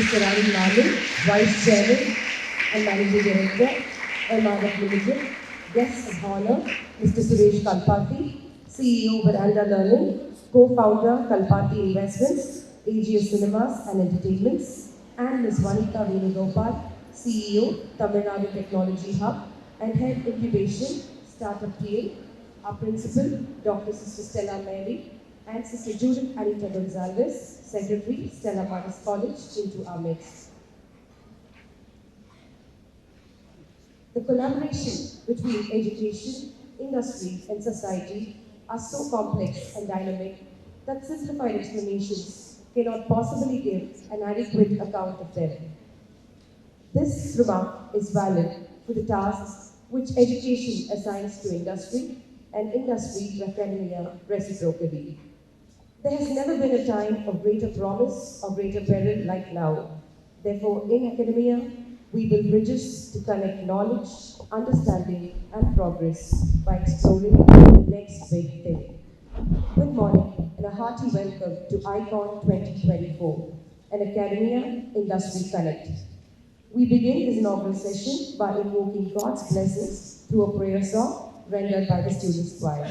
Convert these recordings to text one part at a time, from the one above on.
Mr. Arun Malin, Vice Chairman and Managing Director, Armada Limited. Guests of honor, Mr. Suresh Kalpati, CEO, Veranda Learning, co-founder, Kalpati Investments, AGS Cinemas and Entertainments, and Ms. Vanitha Venugopal, CEO, Tamil Nadu Technology Hub, and Head Incubation, Startup TA, our Principal, Dr. Sister Stella Mary, and Sister Judith Anita Gonzalez, Secretary, Stella Maris College, into our midst. The collaboration between education, industry, and society are so complex and dynamic that simplified explanations cannot possibly give an adequate account of them. This remark is valid for the tasks which education assigns to industry and industry to academia reciprocally. There has never been a time of greater promise or greater peril like now. Therefore, in academia, we build bridges to connect knowledge, understanding, and progress by exploring the next big thing. Good morning and a hearty welcome to ICON 2024, an Academia Industry Connect. We begin this inaugural session by invoking God's blessings through a prayer song rendered by the students' choir.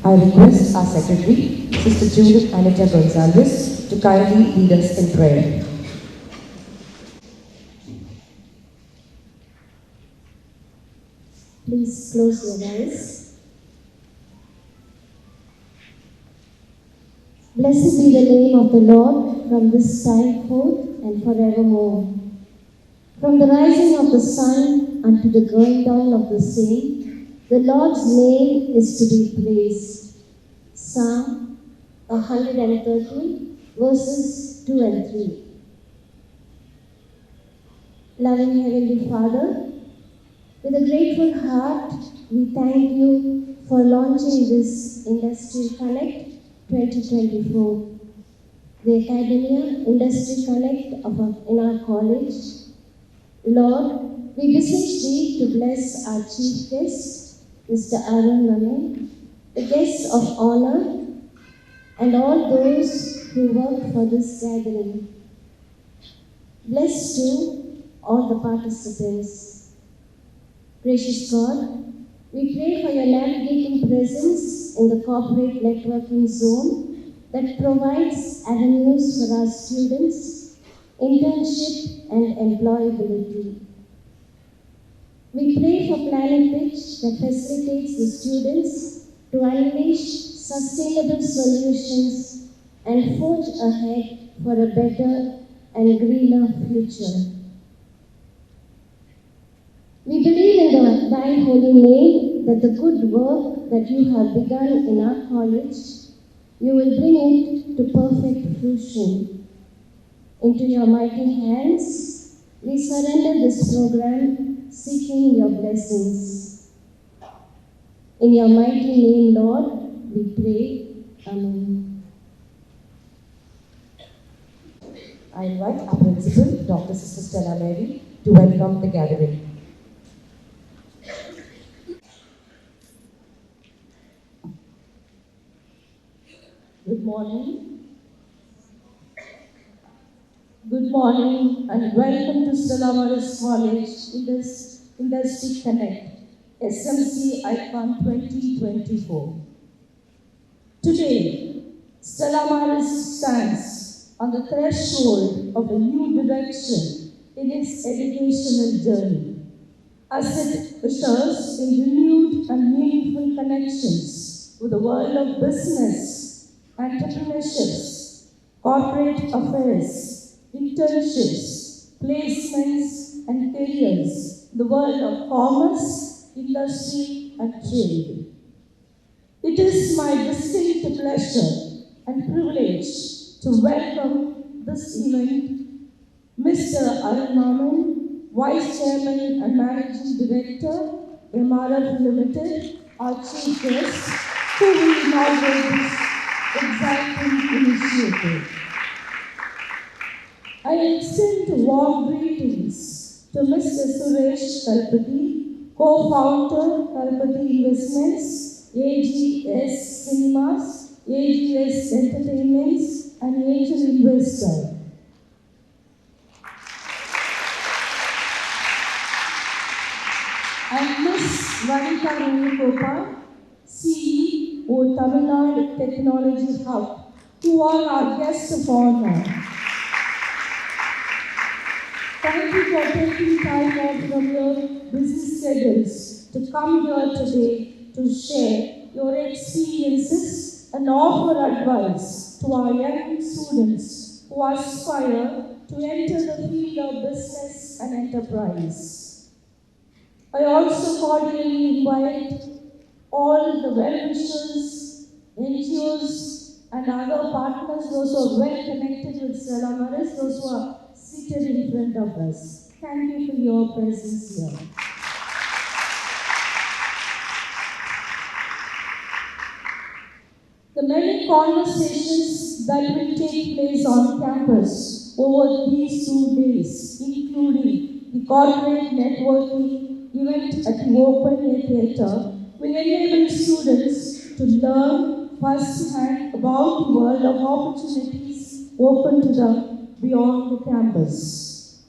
I request our Secretary, Sister Judith Anita Gonzalez, to kindly lead us in prayer. Please close your eyes. Blessed be the name of the Lord from this time forth and forevermore. From the rising of the sun unto the going down of the same, the Lord's name is to be praised. Psalm 130, verses 2 and 3. Loving Heavenly Father, with a grateful heart, we thank you for launching this Industry Connect 2024, the Academia Industry Connect in our college. Lord, we beseech thee to bless our chief guest, Mr. Arun Malin, the guests of honor, and all those who worked for this gathering. Bless too all the participants. Gracious God, we pray for your navigating presence in the corporate networking zone that provides avenues for our students, internship and employability. We pray for planning pitch that facilitates the students to unleash sustainable solutions and forge ahead for a better and greener future. We believe in thy holy name that the good work that you have begun in our college, you will bring it to perfect fruition. Into your mighty hands, we surrender this program, seeking your blessings. In your mighty name, Lord, we pray. Amen. I invite our principal, Dr. Sister Stella Mary, to welcome the gathering. Good morning. Good morning and welcome to Stella Maris College Industry Connect, SMC Icon 2024. Today, Stella Maris stands on the threshold of a new direction in its educational journey, as it ushers in renewed and meaningful connections with the world of business, entrepreneurships, corporate affairs, internships, placements, and careers, the world of commerce, industry, and trade. It is my distinct pleasure and privilege to welcome this event Mr. Arun Maman, Vice Chairman and Managing Director, MRF Limited, our Chief Guest, who will inaugurate this exciting initiative. I extend warm greetings to Mr. Suresh Kalpati, co-founder Kalpati Investments, AGS Cinemas, AGS Entertainments, and angel investor. And Ms. Vanita Venugopa, CEO, Tamil Nadu Technology Hub, who are our guests of honor. Thank you for taking time out from your busy schedules to come here today to share your experiences and offer advice to our young students who aspire to enter the field of business and enterprise. I also cordially invite all the well-wishers, NGOs, and other partners, those who are well connected with Stella Maris, those who are seated in front of us. Thank you for your presence here. The many conversations that will take place on campus over these 2 days, including the corporate networking event at the Open Air Theatre, will enable students to learn firsthand about the world of opportunities open to them beyond the campus.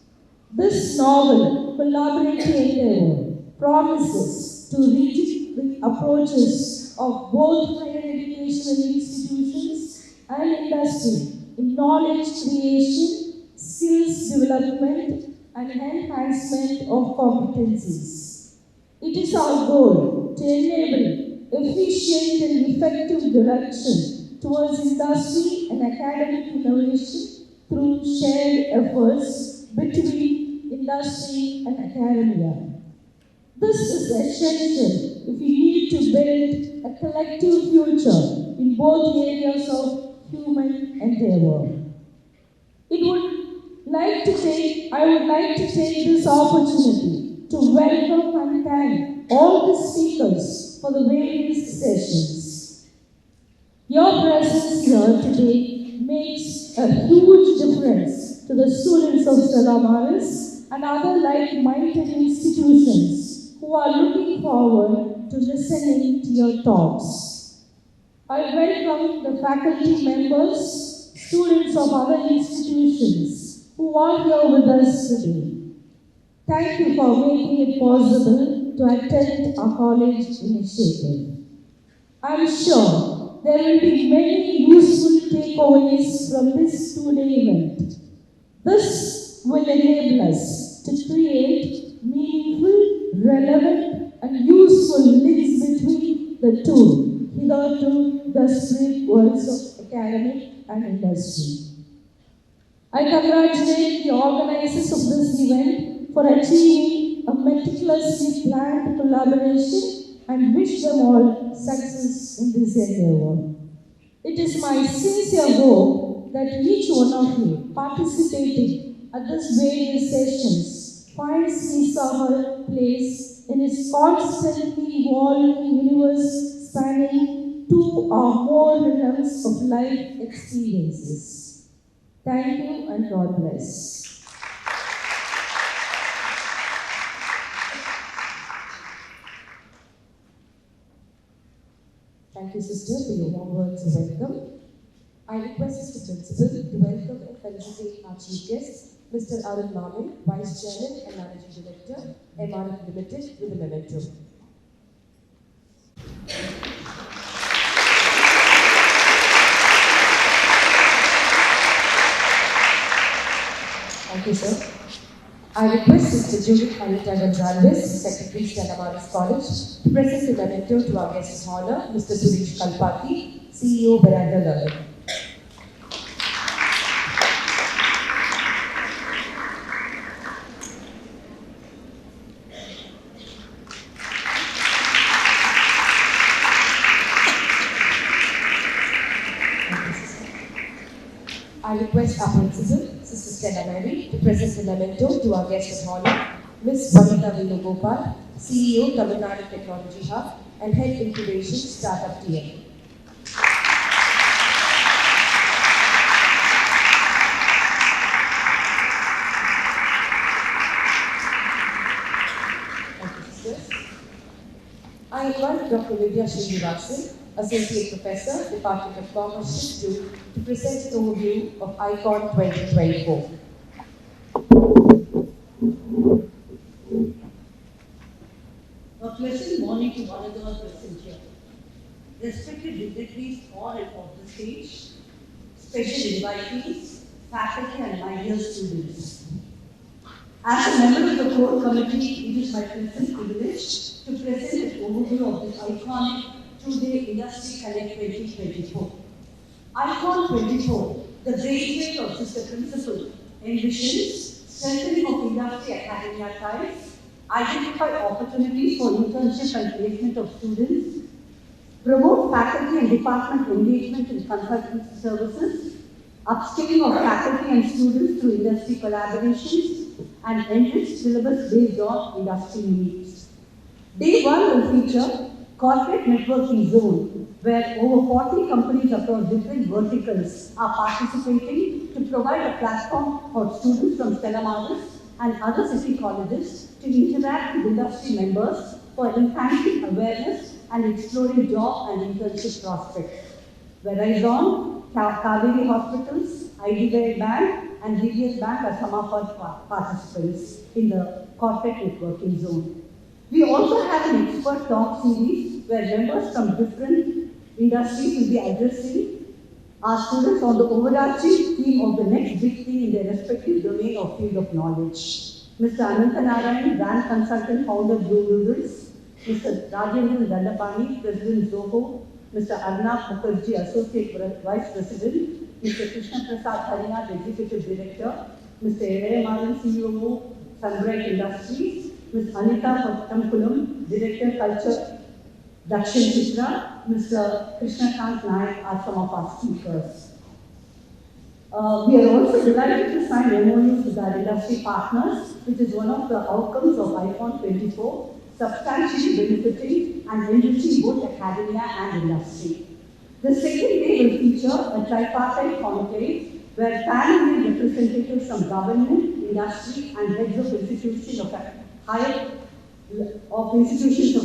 This novel collaborative endeavor promises to reach the approaches of both higher educational institutions and industry in knowledge creation, skills development, and enhancement of competencies. It is our goal to enable efficient and effective direction towards industry and academic innovation through shared efforts between industry and academia. This is essential if we need to build a collective future in both areas of human endeavor. I would like to take this opportunity to welcome and thank all the speakers for the various sessions. Your presence here today makes a huge difference to the students of Stella Maris and other like-minded institutions who are looking forward to listening to your talks. I welcome the faculty members, students of other institutions who are here with us today. Thank you for making it possible to attend our college initiative. I am sure there will be many useful takeaways from this two-day event. This will enable us to create meaningful, relevant, and useful links between the two, hitherto disparate worlds of academic and industry. I congratulate the organizers of this event for achieving a meticulously planned collaboration and wish them all success in this endeavor. It is my sincere hope that each one of you participating at these various sessions finds his or her place in its constantly evolving universe spanning two or more realms of life experiences. Thank you and God bless. Thank you, sister, for your warm words of welcome. I request the principal to welcome and felicitate our chief guest, Mr. Arun Mamin, Vice Chairman and Managing Director, MRF Limited, with a memento. Thank you, sir. I request Mr. Julie Anita Gonzalez, Secretary, Stella Maris College, to present the memento to our guest of honor, Mr. Suresh Kalpati, CEO, Veranda Learning. I request our principal, Sister Stella Mary, to present the memento to our guest of honor, Ms. Vanita Venugopal, CEO, Tamil Nadu Technology Hub and Head Incubation Startup TM. Thank you, sisters. I invite Dr. Vidya Srinivasan, Associate Professor, Department of Commerce, to present an overview of ICON 2024. A pleasant morning to one of those present here. Respected dignitaries on and off the stage, special invitees, faculty and my dear students. As a member of the core committee, it is my pleasant privilege to present an overview of this iconic two-day Industry Connect 2024. ICON 24, the brainchild of Sister Principal, envisions strengthening of industry-academia ties, identify opportunities for internship and placement of students, promote faculty and department engagement in consultancy services, upskilling of faculty and students through industry collaborations, and enrich syllabus based on industry needs. Day 1 will feature Corporate Networking Zone, where over 40 companies across different verticals are participating to provide a platform for students from Stella Maris and other city colleges to interact with industry members for enhancing awareness and exploring job and internship prospects. Verizon, Kaveri Hospitals, IDBI Bank, and DBS Bank are some of our participants in the Corporate Networking Zone. We also have an expert talk series where members from different industries will be addressing our students on the overarching theme of the next big thing in their respective domain or field of knowledge. Mr. Ananta Narayan, brand consultant, founder Blue Noodles, Mr. Rajendran Dandapani, President Zoho, Mr. Arnab Mukherjee, Associate Vice President, Mr. Krishna Prasad Harinath, Executive Director, Mr. Erayamalan, CEO, Sunbright Industries, Ms. Anita Pattamkulam, Director Culture, Dakshin Chitra, Mr. Krishnakant Naik are some of our speakers. We are also delighted to sign MOUs with our industry partners, which is one of the outcomes of ICON 24, substantially benefiting and enriching both academia and industry. The second day will feature a tripartite conclave where pan-Indian representatives from government, industry, and heads of institutions of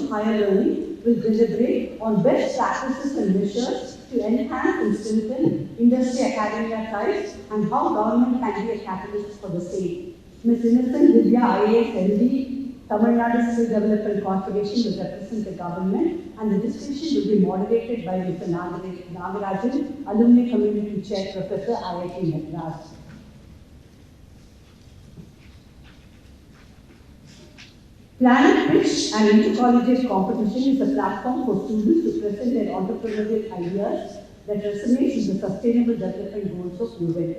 higher learning will deliberate on best practices and measures to enhance and strengthen industry academia ties and how government can be a catalyst for the same. Ms. Innocent Vidya, IAS, LD, Tamil Nadu Skill Development Corporation will represent the government, and the discussion will be moderated by Mr. Nagarajan, Alumni Community Chair, Professor, IIT Madras. Planet Pitch and Intercollegiate Competition is a platform for students to present their entrepreneurial ideas that resonate with the sustainable development goals of UN.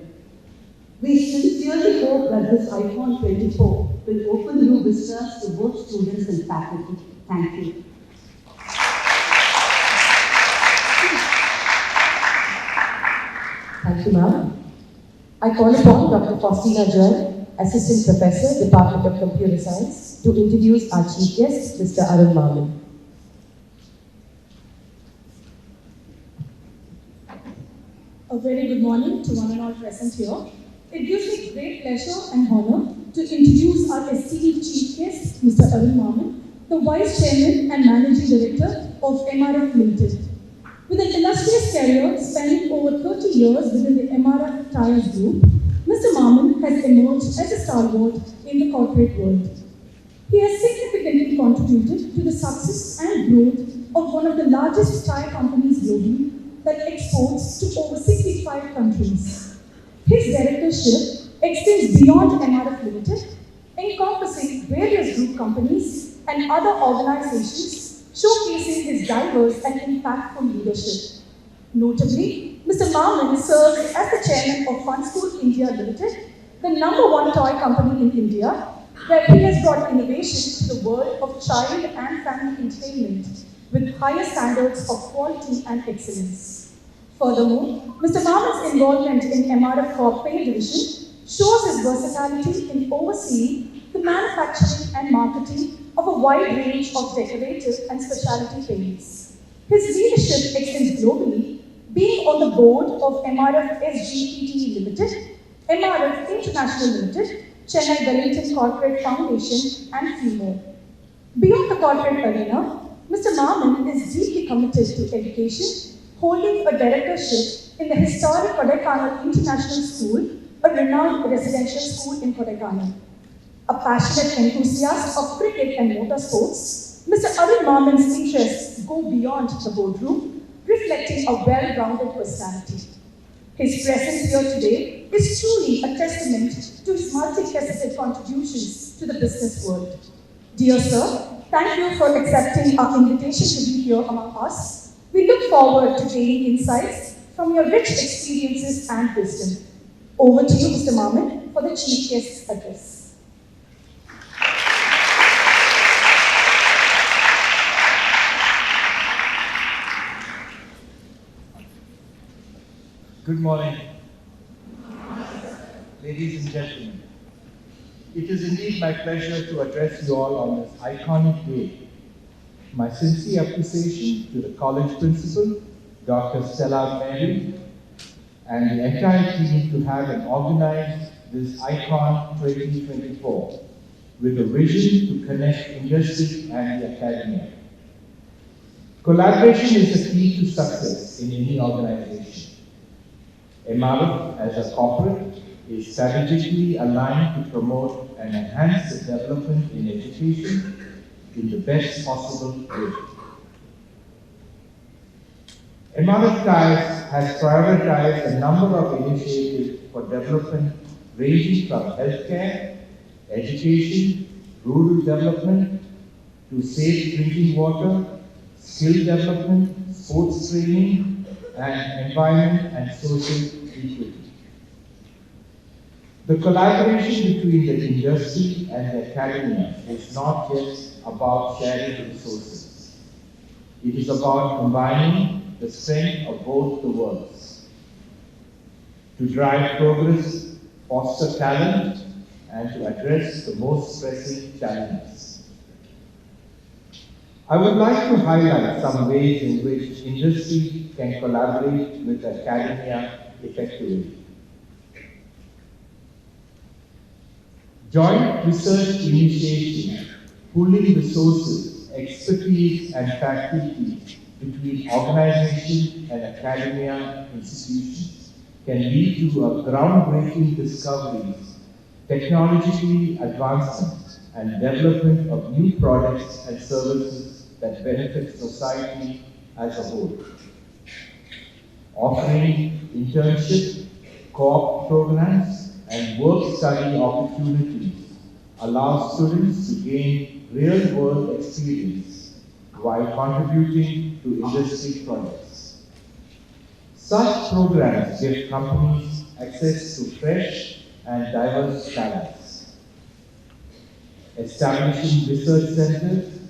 We sincerely hope that this ICON 24 will open new vistas to both students and faculty. Thank you. Thank you, ma'am. I call upon Dr. Faustina Joel, Assistant Professor, Department of Computer Science, to introduce our chief guest, Mr. Arun Maman. A very good morning to one and all present here. It gives me great pleasure and honor to introduce our esteemed chief guest, Mr. Arun Maman, the Vice Chairman and Managing Director of MRF Limited. With an illustrious career spanning over 30 years within the MRF Tires Group, Mr. Maman has emerged as a stalwart in the corporate world. He has significantly contributed to the success and growth of one of the largest tire companies globally that exports to over 65 countries. His directorship extends beyond MRF Limited, encompassing various group companies and other organizations, showcasing his diverse and impactful leadership. Notably, Mr. Maman serves as the chairman of Fun School India Limited, the #1 toy company in India, where he has brought innovation to the world of child and family entertainment with higher standards of quality and excellence. Furthermore, Mr. Maman's involvement in MRF Corp Paint Division shows his versatility in overseeing the manufacturing and marketing of a wide range of decorative and specialty paints. His leadership extends globally, being on the board of MRF SGPT Limited, MRF International Limited, Chennai Wellington Corporate Foundation, and few more. Beyond the corporate arena, Mr. Maman is deeply committed to education, holding a directorship in the historic Kodaikanal International School, a renowned residential school in Kodaikanal. A passionate enthusiast of cricket and motorsports, Mr. Arun Maman's interests go beyond the boardroom, reflecting a well-rounded personality. His presence here today is truly a testament to his multifaceted contributions to the business world. Dear sir, thank you for accepting our invitation to be here among us. We look forward to gaining insights from your rich experiences and wisdom. Over to you, Mr. Maman, for the chief guest's address. Good morning, ladies and gentlemen. It is indeed my pleasure to address you all on this iconic day. My sincere appreciation to the college principal, Dr. Stella Mary, and the entire team to have organized this ICON 2024 with a vision to connect industry and the academia. Collaboration is the key to success in any organization. MRF as a corporate is strategically aligned to promote and enhance the development in education in the best possible way. MRF Tires has prioritized a number of initiatives for development ranging from healthcare, education, rural development, to safe drinking water, skill development, sports training, and environment and social equity. The collaboration between the industry and the academia is not just about sharing resources. It is about combining the strength of both the worlds to drive progress, foster talent, and to address the most pressing challenges. I would like to highlight some ways in which industry can collaborate with academia effectively. Joint research initiations, pooling resources, expertise, and faculty between organization and academia institutions can lead to a groundbreaking discoveries, technologically advancement, and development of new products and services that benefit society as a whole. Offering internship, co-op programs, and work-study opportunities allow students to gain real-world experience while contributing to industry projects. Such programs give companies access to fresh and diverse talents. Establishing research centers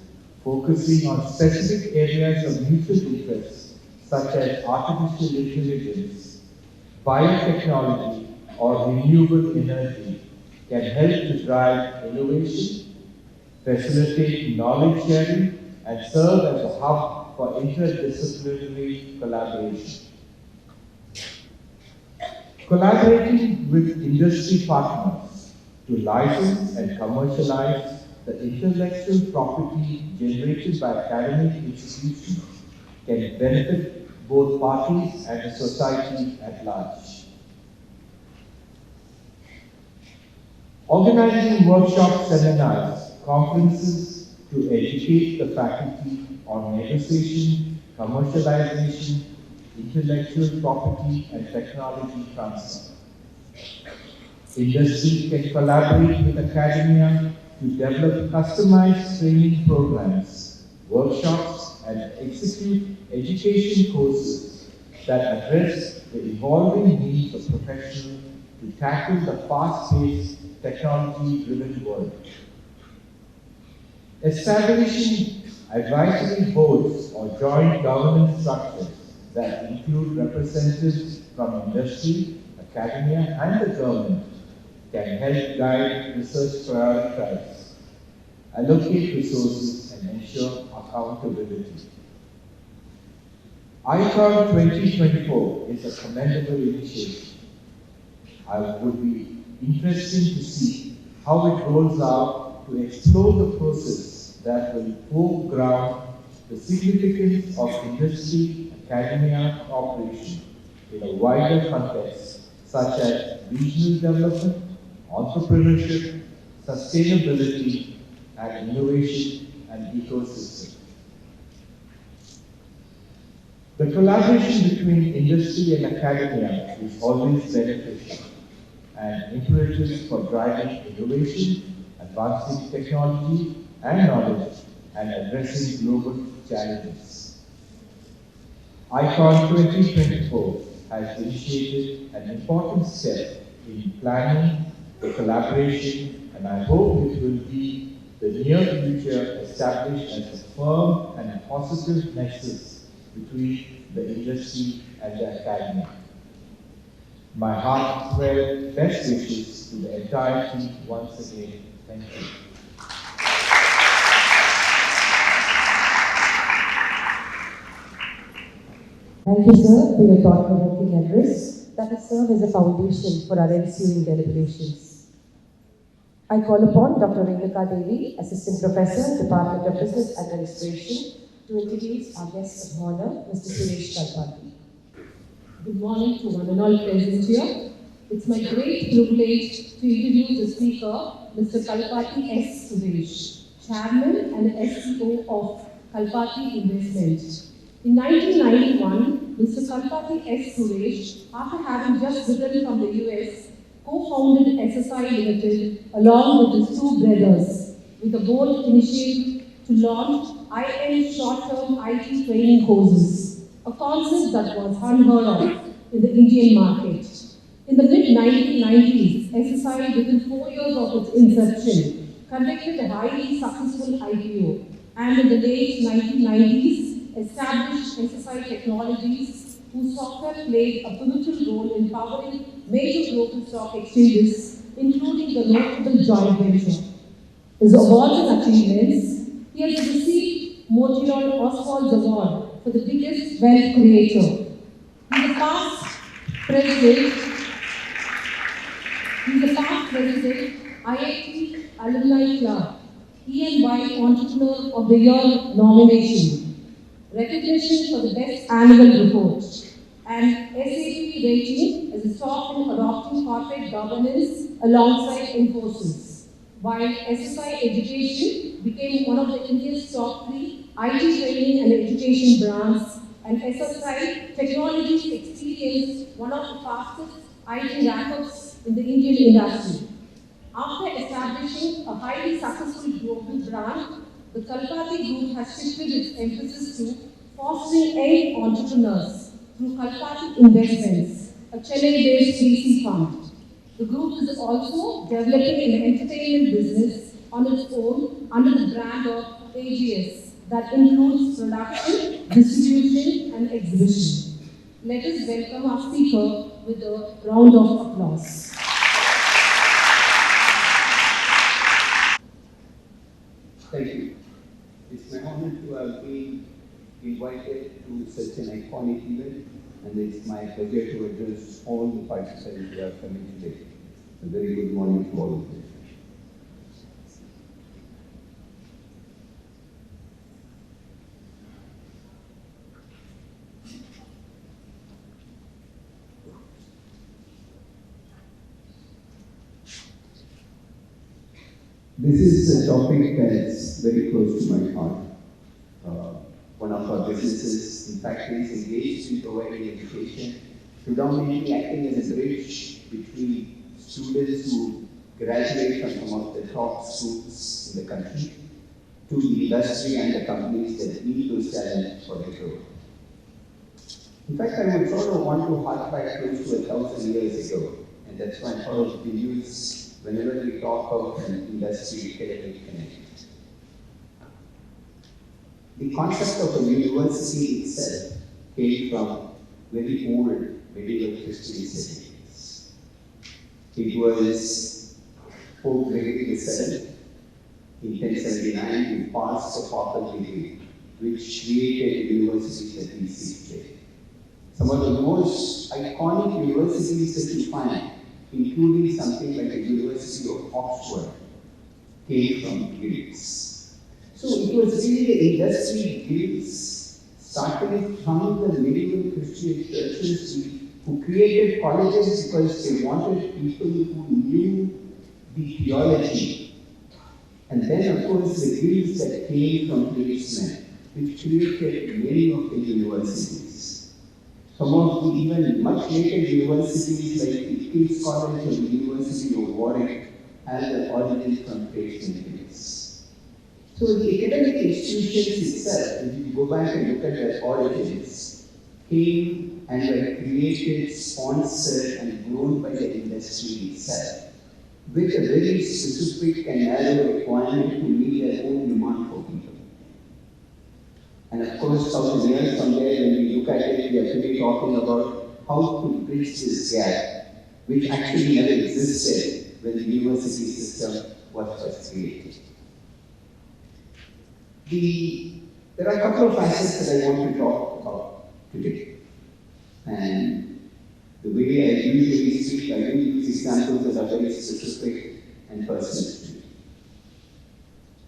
focusing on specific areas of mutual interest such as artificial intelligence, biotechnology, or renewable energy can help to drive innovation, facilitate knowledge sharing, and serve as a hub for interdisciplinary collaboration. Collaborating with industry partners to license and commercialize the intellectual property generated by academic institutions can benefit both parties and the society at large. Organizing workshops, seminars, conferences to educate the faculty on negotiation, commercialization, intellectual property, and technology transfer. Industry can collaborate with academia to develop customized training programs, workshops, and execute education courses that address the evolving needs of professionals to tackle the fast-paced, technology-driven world. Establishing advisory boards or joint governance structures that include representatives from industry, academia, and the government can help guide research priorities, allocate resources, and ensure accountability. ICON 2024 is a commendable initiative. I would be interesting to see how it rolls out to explore the process that will foreground the significance of industry, academia cooperation in a wider context such as regional development, entrepreneurship, sustainability, and innovation and ecosystem. The collaboration between industry and academia is always beneficial and imperative for driving innovation, advancing technology and knowledge, and addressing global challenges. ICON 2024 has initiated an important step in planning the collaboration, and I hope it will be the near future established as a firm and a positive nexus between the industry and the academia. My heartfelt best wishes to the entire team once again. Thank you. Thank you, sir, for your thought-provoking address that will serve as a foundation for our ensuing deliberations. I call upon Dr. Renuka Devi, Assistant Professor, Department of Business Administration, to introduce our guest of honor, Mr. Suresh Kalpati. Good morning to one and all present here. It's my great privilege to introduce the speaker, Mr. Kalpati S. Suresh, Chairman and SCO of Kalpati Investment. In 1991, Mr. Kalpati S. Suresh, after having just returned from the US, co-founded SSI Limited along with his two brothers with a bold initiative to launch IN short-term IT training courses, a concept that was unheard of in the Indian market. In the mid-1990s, SSI, within 4 years of its inception, conducted a highly successful IPO, and in the late 1990s, established SSI Technologies, whose software played a pivotal role in powering major global stock exchanges, including the notable joint venture. His awards and achievements: he has received Motilal Oswald's Award for the biggest wealth creator. He is a past president, IIT Alumni Club, ENY Entrepreneur of the Year nomination. recognition for the best annual report, and SAP rating as a top in adopting corporate governance alongside Infosys, while SSI Education became one of the India's top 3 IT training and education brands, and SSI Technologies experienced one of the fastest IT ramp-ups in the Indian industry. After establishing a highly successful global brand, the Kalpati Group has shifted its emphasis to fostering young entrepreneurs through Kalpati Investments, a Chennai-based VC fund. The group is also developing an entertainment business on its own under the brand of AGS that includes production, distribution, and exhibition. Let us welcome our speaker with a round of applause. Thank you. It's my honor to have been invited to such an iconic event, and it's my pleasure to address all the participants who are coming today. A very good morning to all of you. This is a topic that's very close to my heart. One of our businesses, in fact, is engaged in providing education, predominantly acting as a bridge between students who graduate from some of the top schools in the country to the industry and the companies that need those talents for their growth. In fact, I would sort of want to hark back close to 1,000 years ago, and that's why I sort of we use whenever we talk of an industry academic connect. The concept of a university itself came from very old medieval Christian settings. It was Pope Gregory VII in 1079 who passed the papal decree, which created the universities that we see today. Some of the most iconic universities that you find, including something like the University of Oxford, came from Greece. So it was really the industry Greece, starting from the medieval Christian churches who created colleges because they wanted people who knew the theology. And then, of course, the Greeks that came from tradesmen, which created many of the universities. Some of the even much later universities, like the King's College or the University of Warwick, had their origins from tradesmen Greeks. So the academic institutions itself, if you go back and look at their origins, came and were created, sponsored, and grown by the industry itself, with a very specific and narrow requirement to meet their own demand for people. And of course, 1,000 years from there, when we look at it, we are today talking about how to bridge this gap, which actually never existed when the university system was first created. There are a couple of facets that I want to talk about today. And the way I usually speak, I will use examples that are very specific and personal to me.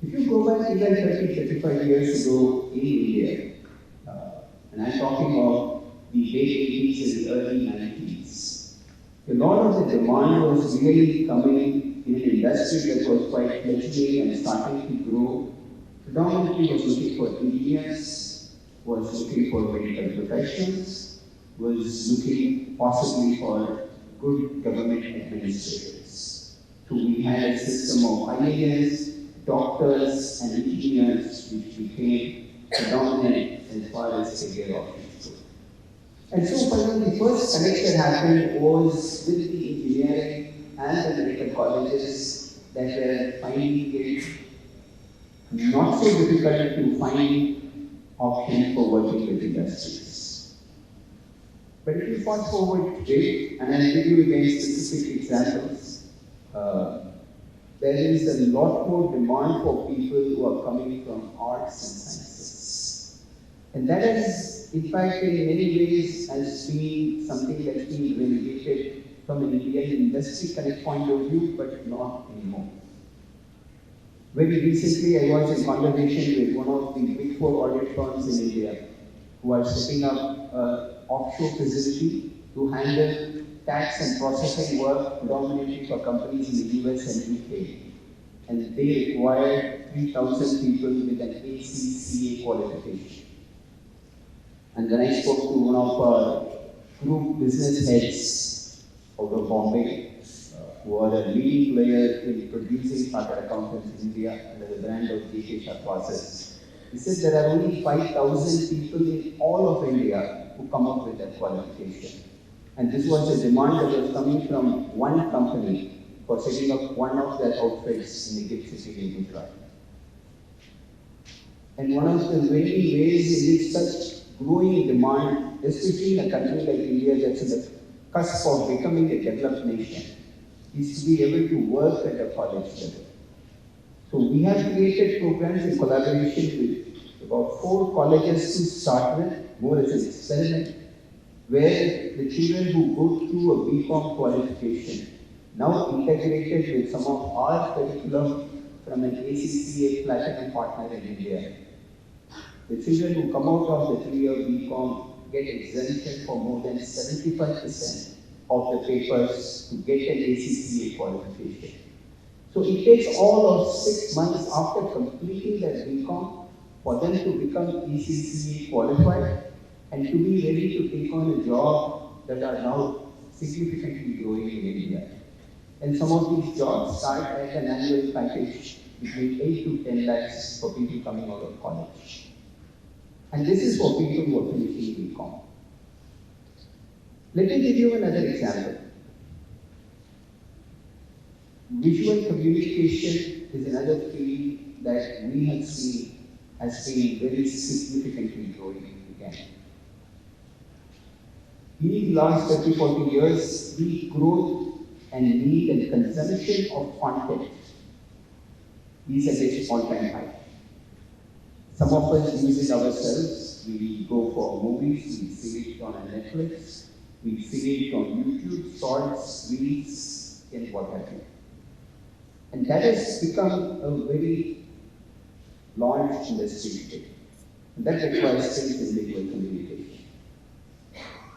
If you go back even 30, 35 years ago in India, and I'm talking about the late 80s and the early 90s, a lot of the demand was really coming in an industry that was quite fledgling and starting to grow. Predominantly was looking for engineers, was looking for medical professionals, was looking possibly for good government administrators. So we had a system of IAS, doctors, and engineers which became predominant as far as career options go. And so finally the first connection happened was with the engineering and the medical colleges that were finding it not so difficult to find options for working with industries. But if you fast forward today, and I'll give you again specific examples, there is a lot more demand for people who are coming from arts and sciences. And that is, in fact, in many ways has been something that's been relegated from an Indian industry connect point of view, but not anymore. Very recently, I was in conversation with one of the big 4 audit firms in India, who are setting up an offshore facility to handle tax and processing work predominantly for companies in the US and UK. And they required 3,000 people with an ACCA qualification. And when I spoke to one of our group business heads out of Bombay, who are a leading player in producing chartered accountants in India under the brand of JK Shah Process, he said there are only 5,000 people in all of India who come up with that qualification. And this was a demand that was coming from one company for setting up one of their outfits in the gift city in Gujarat. And one of the many ways in which such growing demand, especially in a country like India that's on the cusp of becoming a developed nation, is to be able to work at a college level. So we have created programs in collaboration with about 4 colleges to start with, more as an experiment, where the children who go through a BCom qualification now integrated with some of our curriculum from an ACCA Platinum partner in India. The children who come out of the 3-year BCom get exemption for more than 75% of the papers to get an ACCA qualification. So it takes all of 6 months after completing their BCom for them to become ACCA qualified and to be ready to take on a job that are now significantly growing in India. And some of these jobs start at an annual package between 8 to 10 lakhs for people coming out of college. And this is for people who are finishing BCom. Let me give you another example. Visual communication is another field that we have seen has been very significantly growing again. In the last 30, 40 years, the growth and need and consumption of content is at its all-time high. Some of us use it ourselves. We go for movies, we see it on Netflix, we see it on YouTube, shorts, reels, and what have you. And that has become a very large industry today. And that requires skills in visual communication.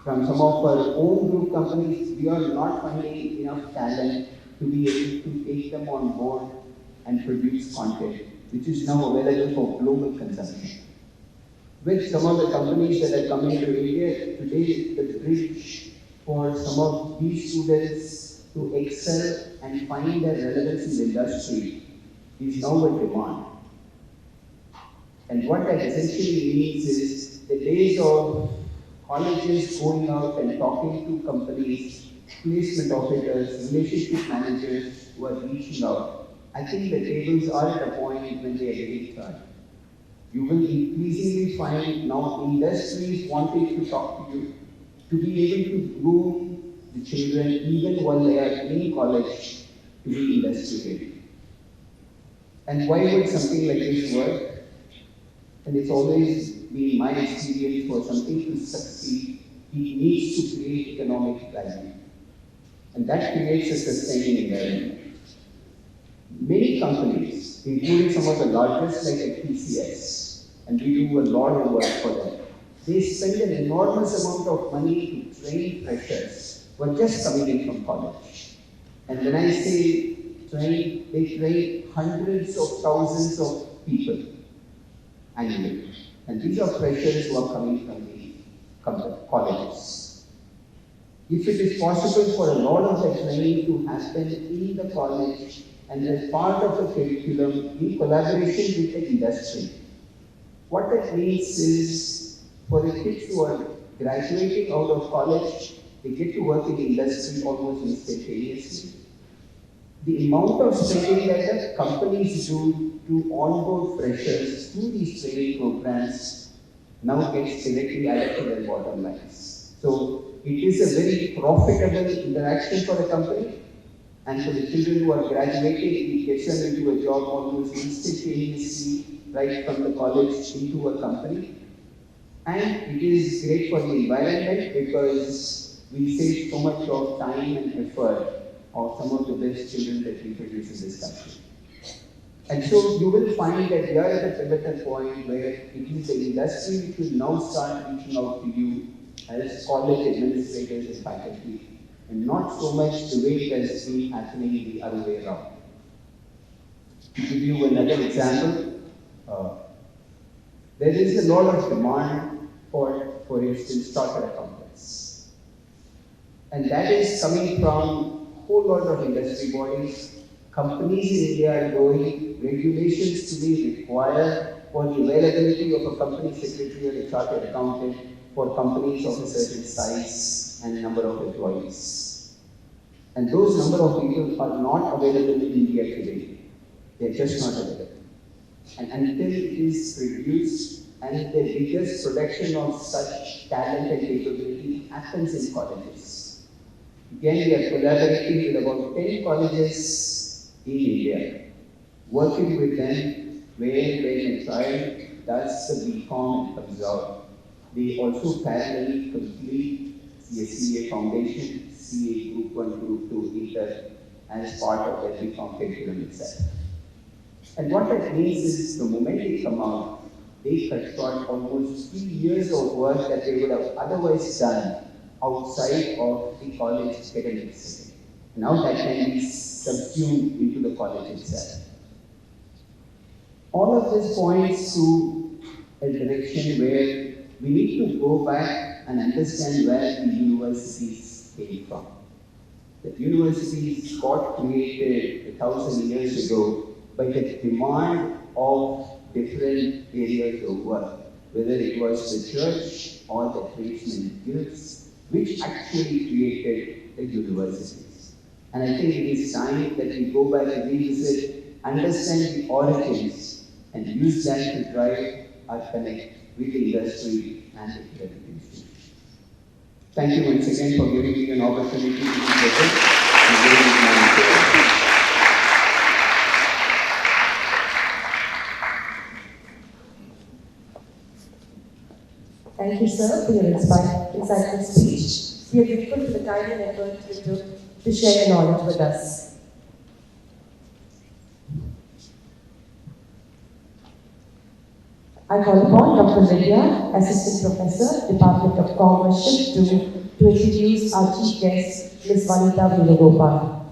From some of our own group companies, we are not finding enough talent to be able to take them on board and produce content, which is now available for global consumption. With some of the companies that are coming to India, today the bridge for some of these students to excel and find their relevance in the industry is now a demand. And what that essentially means is the days of colleges going out and talking to companies, placement officers, relationship managers who are reaching out. I think the tables are at a point when they are getting turned. You will increasingly find now industries wanting to talk to you, to be able to groom the children even while they are in college to be industry ready. And why would something like this work? And it's always been my experience, for something to succeed, it needs to create economic value. And that creates a sustaining environment. Many companies, including some of the largest like TCS, and we do a lot of work for them, they spend an enormous amount of money to train freshers who are just coming in from college. And when I say train, they train hundreds of thousands of people annually. And these are freshers who are coming from the colleges. If it is possible for a lot of the training to happen in the college and as part of the curriculum in collaboration with the industry, what that means is for the kids who are graduating out of college, they get to work in the industry almost instantaneously. The amount of spending that the companies do to onboard freshers through these training programs now gets directly added to their bottom lines. So it is a very profitable interaction for the company, and for the children who are graduating, it gets them into a job almost instantaneously right from the college into a company. And it is great for the environment because we save so much of time and effort of some of the best children that we produce in this country. And so you will find that we are at a pivotal point where it is the industry which will now start reaching out to you as college administrators and faculty, and not so much the way it has been happening the other way around. To give you another example, there is a lot of demand for instance, chartered accountants. And that is coming from a whole lot of industry bodies. Companies in India are growing, regulations today require for the availability of a company secretary or a chartered accountant for companies of a certain size and number of employees. And those number of people are not available in India today. They are just not available. And until it is produced, and the biggest production of such talent and capability happens in colleges. Again, we are collaborating with about 10 colleges in India, working with them where when a child does the BCom and comes out, they also parallelly complete the CA Foundation, CA Group 1, Group 2 Inter as part of their BCom curriculum itself. And what that means is the moment they come out, they cut short almost 3 years of work that they would have otherwise done outside of the college academic setting. Now that can be subsumed into the college itself. All of this points to a direction where we need to go back and understand where the universities came from. The universities got created 1,000 years ago by the demand of different areas of work, whether it was the church or the tradesmen guilds, which actually created the universities. And I think it is time that we go back and revisit, understand the origins, and use that to drive our connect with the industry and the academic institutions. Thank you once again for giving me an opportunity to be present and giving me my input. Thank you, sir, for your insightful speech. We are grateful for the time and effort you took to share your knowledge with us. I call upon Dr. Vidya, Assistant Professor, Department of Commerce, to introduce our chief guest, Ms. Vanitha Venugopal.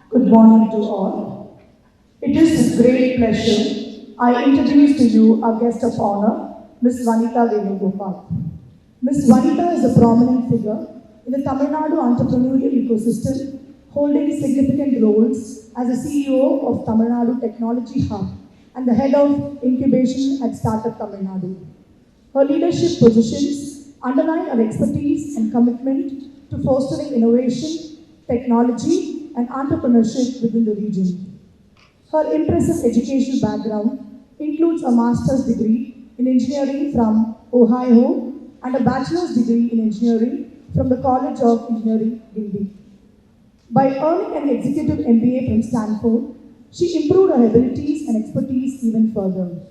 Good morning to all. It is with great pleasure I introduce to you our guest of honor, Ms. Vanitha Venugopal. Ms. Vanitha is a prominent figure in the Tamil Nadu entrepreneurial ecosystem, holding significant roles as a CEO of Tamil Nadu Technology Hub and the head of incubation at Startup Tamil Nadu. Her leadership positions underline her expertise and commitment to fostering innovation, technology, and entrepreneurship within the region. Her impressive educational background includes a master's degree in engineering from Ohio and a bachelor's degree in engineering from the College of Engineering, Guildford. By earning an executive MBA from Stanford, she improved her abilities and expertise even further.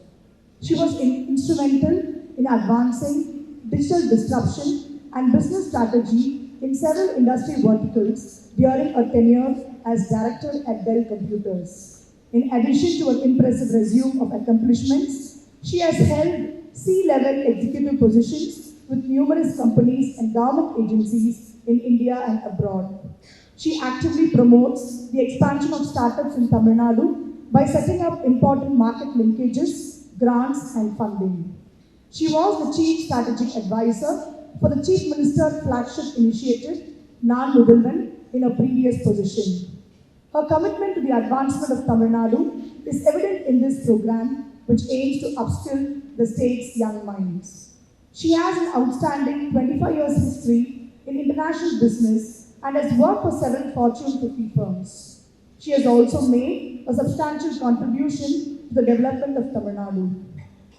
She was instrumental in advancing digital disruption and business strategy in several industry verticals during her tenure as director at Dell Computers. In addition to an impressive resume of accomplishments, she has held C-level executive positions with numerous companies and government agencies in India and abroad. She actively promotes the expansion of startups in Tamil Nadu by setting up important market linkages, grants, and funding. She was the Chief Strategic Advisor for the Chief Minister's flagship initiative, Nan Mudalvan, in a previous position. Her commitment to the advancement of Tamil Nadu is evident in this program, which aims to upskill the state's young minds. She has an outstanding 25 years history in international business and has worked for several Fortune 50 firms. She has also made a substantial contribution to the development of Tamil Nadu.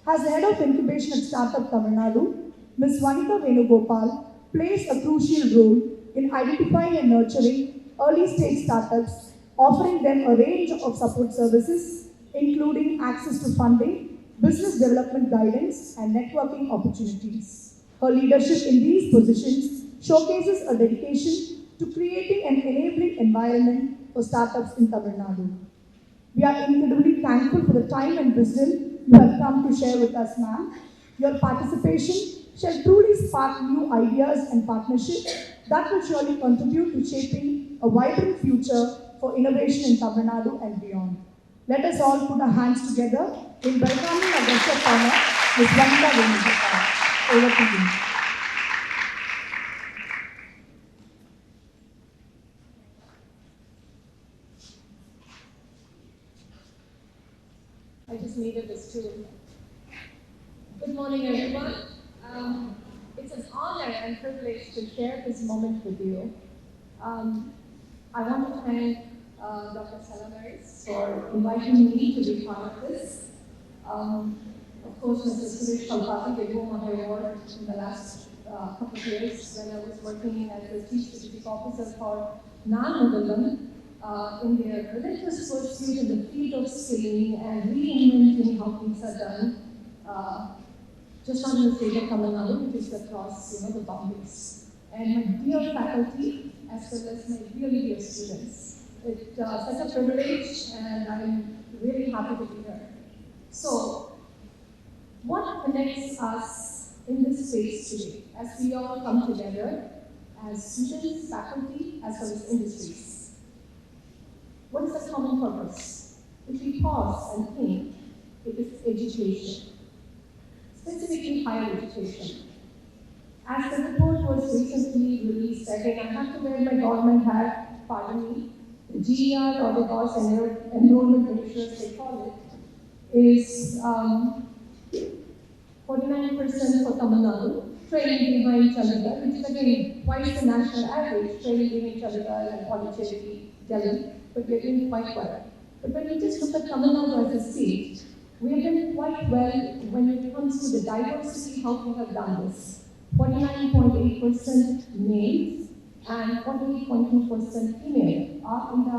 As the head of incubation at Startup Tamil Nadu, Ms. Vanitha Venugopal plays a crucial role in identifying and nurturing early-stage startups, offering them a range of support services, including access to funding, business development guidance, and networking opportunities. Her leadership in these positions showcases a dedication to creating an enabling environment for startups in Tamil Nadu. We are incredibly thankful for the time and wisdom you have come to share with us, ma'am. Your participation shall truly spark new ideas and partnerships that will surely contribute to shaping a vibrant future for innovation in Tamil Nadu and beyond. Let us all put our hands together in welcoming our guest of honor, Ms. Vanita Venugopal. Over to you. I just needed this too. Good morning, everyone. It's an honor and privilege to share this moment with you. I want to thank Dr. Salamaris for inviting me to be part of this. Of course, Mr. Suresh Kalpati gave home my award in the last couple of years when I was working as the Chief Strategic Officer for Nan in their relentless pursuit in the field of skilling and reinventing how things are done, just not in the state of Tamil Nadu, which is across the boundaries. And my dear faculty, as well as my really dear students, it's such a privilege, and I'm really happy to be here. So, what connects us in this space today, as we all come together as students, faculty, as well as industries? What is the common purpose? If we pause and think, it is education, specifically higher education. As the report was recently released, again, I have to wear my government hat, pardon me, the GER or the course enrollment ratios they call it, is 49% for Tamil Nadu, trailing behind Chandigarh, which is again twice the national average, trailing behind Chandigarh and Pondicherry, Delhi, but we're doing quite well. But when we just look at Tamil Nadu as a state, we have done quite well when it comes to the diversity, how we have done this. 49.8% males and 48.2% female are in the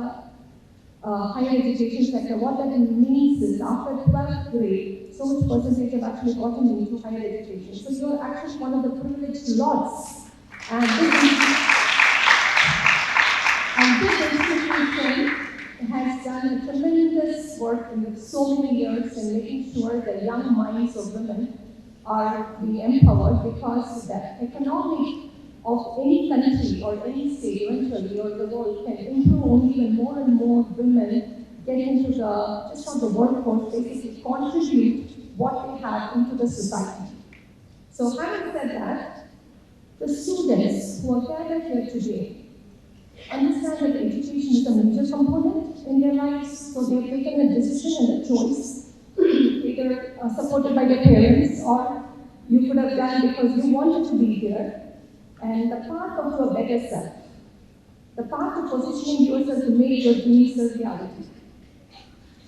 higher education sector. What that means is after 12th grade, so much percentage have actually gotten into higher education. So you're actually one of the privileged lots. And this institution has done tremendous work in so many years in making sure the young minds of women are being empowered, because the economic of any country or any state eventually or the world can improve only when more and more women get into the, just not the workforce, basically contribute what they have into the society. So having said that, the students who are gathered here today understand that education is a major component in their lives, so they've taken a decision and a choice, either supported by their parents or you could have done because you wanted to be here. And the path of a better self, the path of positioning yourself to make your dreams a reality.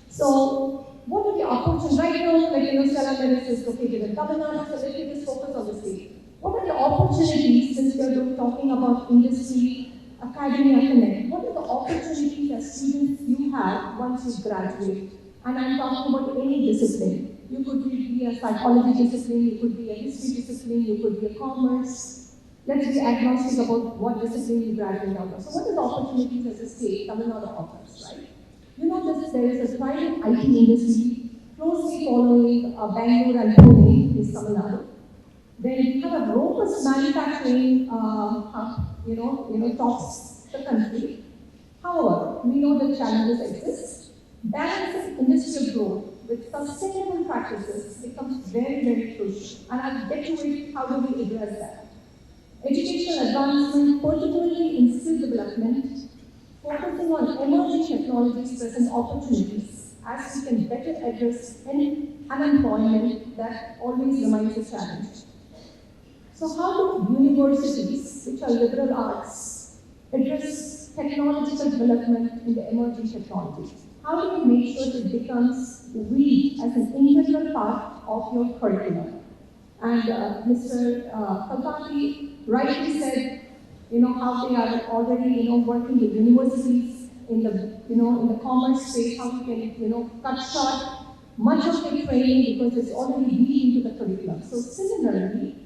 So, what are the opportunities? Right now, like Stella Meris is located in Tamil Nadu, so let me just focus on the state. What are the opportunities, since we are talking about industry, academia connect? What are the opportunities as students you have once you graduate? And I'm talking about any discipline. You could be a psychology discipline, you could be a history discipline, you could be a commerce. Let's be agnostic about what discipline you graduate out of. So what are the opportunities as a state Tamil Nadu offers, right? You know that there is a thriving IT industry closely following Bangalore and Pune in Tamil Nadu. Then we have a robust manufacturing hub, tops the country. However, we know that challenges exist. Balancing industrial growth with sustainable practices becomes very, very crucial. And I'll get to it, how do we address that? Educational advancement, particularly in skill development, focusing on emerging technologies present opportunities as we can better address any unemployment that always remains a challenge. So how do universities, which are liberal arts, address technological development in the emerging technologies? How do we make sure it becomes weaved as an integral part of your curriculum? And Mr. Kalpati rightly said, how they are already, working with universities in the commerce space, how we can, cut short much of the training because it's already built into the curriculum. So similarly,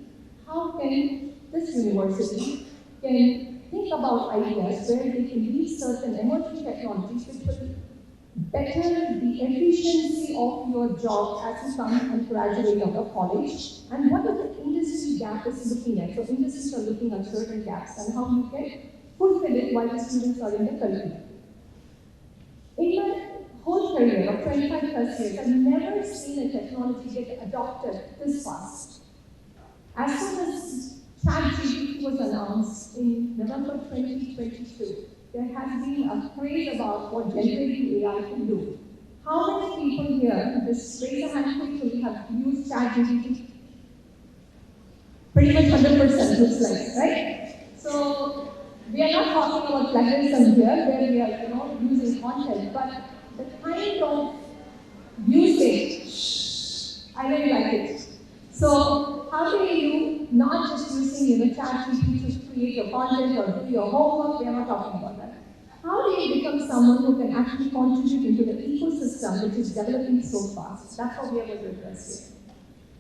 how can this university can think about ideas where they can use certain emerging technologies which will better the efficiency of your job as you come and graduate out of college, and what are the industry gap is looking at. So industries are looking at certain gaps and how you can fulfill it while the students are in the curriculum. In my whole career of 25 plus years, I've never seen a technology get adopted this fast. As soon as ChatGPT was announced in November 2022, there has been a craze about what generative AI can do. How many people here, just raise a hand quickly, have used ChatGPT? Pretty much 100% looks like, right? So we are not talking about plagiarism here, where we are, using content, but the kind of usage, I really like it. So how do you not just using ChatGPT to create your content or do your homework? We are not talking about that. How do you become someone who can actually contribute into the ecosystem which is developing so fast? That's what we are going to address here.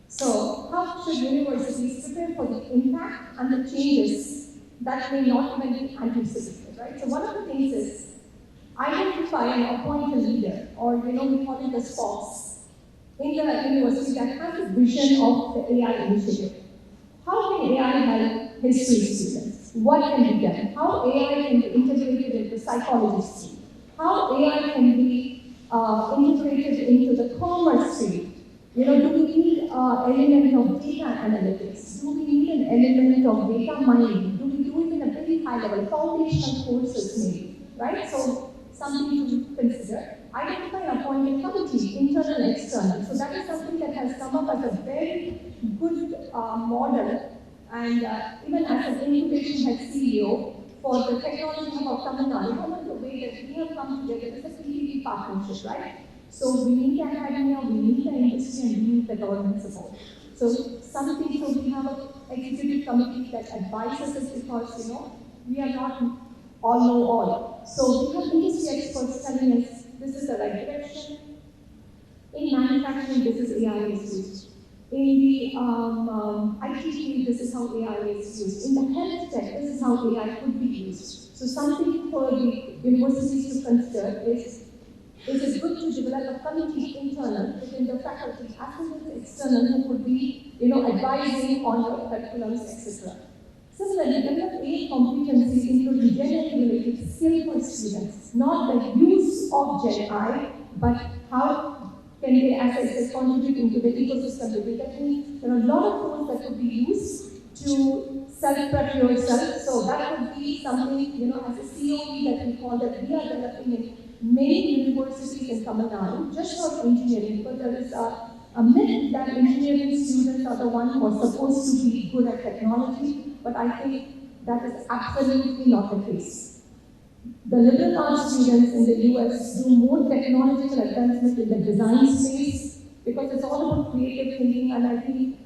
So how should universities prepare for the impact and the changes that may not even be anticipated, right? So one of the things is identify and appoint a leader, or we call it the spots, in the university that has a vision of the AI initiative. How can AI help history students? What can be done? How AI can be integrated into psychology stream? How AI can be integrated into the commerce stream? Do we need an element of data analytics? Do we need an element of data mining? Do we do it in a very high level, foundational courses maybe, right? So something to consider. Identify and appoint a committee, internal and external. So that is something that has come up as a very good model, and even as an incubation head CEO for the technology hub of Tamil Nadu, one of the way that we have come together is a PPP partnership, right? So we need academia, we need the industry, and we need the government support. So so we have an executive committee that advises us because, we are not all know all. So we have industry experts telling us this is the right direction. In manufacturing, this is AI is used. In the IT field, this is how AI is used. In the health tech, this is how AI could be used. So something for the universities to consider is it good to develop a committee internal within the faculty as well as external who could be, advising on your curriculums, etc. Similarly, develop AI competencies including Gen-related skill for students, not the use of Gen I, but how can they, as I said, contribute into the ecosystem building. That means there are a lot of tools that could be used to self-prep yourself. So that would be something, as a COE that we call that we are developing in many universities in Tamil Nadu, just for engineering, because there is a myth that engineering students are the ones who are supposed to be good at technology, but I think that is absolutely not the case. The liberal arts students in the US do more technological advancement in the design space because it's all about creative thinking, and I think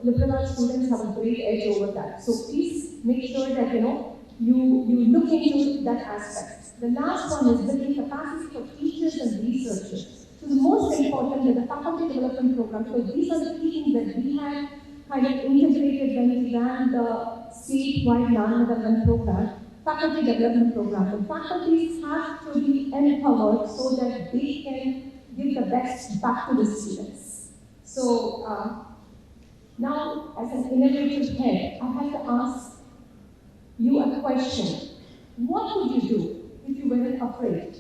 liberal arts students have a great edge over that. So please make sure that you look into that aspect. The last one is building capacity for teachers and researchers. So the most important is the faculty development program, because these are the key things that we had kind of integrated when we ran the statewide learner development program. Faculty development program. The faculties have to be empowered so that they can give the best back to the students. So now, as an innovative head, I have to ask you a question. What would you do if you weren't afraid?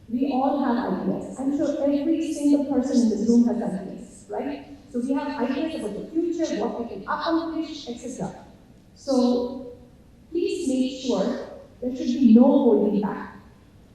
We all have ideas. I'm sure every single person in this room has ideas, right? So we have ideas about the future, what we can accomplish, etc. So please make sure there should be no holding back.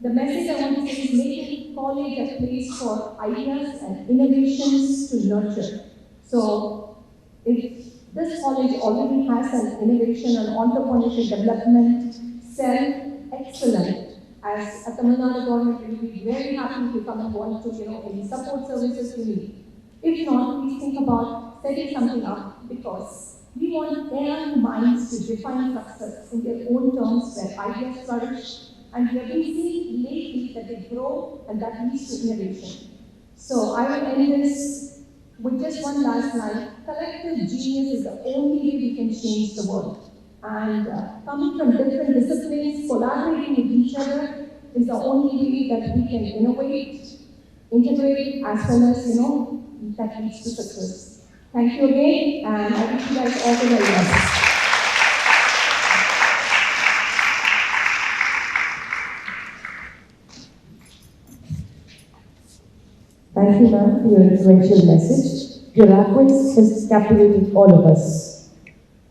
The message I want to say is making college a place for ideas and innovations to nurture. So if this college already has an innovation and entrepreneurship development cell, excellent. As a Tamil Nadu government, we will be very happy if you come and want to, any support services you need. If not, please think about setting something up, because we want young minds to define success in their own terms where ideas flourish, and we have been seeing lately that they grow and that leads to innovation. So I will end this with just one last line. collective genius is the only way we can change the world. And coming from different disciplines, collaborating with each other is the only way that we can innovate, integrate, as well as, that leads to success. Thank you again, and I wish you guys all the very best. Thank you, ma'am, for your influential message. Your eloquence has captivated all of us.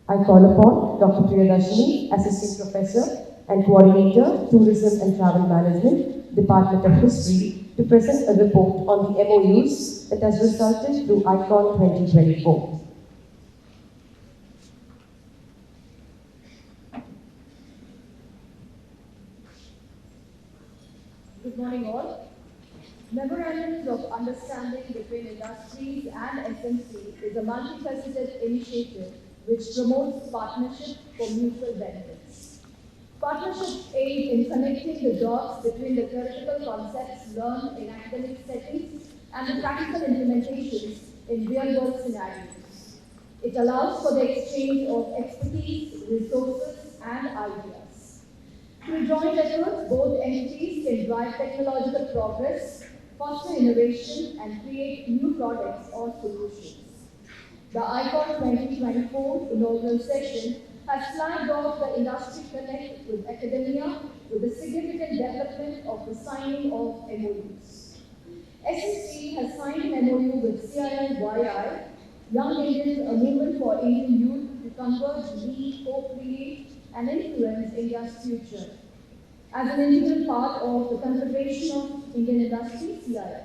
I call upon Dr. Priyadashini, Assistant Professor and Coordinator, Tourism and Travel Management, Department of History, to present a report on the MOUs that has resulted through ICON 2024. Good morning all. Memorandums of Understanding between Industries and SMC is a multifaceted initiative which promotes partnership for mutual benefits. Partnerships aid in connecting the dots between the theoretical concepts learned in academic settings and the practical implementations in real-world scenarios. It allows for the exchange of expertise, resources, and ideas. Through joint efforts, both entities can drive technological progress, foster innovation, and create new products or solutions. The ICON 2024 inaugural session has flagged off the industry connect with academia with a significant development of the signing of MOUs. SSC has signed an MOU with CIMYI, Young Indians, a movement for Indian youth to converge, lead, co-create, and influence India's future, as an integral part of the Confederation of Indian Industry, CII.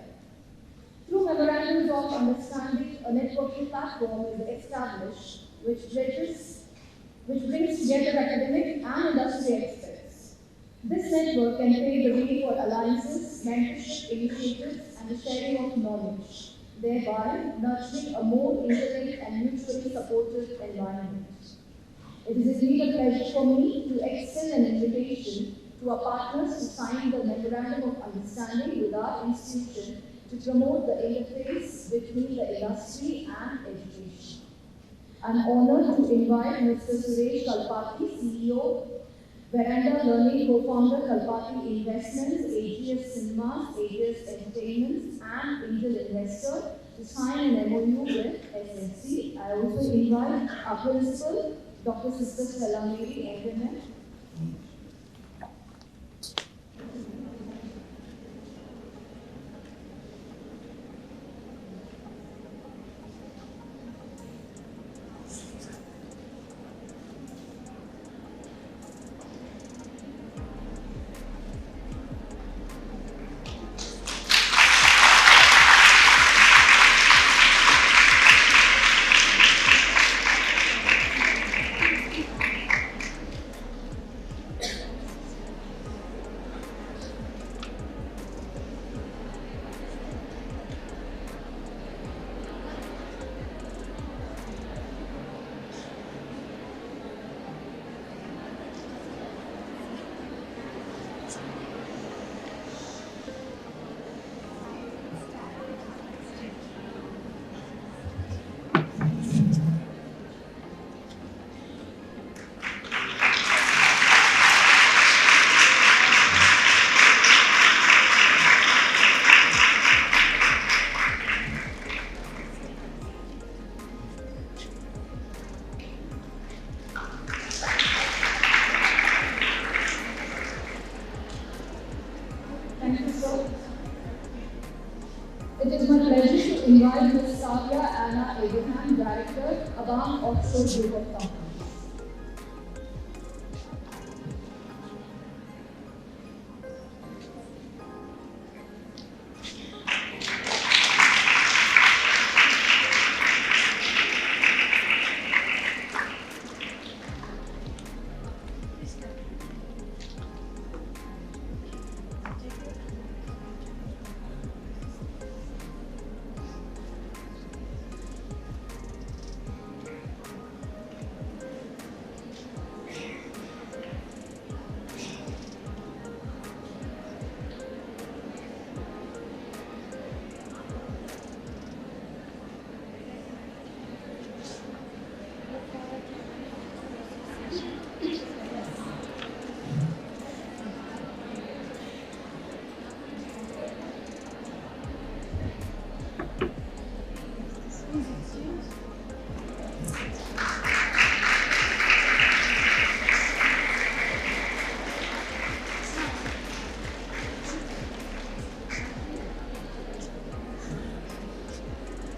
Through memorandums of understanding, a networking platform is established which brings together academic and industry experts. This network can pave the way for alliances, mentorship initiatives, and the sharing of knowledge, thereby nurturing a more interlinked and mutually supportive environment. It is indeed a pleasure for me to extend an invitation to our partners to sign the Memorandum of Understanding with our institution to promote the interface between the industry and education. I'm honored to invite Mr. Suresh Kalpati, CEO, Veranda Learning co-founder, Kalpati Investments, AGS Cinemas, AGS Entertainments, and Angel Investor to sign an MOU with SNC. I also invite our principal, Dr. Sister Stella Mary, MNM. Thank you, sir. It is my pleasure to invite Ms. Kavya Anna Abraham, Director, Abang Offshore Group of Companies.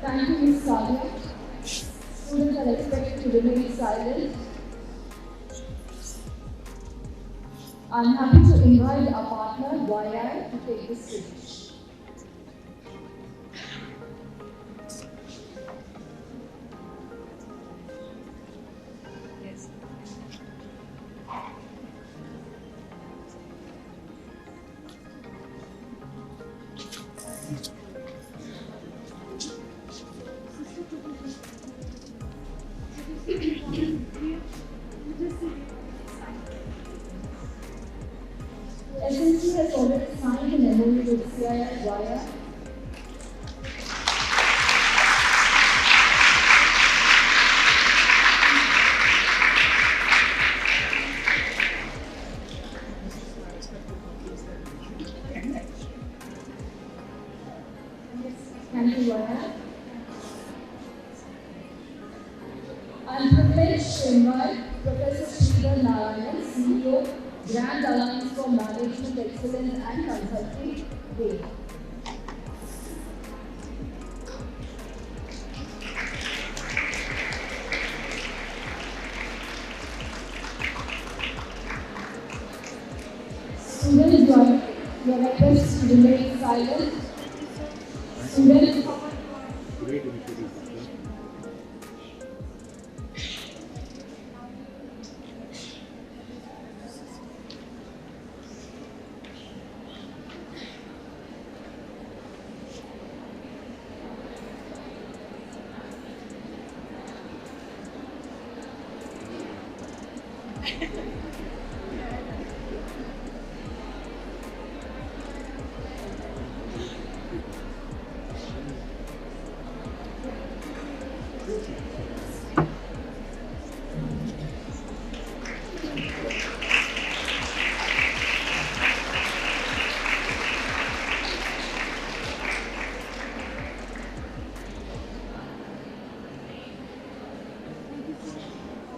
Thank you, Ms. Sadia. Students are expected to remain silent. I'm happy to invite our partner, YI, to take the stage. SNC has already signed an MOU with CII. Thank you, Vaya. I'm privileged to invite Professor Sridhar Narayan, CEO, Grand Alliance for Management Excellence and Consulting, DAY. Students, you are requested to remain silent. Students,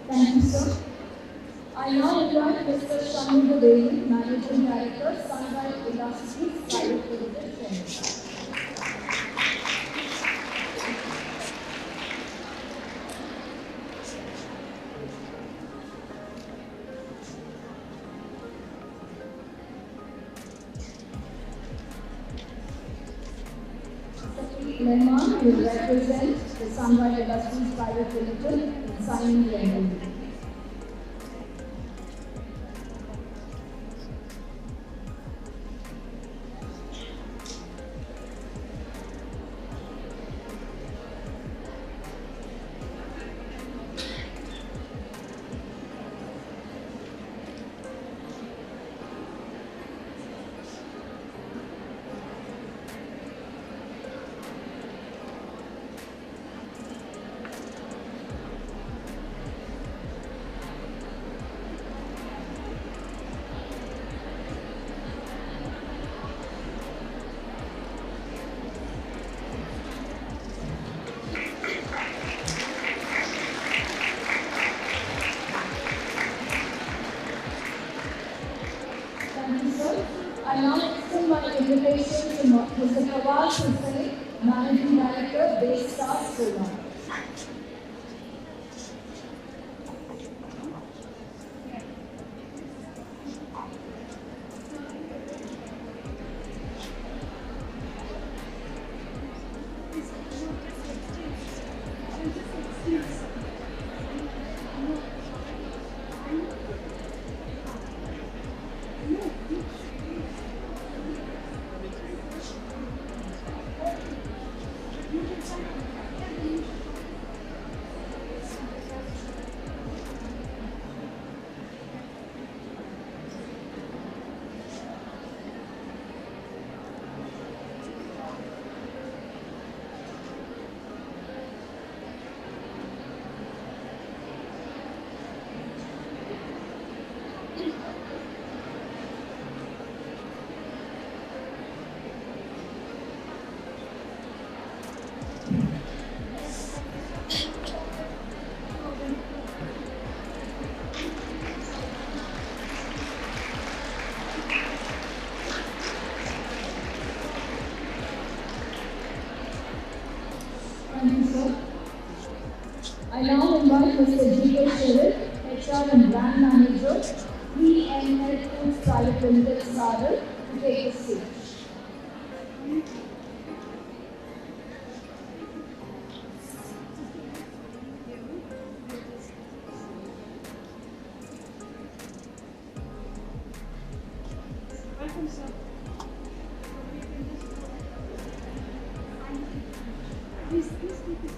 thank you, sir. I now invite Mr. Shanmugha Devi, Managing Director, Sunlight Industries Private Limited, Chennai. Lehman will represent the Sunlight Industries Private Limited in signing the MOU. I now extend my invitation to Mr. Fawaz Hussain, Managing Director, Baystar Solar. Thank you, sir. I now invite Mr. G.K. Sherrill, HR and Brand Manager, PNL Foods Private Limited, Sadar, to take the stage. Welcome, sir. Please take this.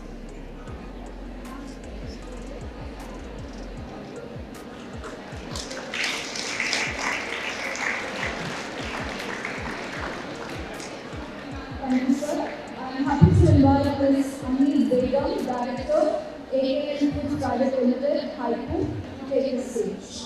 Thank you, sir. I am happy to invite Ms. Anil Begum, Director, AAL Foods Private Limited, Haiku, to take the stage.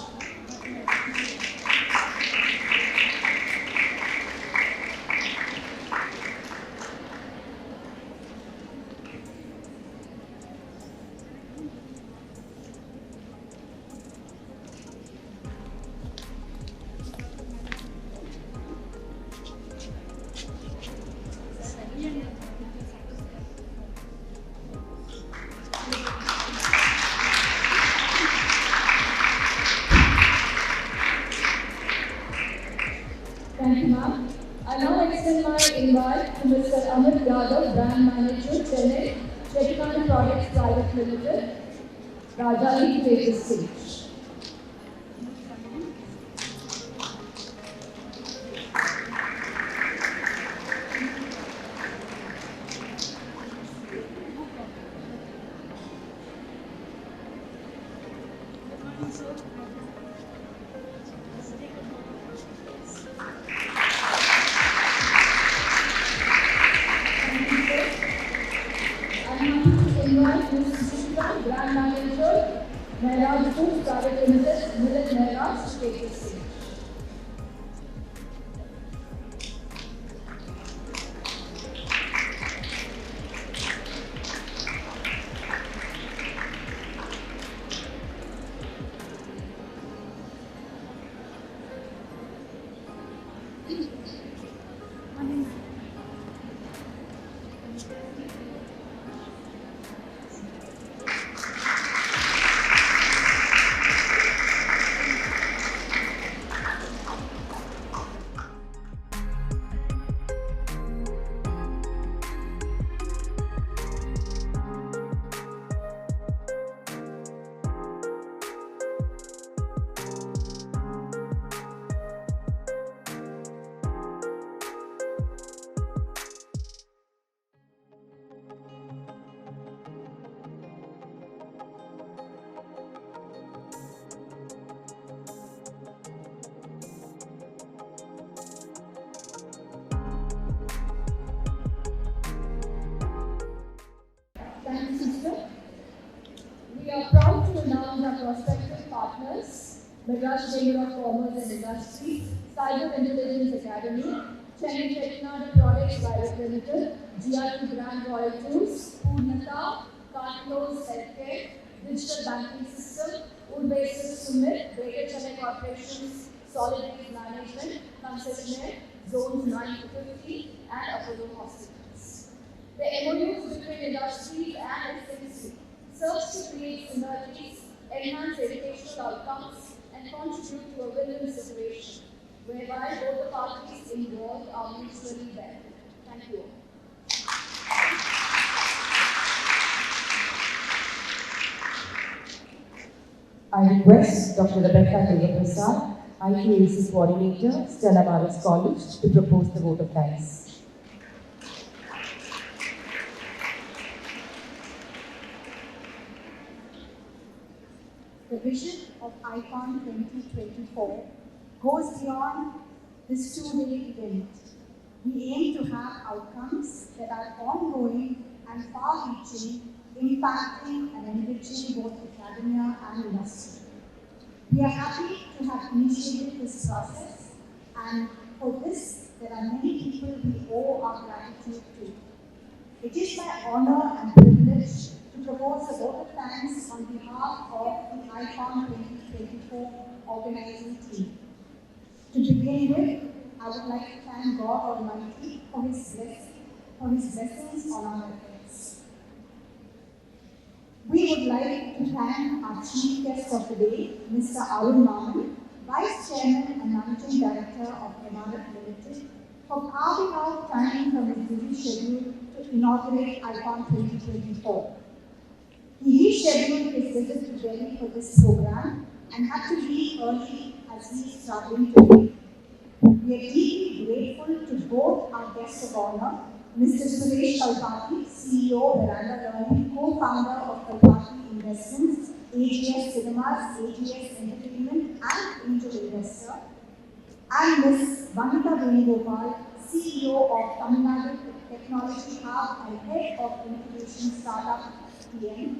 Thank you, ma'am. I now extend my invite to Mr. Amit Yadav, Brand Manager, Chennai, Chettinad Products Private Limited, Rajali, to take the stage. Invite Ms. Sushila, Brand Manager, Mehraj Foods Private Limited, Millet Mehraj, to take the stage. Thank you, sister. We are proud to announce our prospective partners, Madras Chamber of Commerce and Industry, Cyber Intelligence Academy, Chennai Chettinad Products Private Limited, GRT Brand Royal Foods, Purnata, Cartlos Healthcare, Digital Banking System, Urbasis Sumit, Greater Chennai Corporation's Solid Waste Management, Concessionaire, Zones 9 to 50, and Apollo Hospitals. The MOUs between industries and SMC serves to create synergies, enhance educational outcomes, and contribute to a win-win situation, whereby both the parties involved are mutually benefited. Thank you all. I request Dr. Rebecca Devaprasad, ITAC Coordinator, Stella Maris College, to propose the vote of thanks. The vision of ICON 2024 goes beyond this two-day event. We aim to have outcomes that are ongoing and far-reaching, impacting and enriching both academia and industry. We are happy to have initiated this process, and for this, there are many people we owe our gratitude to. It is my honor and privilege to propose a vote of thanks on behalf of the ICON 2024 organizing team. To begin with, I would like to thank God Almighty for His blessings on our efforts. would like to thank our chief guest of the day, Mr. Arun Maman, Vice Chairman and Managing Director of Emarat Limited, for carving out time from his busy schedule to inaugurate ICON 2024. He rescheduled his visit to Delhi for this program and had to leave early as he is traveling today. We are deeply grateful to both our guests of honor, Mr. Suresh Kalpati, CEO, Veranda Learning, co-founder of Kalpati Investments, AGS Cinemas, AGS Entertainment, and Angel Investor, and Ms. Vanita Venugopal, CEO of Tamil Nadu Technology Hub and Head of Incubation Startup TM.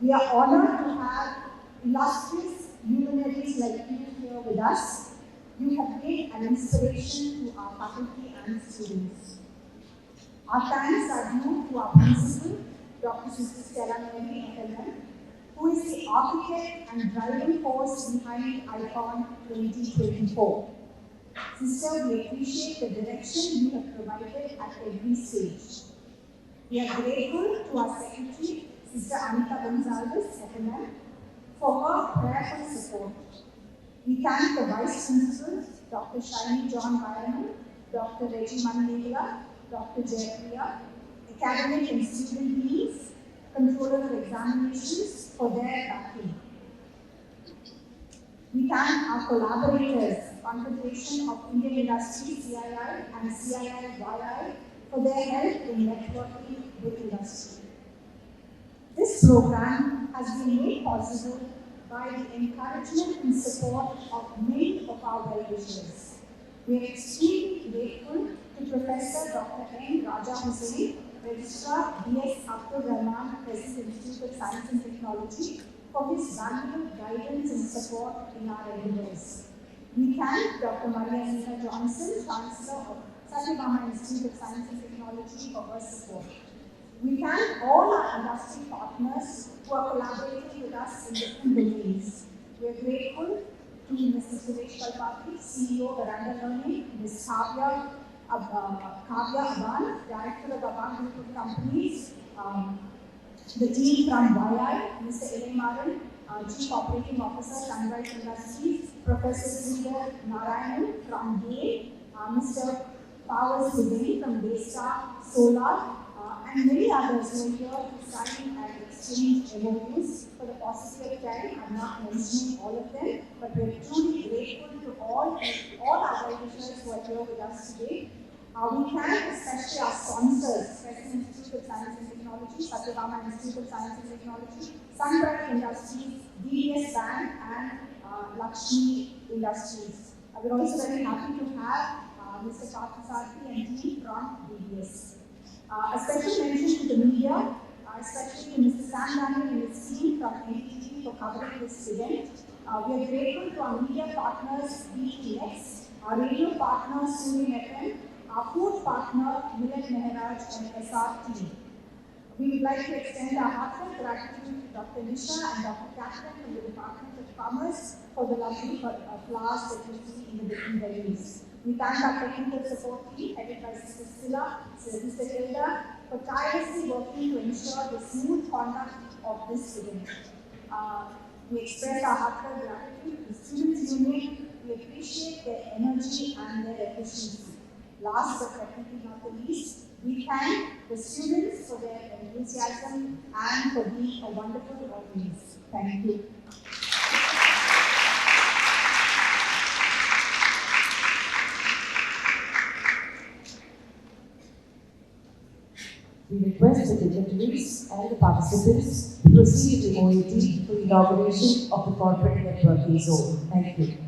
We are honored to have illustrious luminaries like you here with us. You have been an inspiration to our faculty and students. Our thanks are due to our principal, Dr. Sister Stella Mary FLM, who is the architect and driving force behind ICON 2024. Sister, we appreciate the direction you have provided at every stage. We are grateful to our secretary, Sister Anita Gonzalez, FMM, for her prayerful support. We thank the vice principals, Dr. Shiny John Byron, Dr. Reggie Mandela, Dr. Jaypriya, academic and student deans, controller of examinations for their backing. We thank our collaborators, Confederation of Indian Industry, CII, and CII-YI, for their help in networking with industry. This program has been made possible by the encouragement and support of many of our well-wishers. We are extremely grateful to Professor Dr. N. Raja Hussain, Registrar B.S. Abdul Rahman, President Institute of Science and Technology, for his valuable guidance and support in our endeavors. We thank Dr. Maria Nina Johnson, Chancellor of Satyabama Institute of Science and Technology, for her support. We thank all our industry partners who are collaborating with us in different domains. We are grateful to Mr. Suresh Kalpati, CEO, Veranda Learning, Ms. Kavya Aban, Director of Aban Group of Companies, the team from YI, Mr. Elaine Maran, Chief Operating Officer, Sunrise Industries, Professor Sridhar Narayanan from GAIL, Mr. Powers Hussain from Daystar Solar, and many others who are here to sign and exchange MOUs. For the paucity of time, I'm not mentioning all of them, but we're truly grateful to all our well-wishers who are here with us today. We thank especially our sponsors, President Institute of Science and Technology, Satyabama Institute of Science and Technology, Sunbright Industries, DBS Bank, and Lakshmi Industries. We're also very happy to have Mr. Parthasarthi and team from DBS. A special mention to the media, especially to Mr. Sam Daniel and his team from NTT for covering this event. We are grateful to our media partners, BTX, our radio partners, Surin FM, our food partner, Millet Mehraj and SRT. We would like to extend our heartfelt gratitude to Dr. Nisha and Dr. Catherine from the Department of Commerce for the lovely flowers that you see in the different venues. We thank our technical support team, headed by Sister Silla, Sister Hilda, for tirelessly working to ensure the smooth conduct of this event. We express our heartfelt gratitude to the Students' Union. We appreciate their energy and their efficiency. Last but definitely not the least, we thank the students for their enthusiasm and for being a wonderful audience. Thank you. We request the dignitaries and the participants to proceed to OAT for the inauguration of the corporate networking zone. Thank you.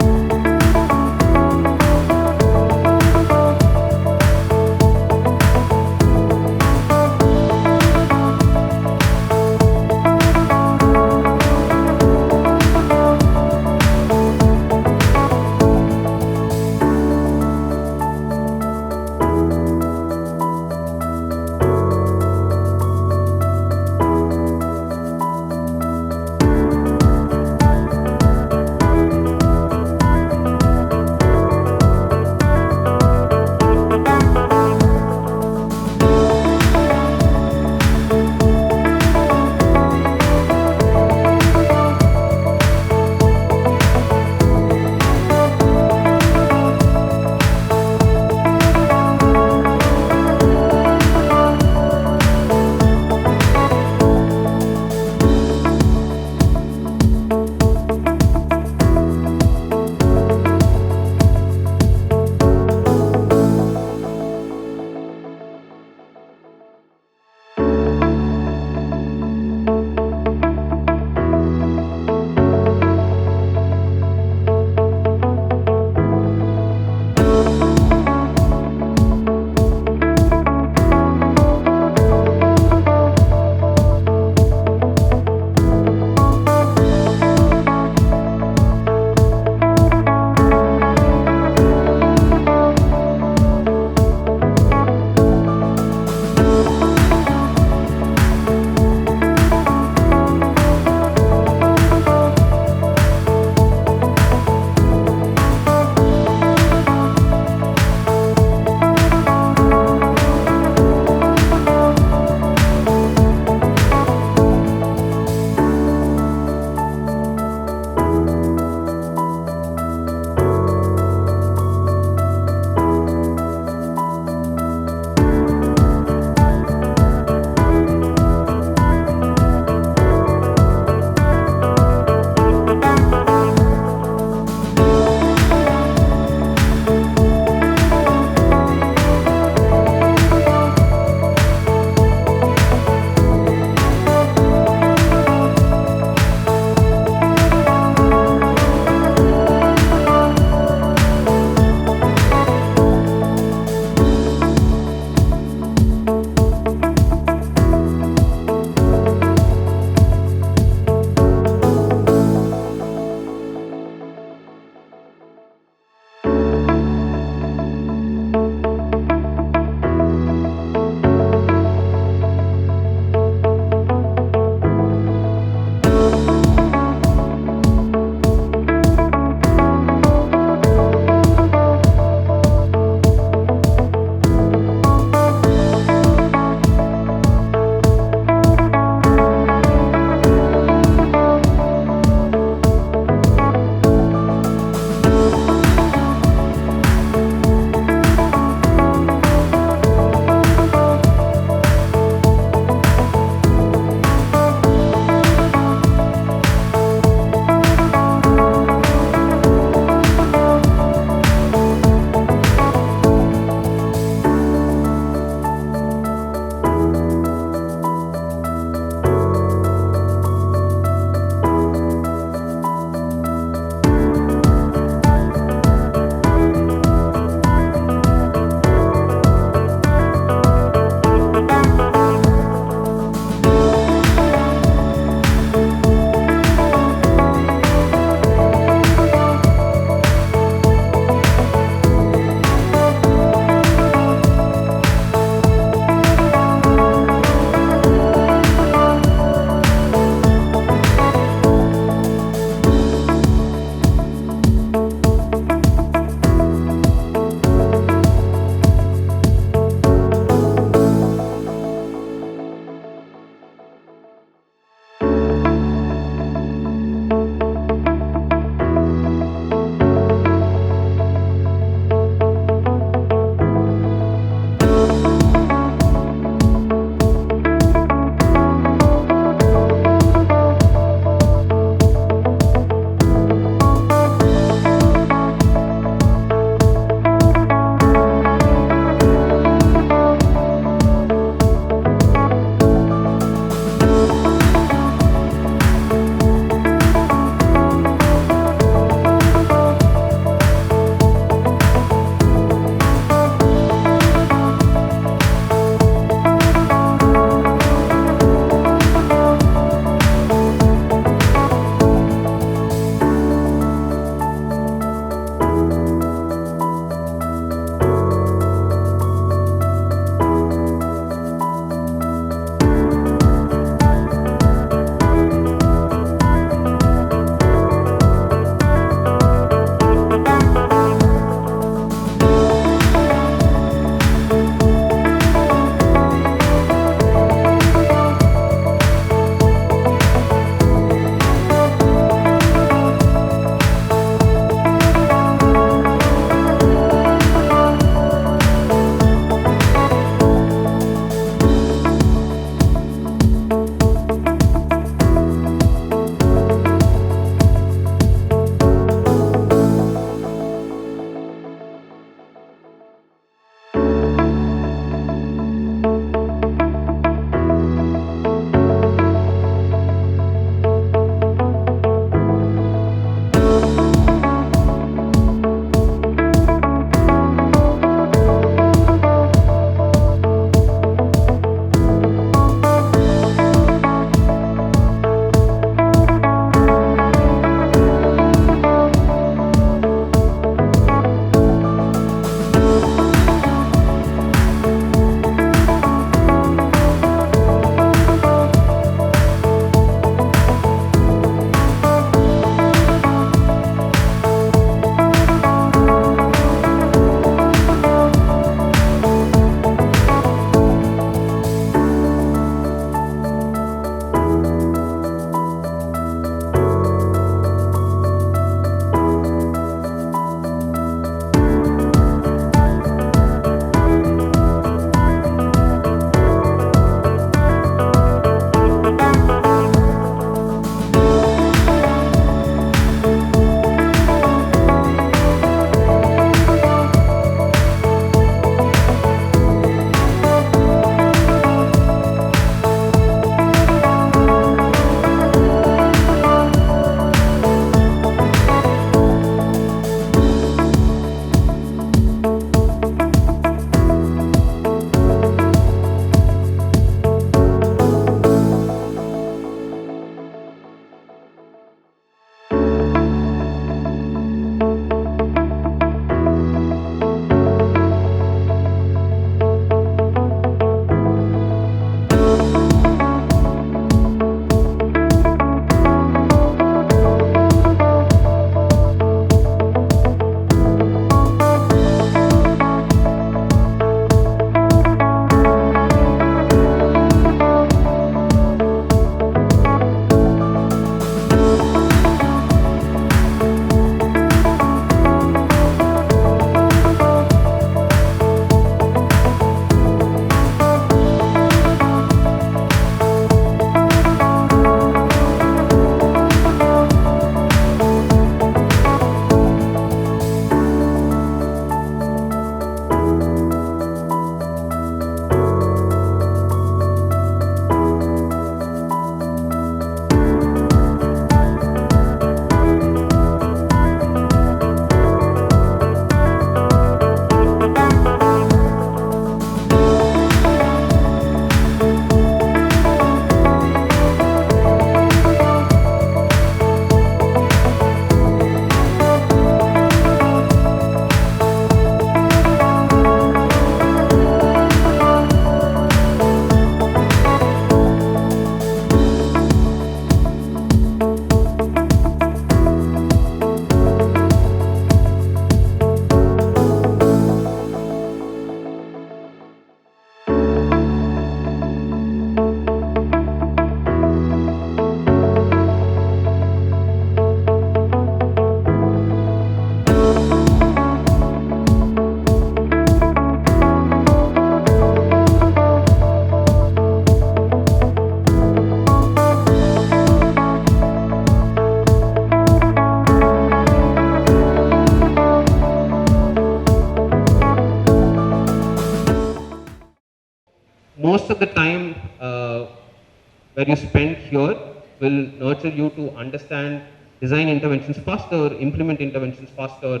that you spend here will nurture you to understand design interventions faster, implement interventions faster,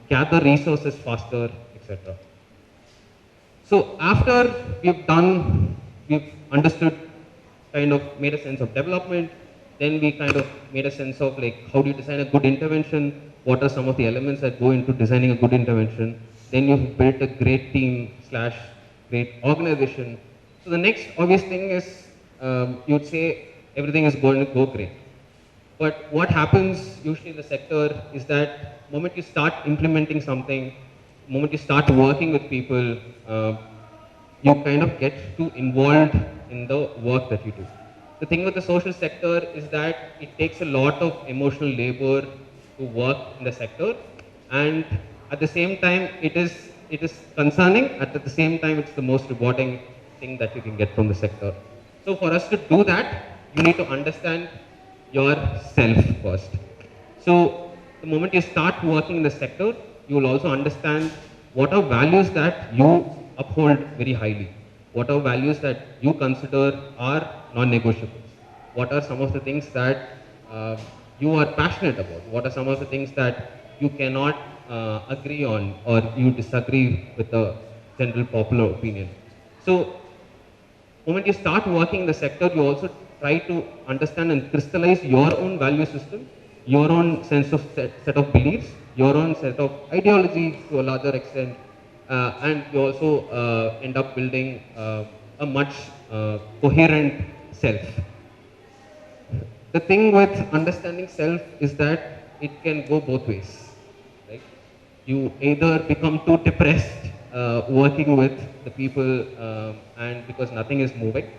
gather resources faster, etc. So after we've understood, kind of made a sense of development, then we kind of made a sense of like how do you design a good intervention, what are some of the elements that go into designing a good intervention, then you've built a great team slash great organization. So the next obvious thing is you'd say everything is going to go great. But what happens usually in the sector is that moment you start implementing something, moment you start working with people, you kind of get too involved in the work that you do. The thing with the social sector is that it takes a lot of emotional labor to work in the sector, and at the same time it is concerning. At the same time, it's the most rewarding thing that you can get from the sector. So for us to do that, you need to understand yourself first. So the moment you start working in the sector, you will also understand what are values that you uphold very highly. What are values that you consider are non-negotiables? What are some of the things that you are passionate about? What are some of the things that you cannot agree on or you disagree with the general popular opinion? So moment you start working in the sector, you also try to understand and crystallize your own value system, your own sense of set of beliefs, your own set of ideology to a larger extent, and you also end up building a much coherent self. The thing with understanding self is that it can go both ways, right? You either become too depressed working with the people and because nothing is moving,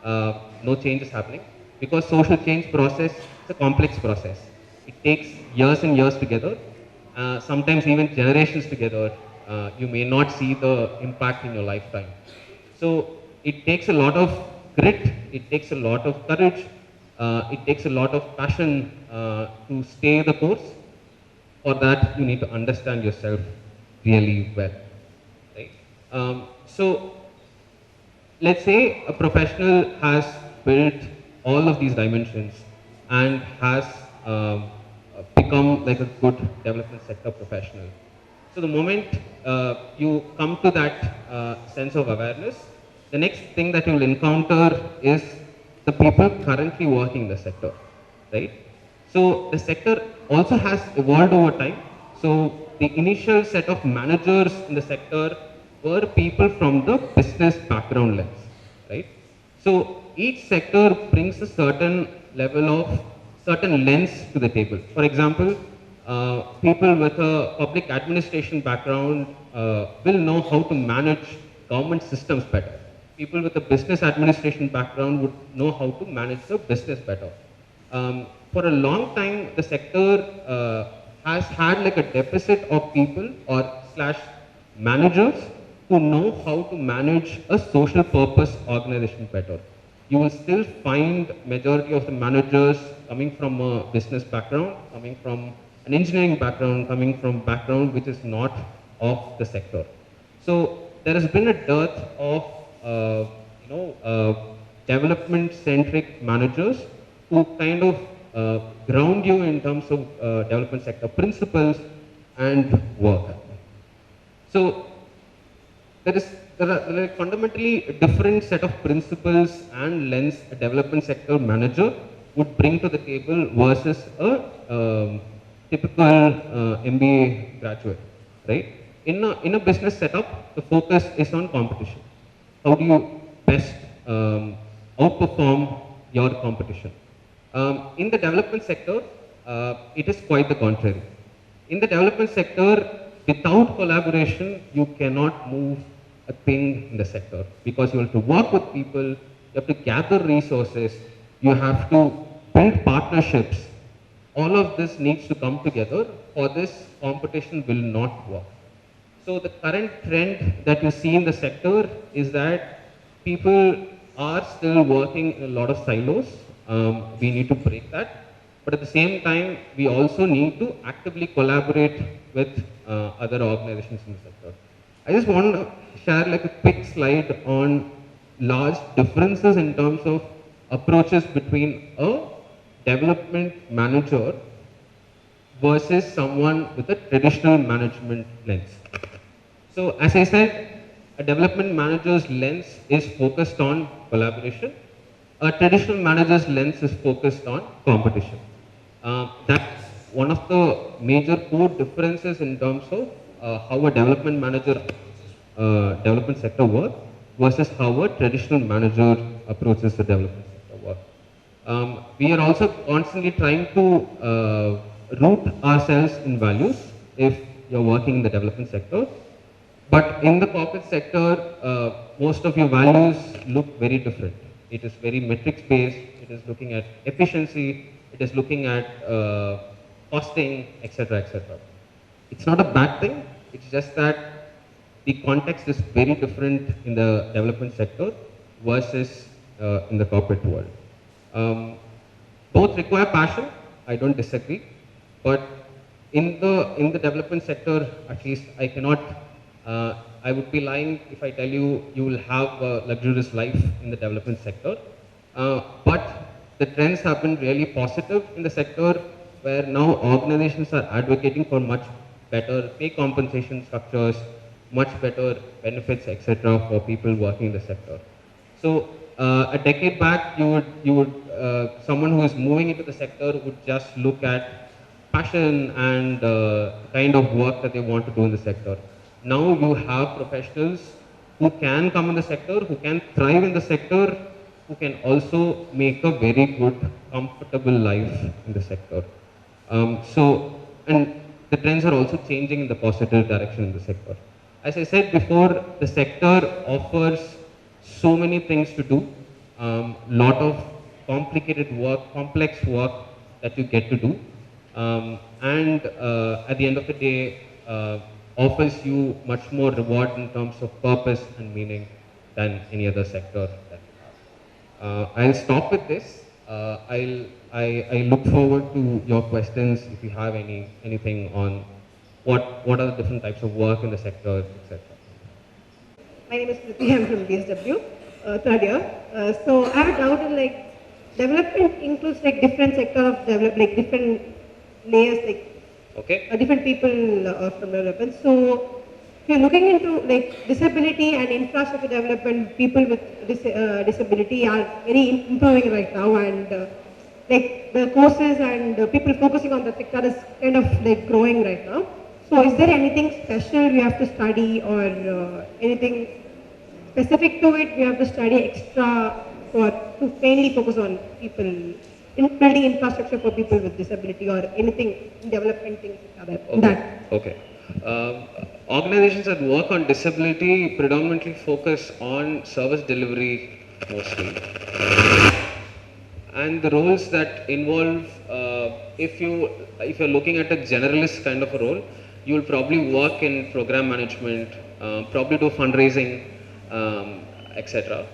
no change is happening. Because social change process is a complex process. It takes years and years together, sometimes even generations together. You may not see the impact in your lifetime. So it takes a lot of grit, it takes a lot of courage, it takes a lot of passion to stay the course. For that, you need to understand yourself really well, right? So let's say a professional has built all of these dimensions and has become like a good development sector professional. So the moment you come to that sense of awareness, the next thing that you will encounter is the people currently working in the sector, right? So the sector also has evolved over time. So the initial set of managers in the sector were people from the business background lens, right? So each sector brings a certain level of certain lens to the table. For example, people with a public administration background will know how to manage government systems better. People with a business administration background would know how to manage the business better. For a long time, the sector has had like a deficit of people or slash managers who know how to manage a social purpose organization better. You will still find majority of the managers coming from a business background, coming from an engineering background, coming from background which is not of the sector. So there has been a dearth of development-centric managers who kind of ground you in terms of development sector principles and work. So there are like fundamentally a different set of principles and lens a development sector manager would bring to the table versus a typical MBA graduate, right? In a business setup, the focus is on competition. How do you best outperform your competition? In the development sector, it is quite the contrary. In the development sector, without collaboration, you cannot move a thing in the sector because you have to work with people, you have to gather resources, you have to build partnerships. All of this needs to come together, or this competition will not work. So the current trend that you see in the sector is that people are still working in a lot of silos. We need to break that. But at the same time, we also need to actively collaborate with other organizations in the sector. I just want to share like a quick slide on large differences in terms of approaches between a development manager versus someone with a traditional management lens. So as I said, a development manager's lens is focused on collaboration. A traditional manager's lens is focused on competition. That's one of the major core differences in terms of how a development manager development sector work versus how a traditional manager approaches the development sector work. We are also constantly trying to root ourselves in values if you're working in the development sector. But in the corporate sector, most of your values look very different. It is very metrics based, it is looking at efficiency, it is looking at costing, etc. etc. It's not a bad thing, it's just that the context is very different in the development sector versus in the corporate world. Um, Both require passion, I don't disagree, but in the development sector, at least I cannot, I would be lying if I tell you you will have a luxurious life in the development sector. But the trends have been really positive in the sector where now organizations are advocating for much better pay compensation structures, much better benefits, etc. for people working in the sector. So a decade back, you would someone who is moving into the sector would just look at passion and kind of work that they want to do in the sector. Now you have professionals who can come in the sector, who can thrive in the sector, who can also make a very good, comfortable life in the sector. And the trends are also changing in the positive direction in the sector. As I said before, the sector offers so many things to do, lot of complicated work, complex work that you get to do, and at the end of the day, offers you much more reward in terms of purpose and meaning than any other sector that you have. I'll stop with this. I look forward to your questions if you have anything on what are the different types of work in the sector, etc. My name is Priti, I'm from DSW, third year. So I have a doubt in like development includes like different sector of development, like different layers, like different people from development. So if you're looking into like disability and infrastructure development, people with disability are very improving right now, and like the courses and people focusing on the sector is kind of like growing right now. So is there anything special we have to study or anything specific to it we have to study extra for to mainly focus on people in building infrastructure for people with disability or anything development things Okay. Organizations that work on disability predominantly focus on service delivery mostly. And the roles that involve, if you're looking at a generalist kind of a role, you will probably work in program management, probably do fundraising, etc.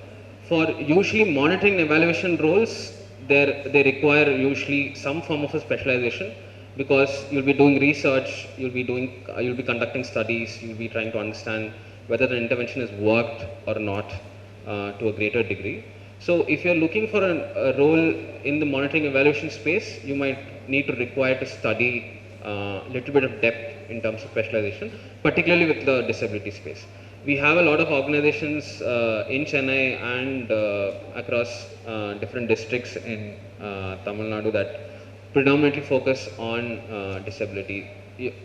For usually monitoring and evaluation roles, they require usually some form of a specialization because you'll be doing research, you'll be conducting studies, you'll be trying to understand whether the intervention has worked or not to a greater degree. So if you're looking for a role in the monitoring evaluation space, you might need to require to study a little bit of depth in terms of specialization, particularly with the disability space. We have a lot of organizations in Chennai and across different districts in Tamil Nadu that predominantly focus on disability.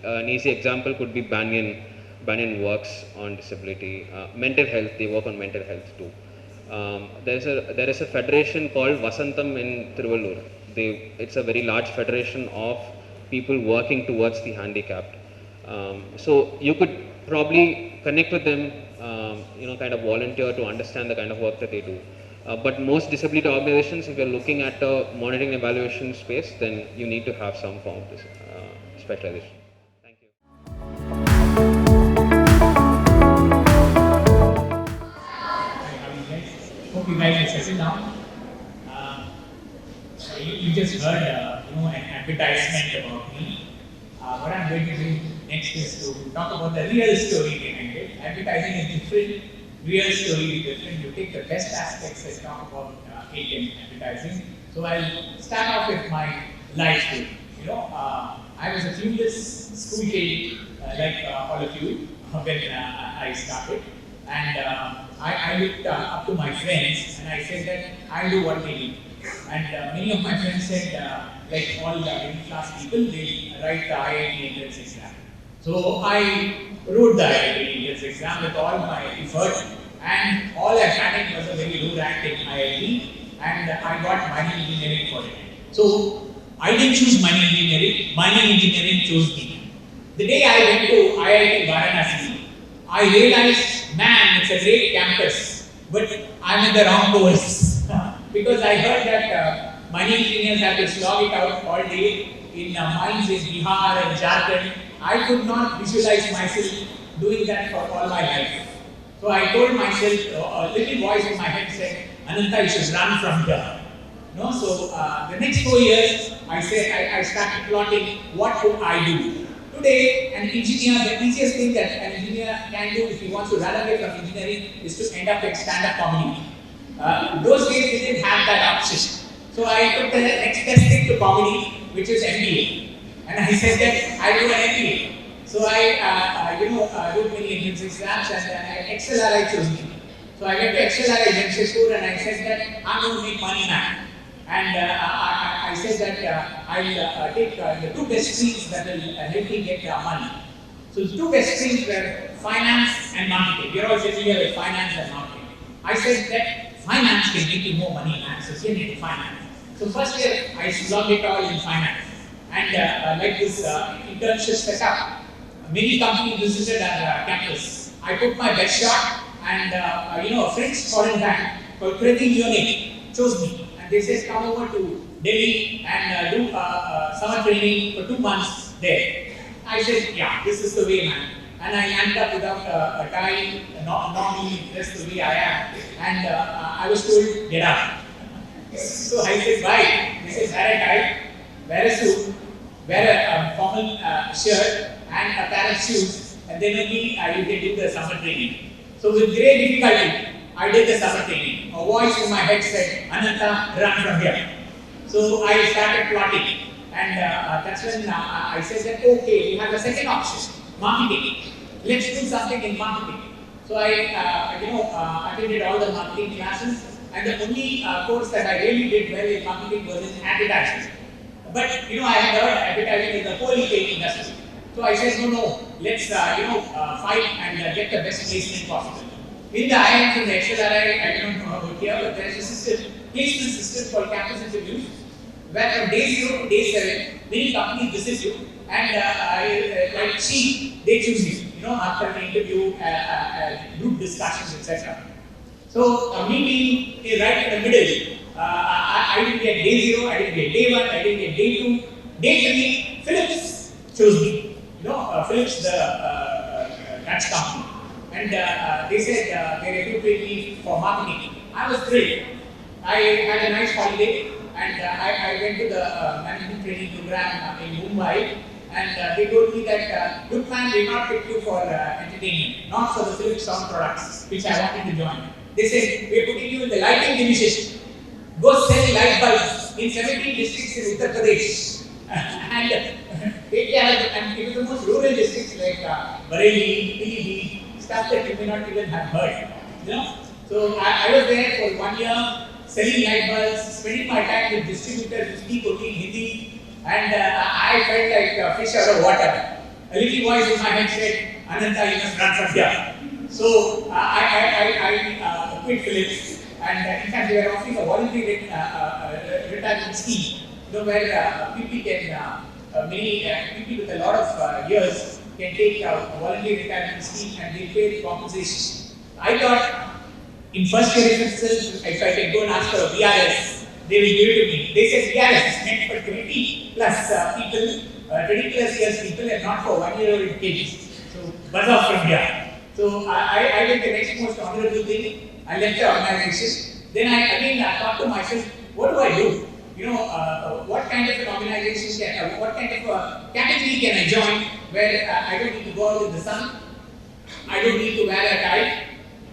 An easy example could be Banyan. Banyan works on disability. Mental health, they work on mental health too. There is a federation called Vasantham in Tiruvallur. It's a very large federation of people working towards the handicapped. So you could probably connect with them, kind of volunteer to understand the kind of work that they do. But most disability organizations, if you're looking at a monitoring and evaluation space, then you need to have some form of specialization. Thank you. Hope you guys are settled down. You just heard an advertisement about me. What I'm going to do next is to talk about the real story behind it. Advertising is different, real story is different. You take the best aspects and talk about in advertising. So I'll start off with my life story. I was a clueless school kid, like all of you, when I started. And I looked up to my friends and I said that I'll do what they do. And many of my friends said, like all middle class people, they write the IIT entrance exam. So I wrote the IIT entrance exam with all my effort, and all I had was a very low rank in IIT, and I got mining engineering for it. So I didn't choose mining engineering chose me. The day I went to IIT Varanasi, I realized, man, it's a great campus, but I'm in the wrong course. Because I heard that mining engineers have to slog it out all day in mines in Bihar and Jharkhand. I could not visualize myself doing that for all my life. So I told myself, a little voice in my head said, Ananta, you should run from here. So the next 4 years, I started plotting what could I do. Today, an engineer, the easiest thing that an engineer can do if he wants to run away from engineering is to end up in stand-up comedy. Those days we didn't have that option. So I took the next best thing to comedy, which is MBA. And I said that I do an MBA. So I wrote many entrance exams and XLRI chose me. So I went to XLRI Jamshedpur and I said that I'm going to make money now. And I said that I'll take the two best streams that will help me get money. So the two best streams were finance and marketing. You're all familiar with finance and marketing. I said that finance can make you more money, man. So get into finance. So first year I slogged it all in finance. And like this internship setup, many companies visited our campus. I put my best shot, and a French foreign bank called Credit Lyonnais chose me. They said, come over to Delhi and do summer training for 2 months there. I said, yeah, this is the way, man. And I ended up without a tie, not really dressed the way I am. And I was told, get up. So I said, why? They said, wear a tie, wear a suit, wear a formal shirt and a pair of shoes, and then only you can do the summer training. So with great difficulty, I did the summer training. A voice in my head said, Ananta, run from here. So I started plotting. And that's when I said that, okay, we have a second option, marketing. Let's do something in marketing. So I attended all the marketing classes. And the only course that I really did well in marketing was in advertising. But I had heard advertising is a poorly paid industry. So I said, no, let's fight and get the best placement possible. In the IIM and the XLRI, I don't know about here, but there is a system, placement system called campus interviews, where from day 0 to day 7, many companies visit you, and like sheep, they choose you, after an interview, group discussions, etc. So me being right in the middle, I didn't get day 0, I didn't get day 1, I didn't get day 2. Day 3, Philips chose me. Philips, the Dutch company. And they said they recruited me for marketing. I was thrilled. I had a nice holiday, and I went to the management training program in Mumbai, and they told me that, good man, we not pick you for entertainment, not for the Philips sound products, which I wanted to join. They said, we're putting you in the lighting division. Go sell light bulbs in 17 districts in Uttar Pradesh. And take care of and even the most rural districts like Bareilly, Pilibhit, stuff that you may not even have heard. So I was there for 1 year, selling light bulbs, spending my time with distributors who speak only in Hindi, and I felt like a fish out of water. A little voice in my head said, Ananta, you must run from here. So I quit Philips, and in fact, they were offering a voluntary retirement scheme, where people can, people with a lot of years can take a voluntary retirement scheme and they pay compensation. I thought, in first year itself, if I can go and ask for a VRS, they will give it to me. They said VRS is meant for 20 plus people, 20 plus years people, and not for 1 year old kids. So buzz off from here. So I did the next most honorable thing. I left the organization. Then I thought to myself, what do I do? What kind of an organization what kind of a category can I join where I don't need to go out in the sun, I don't need to wear a tie,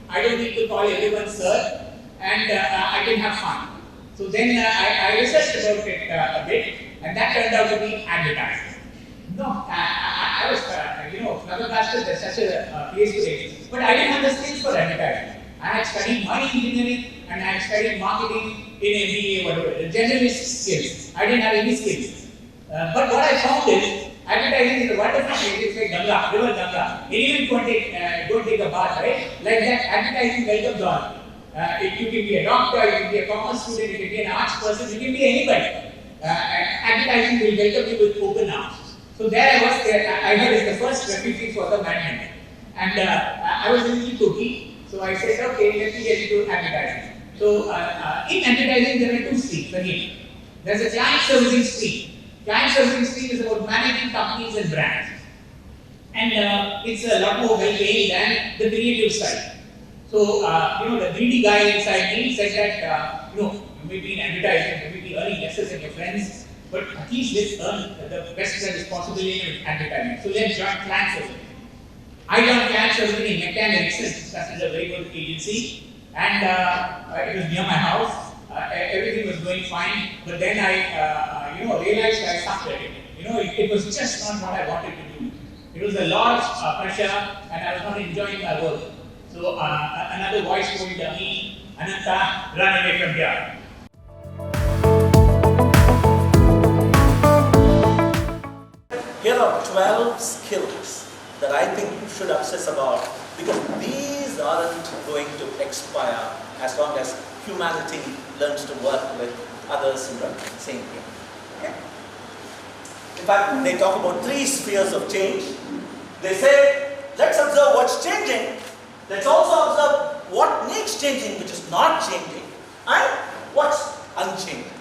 I don't need to call everyone sir, and I can have fun. So then I researched about it a bit, and that turned out to be advertising. No, I was, flabbergasted that such a place could exist. But I didn't have the skills for advertising. I had studied mining engineering and I had studied marketing in MBA, whatever, generalist skills. I didn't have any skills. But what I found is, advertising is a wonderful place. It's like Ganga, river Ganga. Anyone go take a bath, right? Like that, advertising welcomes all. You can be a doctor, you can be a commerce student, you can be an arts person, you can be anybody. Advertising will welcome you with open arms. So there I was, I heard it's the first refugee for the management. And I was a little cookie, so I said, okay, let me get into advertising. So in advertising, there are two streams again. There's a client servicing stream. Client servicing stream is about managing companies and brands. And it's a lot more well-paying than the creative side. So, the greedy guy inside me said that, you may be in advertising, you may be earning lesser than your friends, but at least let's earn the best that is possible in advertising. So let's join client servicing. I joined client servicing in McCann Erickson. That is a very good agency, and it was near my house. Everything was going fine, but then I, realized I sucked at it. It was just not what I wanted to do. It was a lot of pressure, and I was not enjoying my work. So another voice told me, Ananta, run away from here. Here are 12 skills that I think you should obsess about, because these aren't going to expire as long as humanity learns to work with others in the same way. Okay? In fact, they talk about 3 spheres of change. They say, let's observe what's changing. Let's also observe what needs changing, which is not changing, and what's unchanging.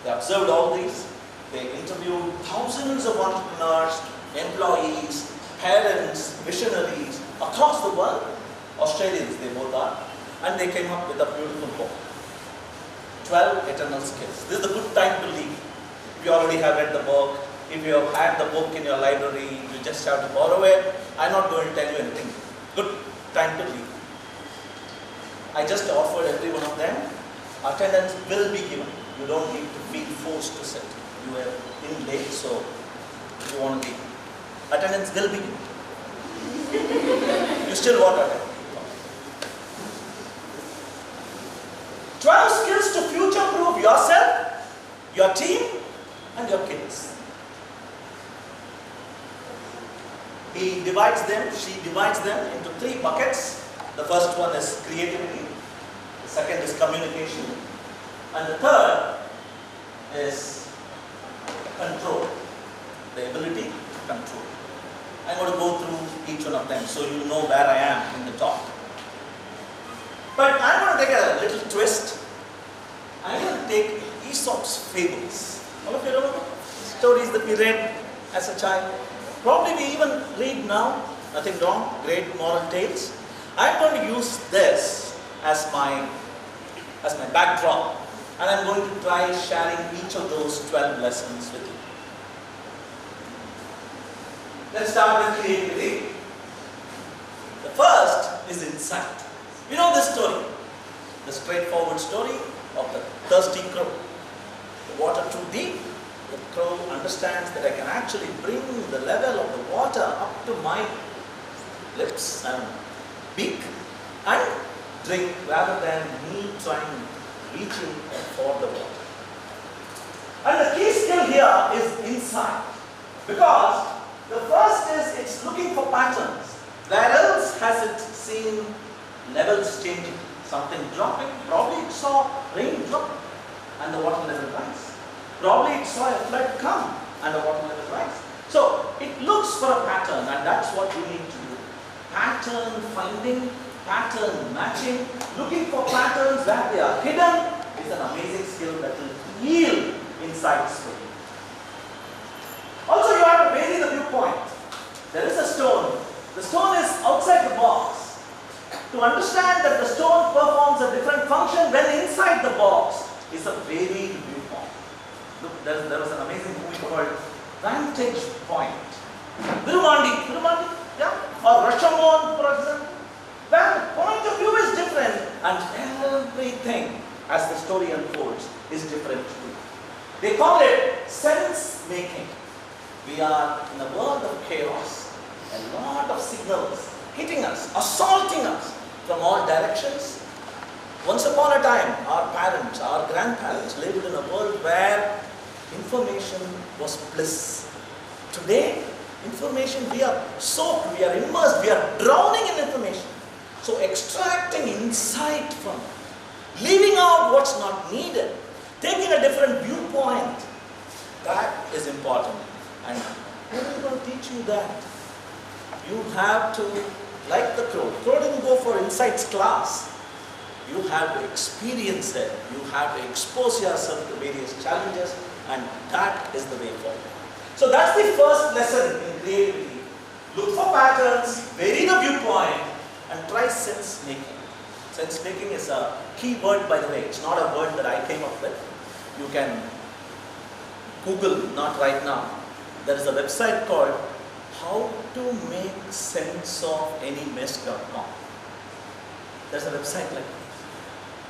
They observed all these. They interviewed thousands of entrepreneurs, employees, parents, missionaries across the world. Australians, they both are. And they came up with a beautiful book. 12 Eternal Skills. This is a good time to leave. If you already have read the book, if you have had the book in your library, you just have to borrow it. I'm not going to tell you anything. Good time to leave. I just offered every one of them. Attendance will be given. You don't need to feel forced to sit. You were in late, so if you want to leave. Attendance will be given. You still want attendance. 12 skills to future-proof yourself, your team, and your kids. He divides them, she divides them into 3 buckets. The first one is creativity, the second is communication, and the third is control, the ability to control. I'm going to go through each one of them so you know where I am in the talk. But I'm going to take a little twist. I'm going to take Aesop's fables. All of you remember stories that we read as a child? Probably we even read now, nothing wrong, great moral tales. I'm going to use this as my backdrop, and I'm going to try sharing each of those 12 lessons with you. Let's start with creativity. The first is insight. You know this story, the straightforward story of the thirsty crow. The water too deep, the crow understands that I can actually bring the level of the water up to my lips and beak and drink rather than me reaching for the water. And the key skill here is insight, because the first is it's looking for patterns. Where else has it seen levels changing? Something dropping, probably it saw rain drop and the water level rise. Probably it saw a flood come and the water level rise. So it looks for a pattern, and that's what we need to do. Pattern finding, pattern matching, looking for patterns where they are hidden is an amazing skill that will yield insights for you. Also, you have to vary the viewpoint. There is a stone. The stone is outside the box. To understand that the stone performs a different function when inside the box is a varied viewpoint. Look, there was an amazing movie called Vantage Point. Virumandi, yeah? Or Rashomon, for example. Where the point of view is different and everything as the story unfolds, is different too. They call it sense making. We are in a world of chaos, a lot of signals hitting us, assaulting us from all directions. Once upon a time, our parents, our grandparents lived in a world where information was bliss. Today, information, we are soaked, we are immersed, we are drowning in information. So extracting insight from it, leaving out what's not needed, taking a different viewpoint, that is important. And who is going to teach you that? You have to, like the crow didn't go for insights class. You have to experience it. You have to expose yourself to various challenges, and that is the way forward. So that's the first lesson in creativity. Look for patterns, vary the viewpoint, and try sense making. Sense making is a key word, by the way. It's not a word that I came up with. You can Google, not right now. There is a website called How to Make Sense of Any Mess.com. There's a website like that.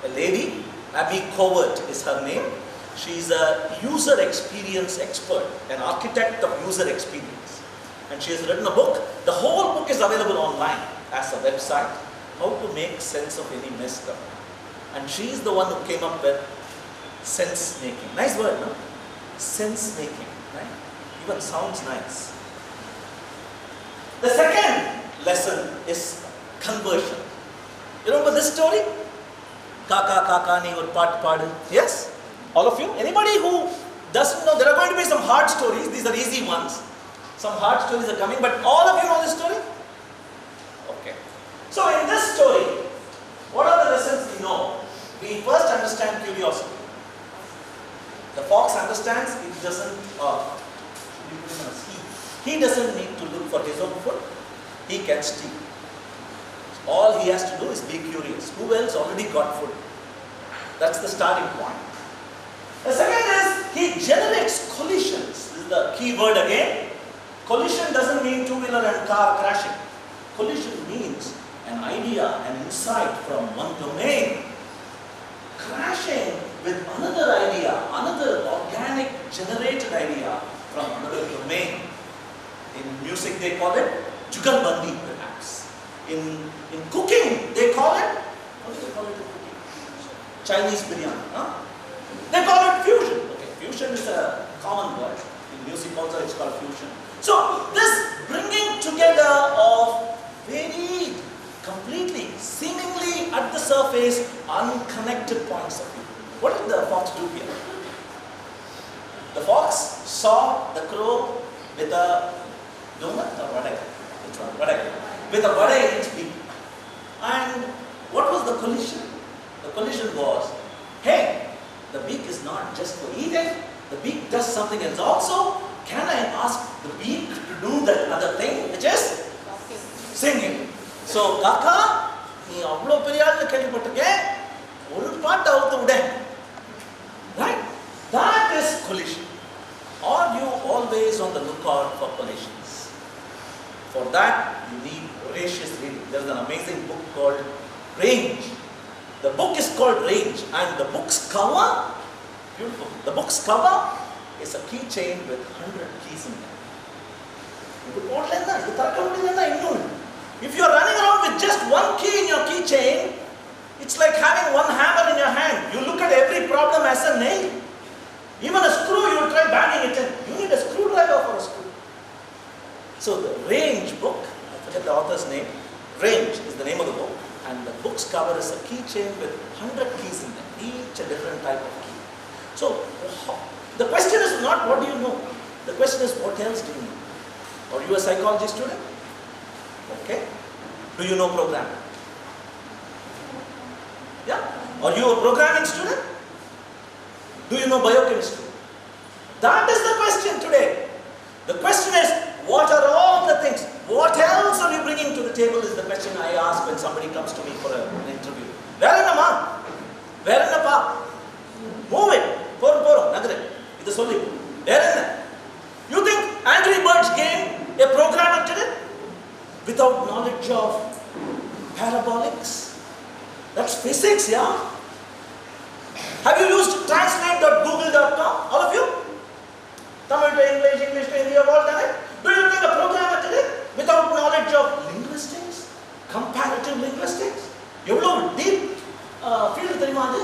A lady, Abby Covert is her name. She's a user experience expert, an architect of user experience. And she has written a book. The whole book is available online as a website. How to Make Sense of Any Mess.com. And she's the one who came up with sense making. Nice word, no? Sense making, right? Even sounds nice. The second lesson is conversion. You remember this story? Kaka, kaka, ni or part, padu. Yes? All of you? Anybody who doesn't know, there are going to be some hard stories. These are easy ones. Some hard stories are coming, but all of you know this story? Okay. So in this story, what are the lessons we know? We first understand curiosity. The fox understands it doesn't, he doesn't need to look for his own food. He can steal. All he has to do is be curious. Who else already got food? That's the starting point. The second is, he generates collisions. This is the key word again. Collision doesn't mean two-wheeler and car crashing. Collision means an idea, an insight from one domain crashing with another idea, another organic generated idea from another domain. In music they call it jugalbandi perhaps. In cooking they call it, what do they call it in cooking? Chinese biryani. Huh? They call it fusion. Okay, fusion is a common word. In music also it's called fusion. So this bringing together of very completely, seemingly at the surface, unconnected points of view. What did the fox do here? The fox saw the crow with a donut or whatever. Which one? Whatever. With a vada in its beak. And what was the collision? The collision was, hey, the beak is not just for eating, the beak does something else also. Can I ask the beak to do that other thing, which is singing? So, Kaka, நீ அவ்வளோ பெரிய ஆளுன்னு கேள்விப்பட்டிருக்கேன், ஒரு பாட்டு அவுத்து விட. Right? That is collision. Are you always on the lookout for collisions? For that, you need voracious reading. There is an amazing book called Range. The book is called Range, and the book's cover, beautiful. The book's cover is a keychain with 100 keys in there. If you are running around with just one key in your keychain, it's like having one hammer in your hand. You look at every problem as a nail. Even a screw, you will try banging it in. You need a screwdriver for a screw. So the Range book, I forget the author's name, Range is the name of the book, and the book's cover is a keychain with 100 keys in them, each a different type of key. So the question is not what do you know, the question is what else do you know? Are you a psychology student? Okay. Do you know programming? Yeah? Are you a programming student? Do you know biochemistry? That is the question today. The question is, what are all the things? What else are you bringing to the table is the question I ask when somebody comes to me for an interview. Where in the ma? Where in the pa? Move it. Poro, nagre. Idu solli. Where in the? You think Angry Birds game a programmer did it? Without knowledge of parabolics? That's physics, yeah? Have you used translate.google.com? All of you? Tamil to English, English to Hindi, you have all done it? Do you think a programmer today, without knowledge of linguistics, comparative linguistics, எவ்வளோ deep field தெரியுமா அது?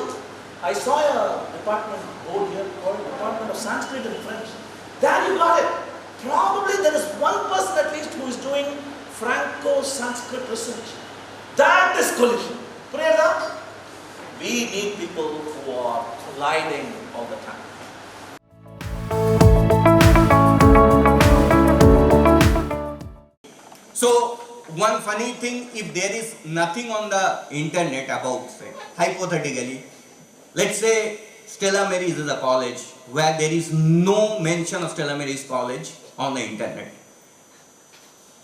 I saw a department board here called Department of Sanskrit and French. There you got it. Probably there is one person at least who is doing Franco-Sanskrit research. That is collision. Priyada, we need people who are colliding all the time. So, one funny thing, if there is nothing on the internet about, say, hypothetically, let's say Stella Maris is a college where there is no mention of Stella Maris College on the internet.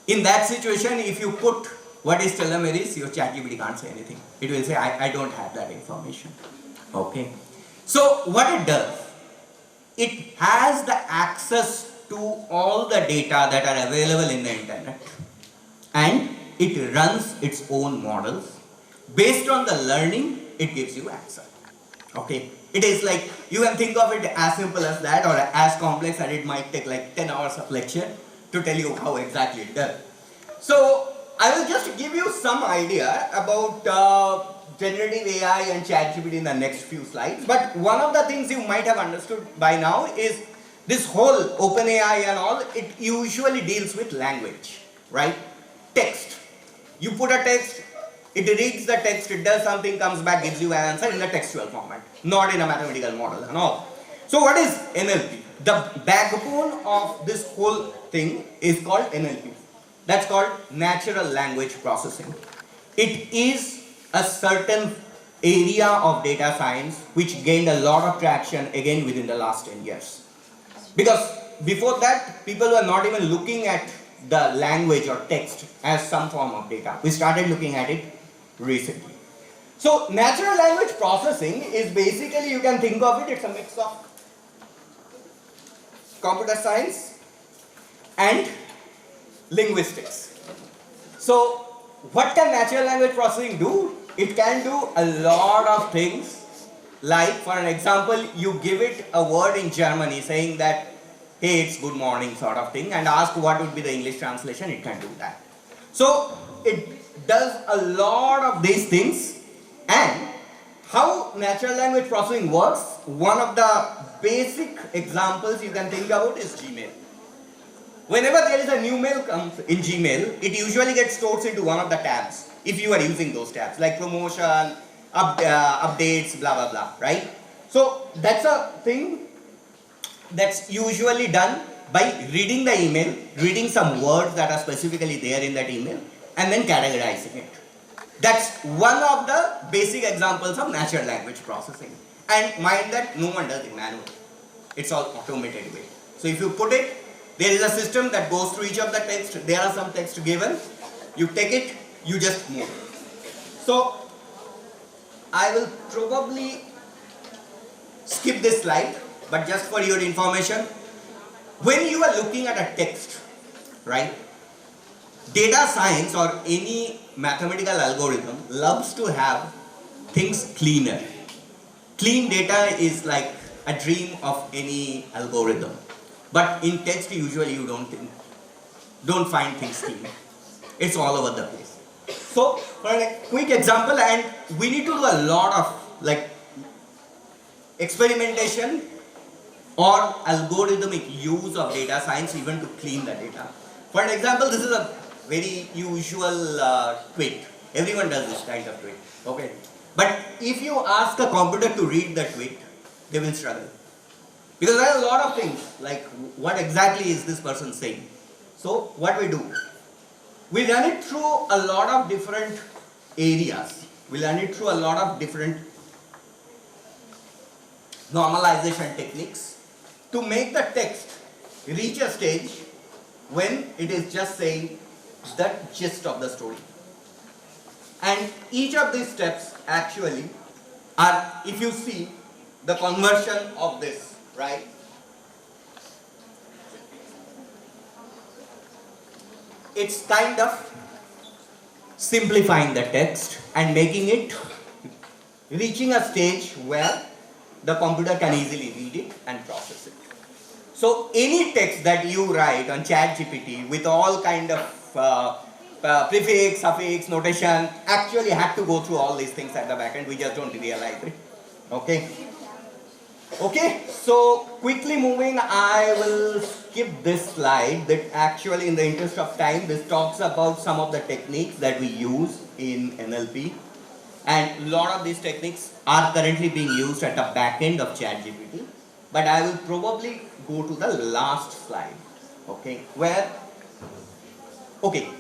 In that situation, if you put what is Stella Maris, your ChatGPT can't say anything. It will say, I don't have that information. Okay. So, what it does, it has the access to all the data that are available in the internet, and it runs its own models. Based on the learning, it gives you answer. Okay. It is like, you can think of it as simple as that, or as complex that it might take like 10 hours of lecture to tell you how exactly it does. So, I will just give you some idea about generative AI and ChatGPT in the next few slides. But one of the things you might have understood by now is this whole OpenAI and all, it usually deals with language, right? Text. You put a text, it reads the text, it does something, comes back, gives you an answer in a textual format, not in a mathematical model and all. So what is NLP? The backbone of this whole thing is called NLP. That's called natural language processing. It is a certain area of data science which gained a lot of traction again within the last 10 years. Because before that, people were not even looking at the language or text as some form of data. We started looking at it recently. So natural language processing is basically, you can think of it, it's a mix of computer science and linguistics. So what can natural language processing do? It can do a lot of things. Like, for an example, you give it a word in Germany saying that, hey, it's good morning sort of thing, and ask what would be the English translation, it can do that. So it does a lot of these things. And how natural language processing works, one of the basic examples you can think about is Gmail. Whenever there is a new mail comes in Gmail, it usually gets stored into one of the tabs, if you are using those tabs, like promotion, updates, blah, blah, blah, right? So that's a thing that's usually done by reading the email, reading some words that are specifically there in that email, and then categorizing it. That's one of the basic examples of natural language processing. And mind that no one does it manually. It's all automated way. So if you put it, there is a system that goes through each of the text. There are some text given. You take it, you just move. So I will probably skip this slide, but just for your information, when you are looking at a text, right? Data science or any mathematical algorithm loves to have things cleaner. Clean data is like a dream of any algorithm. But in text, usually you don't find things clean. It's all over the place. So, for a quick example, and we need to do a lot of like experimentation or algorithmic use of data science even to clean the data. For an example, this is a very usual tweet. Everyone does this kind of tweet. Okay. But if you ask a computer to read the tweet, they will struggle. Because there are a lot of things, like what exactly is this person saying? So what we do? We run it through a lot of different areas. We run it through a lot of different normalization techniques to make the text reach a stage when it is just saying the gist of the story. And each of these steps actually are, if you see the conversion of this, right? It's kind of simplifying the text and making it reaching a stage where the computer can easily read it and process it. So any text that you write on ChatGPT with all kind of prefix, suffix, notation actually had to go through all these things at the back end. We just don't realize it. Okay. Okay, so quickly moving, I will skip this slide that actually in the interest of time, this talks about some of the techniques that we use in NLP. And a lot of these techniques are currently being used at the back end of ChatGPT. But I will probably go to the last slide, okay,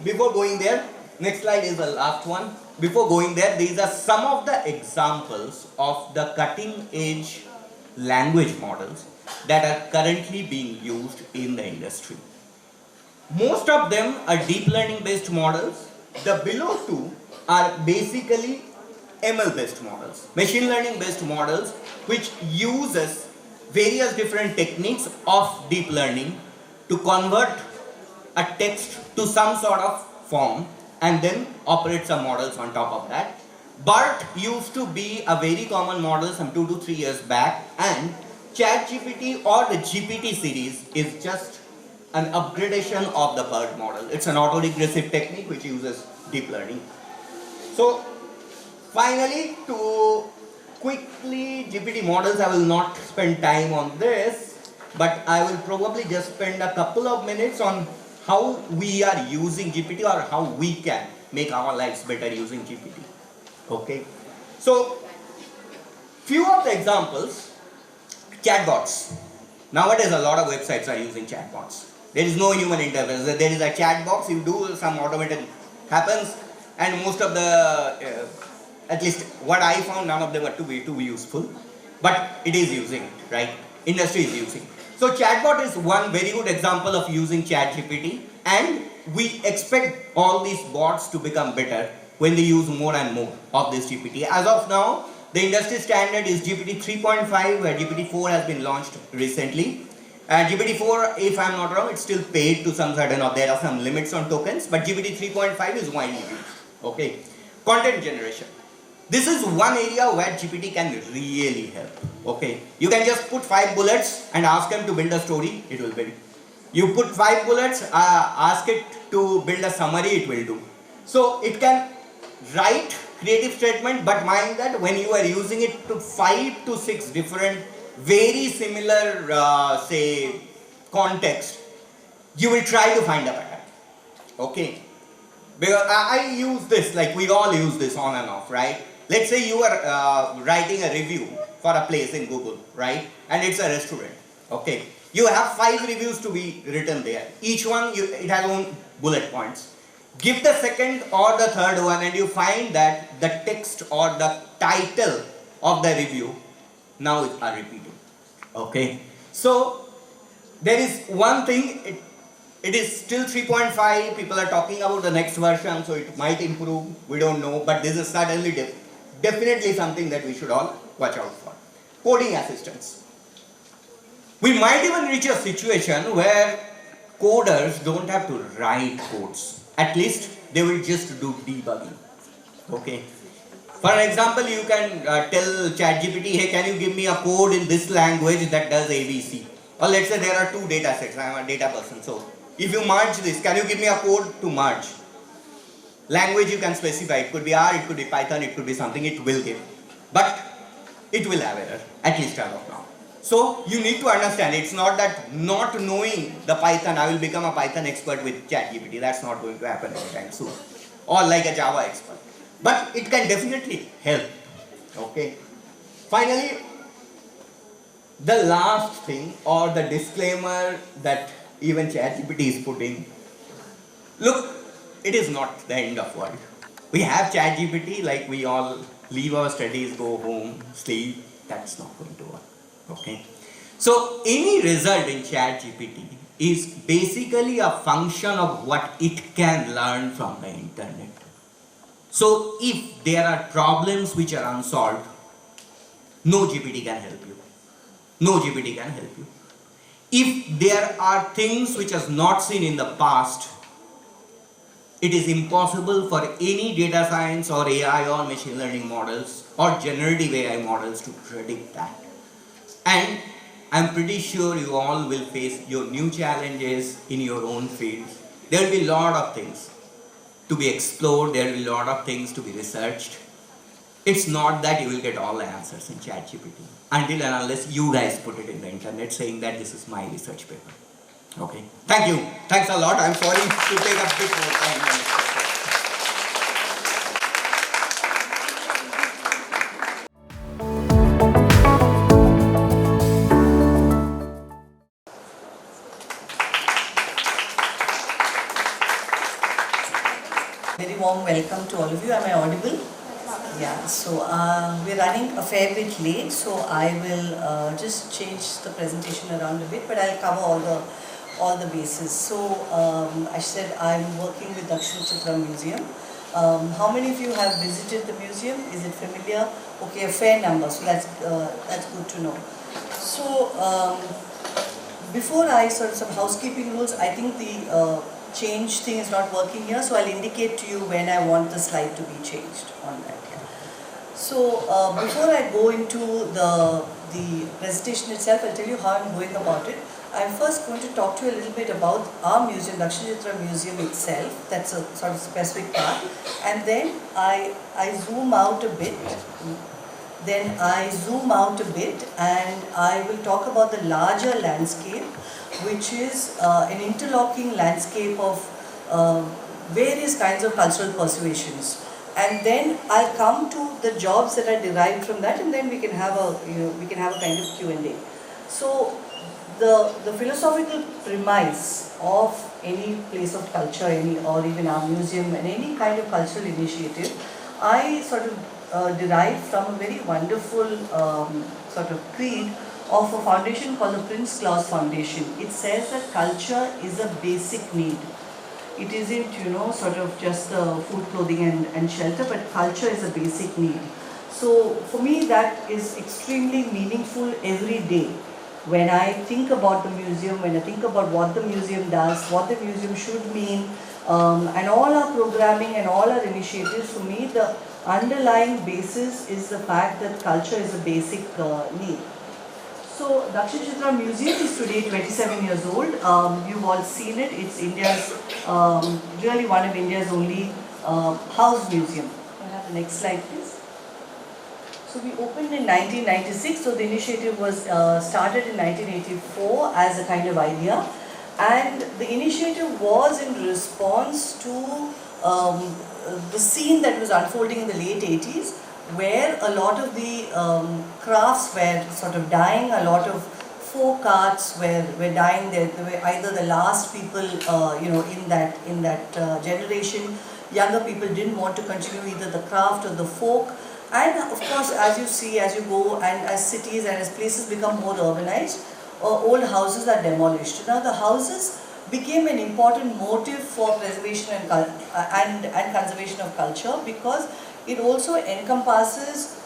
before going there, next slide is the last one. Before going there, these are some of the examples of the cutting edge language models that are currently being used in the industry. Most of them are deep learning based models. The below two are basically ML based models, machine learning based models, which uses various different techniques of deep learning to convert a text to some sort of form and then operate some models on top of that. BERT used to be a very common model some 2 to 3 years back, and ChatGPT or the GPT series is just an upgradation of the BERT model. It's an autoregressive technique which uses deep learning. So finally, to quickly GPT models, I will not spend time on this, but I will probably just spend a couple of minutes on how we are using GPT or how we can make our lives better using GPT. Okay, so few of the examples, chatbots. Nowadays a lot of websites are using chatbots. There is no human interface. There is a chat box, you do some automated happens, and most of the, at least what I found, none of them are too useful, but it is using it, right? Industry is using. So chatbot is one very good example of using ChatGPT, and we expect all these bots to become better when they use more and more of this GPT. As of now, the industry standard is GPT 3.5, where GPT 4 has been launched recently. GPT 4, if I'm not wrong, it's still paid to some certain, or there are some limits on tokens, but GPT 3.5 is widely used. Okay. Content generation. This is one area where GPT can really help. Okay. You can just put 5 bullets and ask them to build a story, it will build. You put 5 bullets, ask it to build a summary, it will do. So it can write creative statement, but mind that when you are using it to 5 to 6 different very similar say context, you will try to find a pattern. Okay, because I use this, like we all use this on and off, right? Let's say you are writing a review for a place in Google, right? And it's a restaurant. Okay, you have 5 reviews to be written there, each one it has own bullet points. Give the second or the third one and you find that the text or the title of the review now are repeated. Okay, so there is one thing, it is still 3.5, people are talking about the next version, so it might improve, we don't know, but this is certainly definitely something that we should all watch out for. Coding assistance. We might even reach a situation where coders don't have to write codes. At least they will just do debugging. Okay. For example, you can tell ChatGPT, hey, can you give me a code in this language that does ABC? Or let's say there are 2 data sets, I am a data person. So if you merge this, can you give me a code to merge? Language you can specify, it could be R, it could be Python, it could be something, it will give. But it will have error, at least as of now. So you need to understand, it's not that not knowing the Python, I will become a Python expert with ChatGPT. That's not going to happen anytime soon. Or like a Java expert. But it can definitely help. Okay. Finally, the last thing, or the disclaimer that even ChatGPT is putting. Look, it is not the end of world. We have ChatGPT, like we all leave our studies, go home, sleep. That's not going to work. Okay. So any result in ChatGPT is basically a function of what it can learn from the internet. So if there are problems which are unsolved, no GPT can help you. No GPT can help you. If there are things which are not seen in the past, it is impossible for any data science or AI or machine learning models or generative AI models to predict that. And I'm pretty sure you all will face your new challenges in your own fields. There will be a lot of things to be explored, there will be a lot of things to be researched. It's not that you will get all the answers in ChatGPT until and unless you guys put it in the internet saying that this is my research paper. Okay. Thank you. Thanks a lot. I'm sorry to take a bit more time than expected. Very warm welcome to all of you. Am I audible? Yeah, so we're running a fair bit late, so I will just change the presentation around a bit, but I'll cover all the bases. So I said I'm working with Dakshin Chitra Museum. How many of you have visited the museum? Is it familiar? Okay, a fair number, so that's good to know. So before I sort of some housekeeping rules, I think the change thing is not working here, so I'll indicate to you when I want the slide to be changed on that. Yeah. So before I go into the presentation itself, I'll tell you how I'm going about it. I'm first going to talk to you a little bit about our museum, Dakshin Chitra Museum itself. That's a sort of specific part. And then I zoom out a bit. And I will talk about the larger landscape, which is an interlocking landscape of various kinds of cultural persuasions. And then I'll come to the jobs that are derived from that, and then we can have a kind of Q&A. So the philosophical premise of any place of culture, or even our museum and any kind of cultural initiative, I sort of derived from a very wonderful sort of creed of a foundation called the Prince Claus Foundation. It says that culture is a basic need. It isn't, sort of just food, clothing and shelter, but culture is a basic need. So for me that is extremely meaningful every day. When I think about the museum, when I think about what the museum does, what the museum should mean, and all our programming and all our initiatives, for me the underlying basis is the fact that culture is a basic need. So Dakshin Chitra Museum is today 27 years old. You've all seen it. It's India's, really one of India's only house museum. Can I have the next slide, please? So we opened in 1996. So the initiative was started in 1984 as a kind of idea. And the initiative was in response to the scene that was unfolding in the late 80s, where a lot of the crafts were sort of dying, a lot of folk arts were dying. They were either the last people, in that generation. Younger people didn't want to continue either the craft or the folk. And of course, as you see, as you go, and as cities and as places become more urbanized, old houses are demolished. Now the houses became an important motive for preservation and conservation of culture, because it also encompasses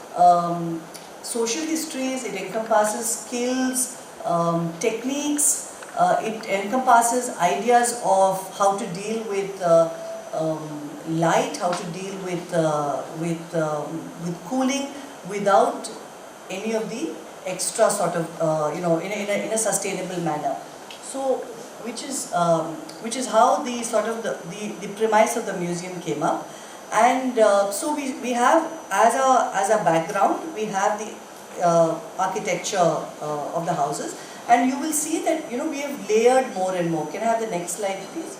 social histories, it encompasses skills, techniques, it encompasses ideas of how to deal with light, how to deal with cooling without any of the extra sort of, in a sustainable manner. So, which is how the sort of the premise of the museum came up. And so we have, as a background, we have the architecture of the houses, and you will see that we have layered more and more. Can I have the next slide, please?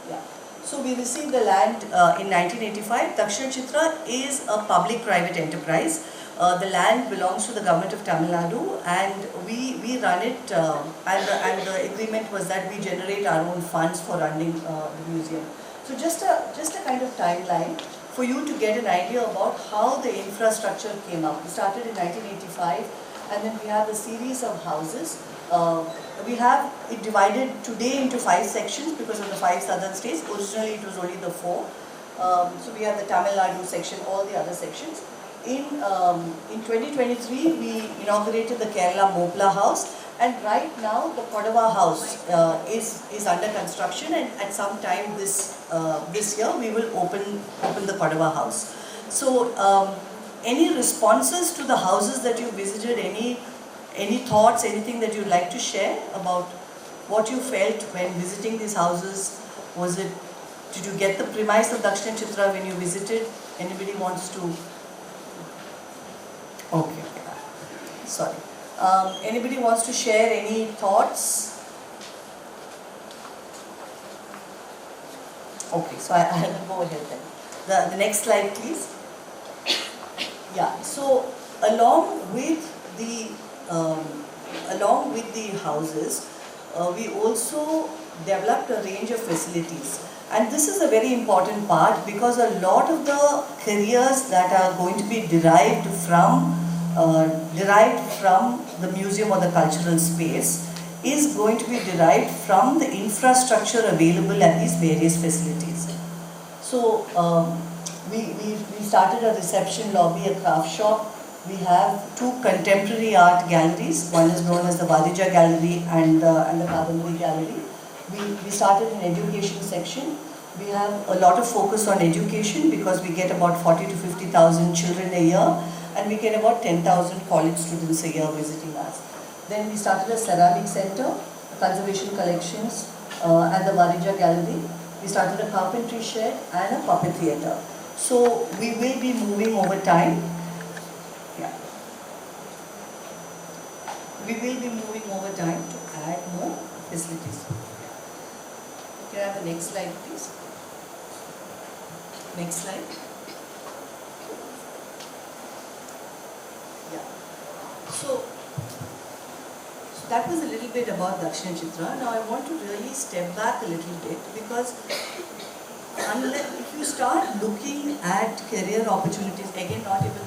Yeah. So we received the land in 1985. Dakshin Chitra is a public-private enterprise. The land belongs to the government of Tamil Nadu, and we run it. And the agreement was that we generate our own funds for running the museum. So just a kind of timeline for you to get an idea about how the infrastructure came up. We started in 1985, and then we have a series of houses. We have it divided today into 5 sections because of the 5 southern states. Originally it was only the 4. So we have the Tamil Nadu section, all the other sections. In 2023, we inaugurated the Kerala Mopla House, and right now the Kodava House is under construction, and at some time this year we will open the Kodava House. So any responses to the houses that you visited? Any thoughts, anything that you'd like to share about what you felt when visiting these houses? Did you get the premise of Dakshina Chitra when you visited? Anybody wants to? Okay. Sorry. Anybody wants to share any thoughts? Okay, so I'll go ahead then. The next slide, please. Yeah. So along with the houses, we also developed a range of facilities. And this is a very important part because a lot of the careers that are going to be derived from the museum or the cultural space is going to be derived from the infrastructure available at these various facilities. So we started a reception lobby, a craft shop. We have 2 contemporary art galleries. One is known as the Valija Gallery and the Kadambari Gallery. We started an education section. We have a lot of focus on education because we get about 40 to 50,000 children a year and we get about 10,000 college students a year visiting us. Then we started a ceramic center, conservation collections and the Valija Gallery. We started a carpentry shed and a puppet theatre. So we will be moving over time. Yeah. We will be moving over time to add more facilities. Can I have the next slide, please? Next slide. Yeah. So that was a little bit about Dakshina Chitra. Now I want to really step back a little bit because if you start looking at career opportunities, again not even.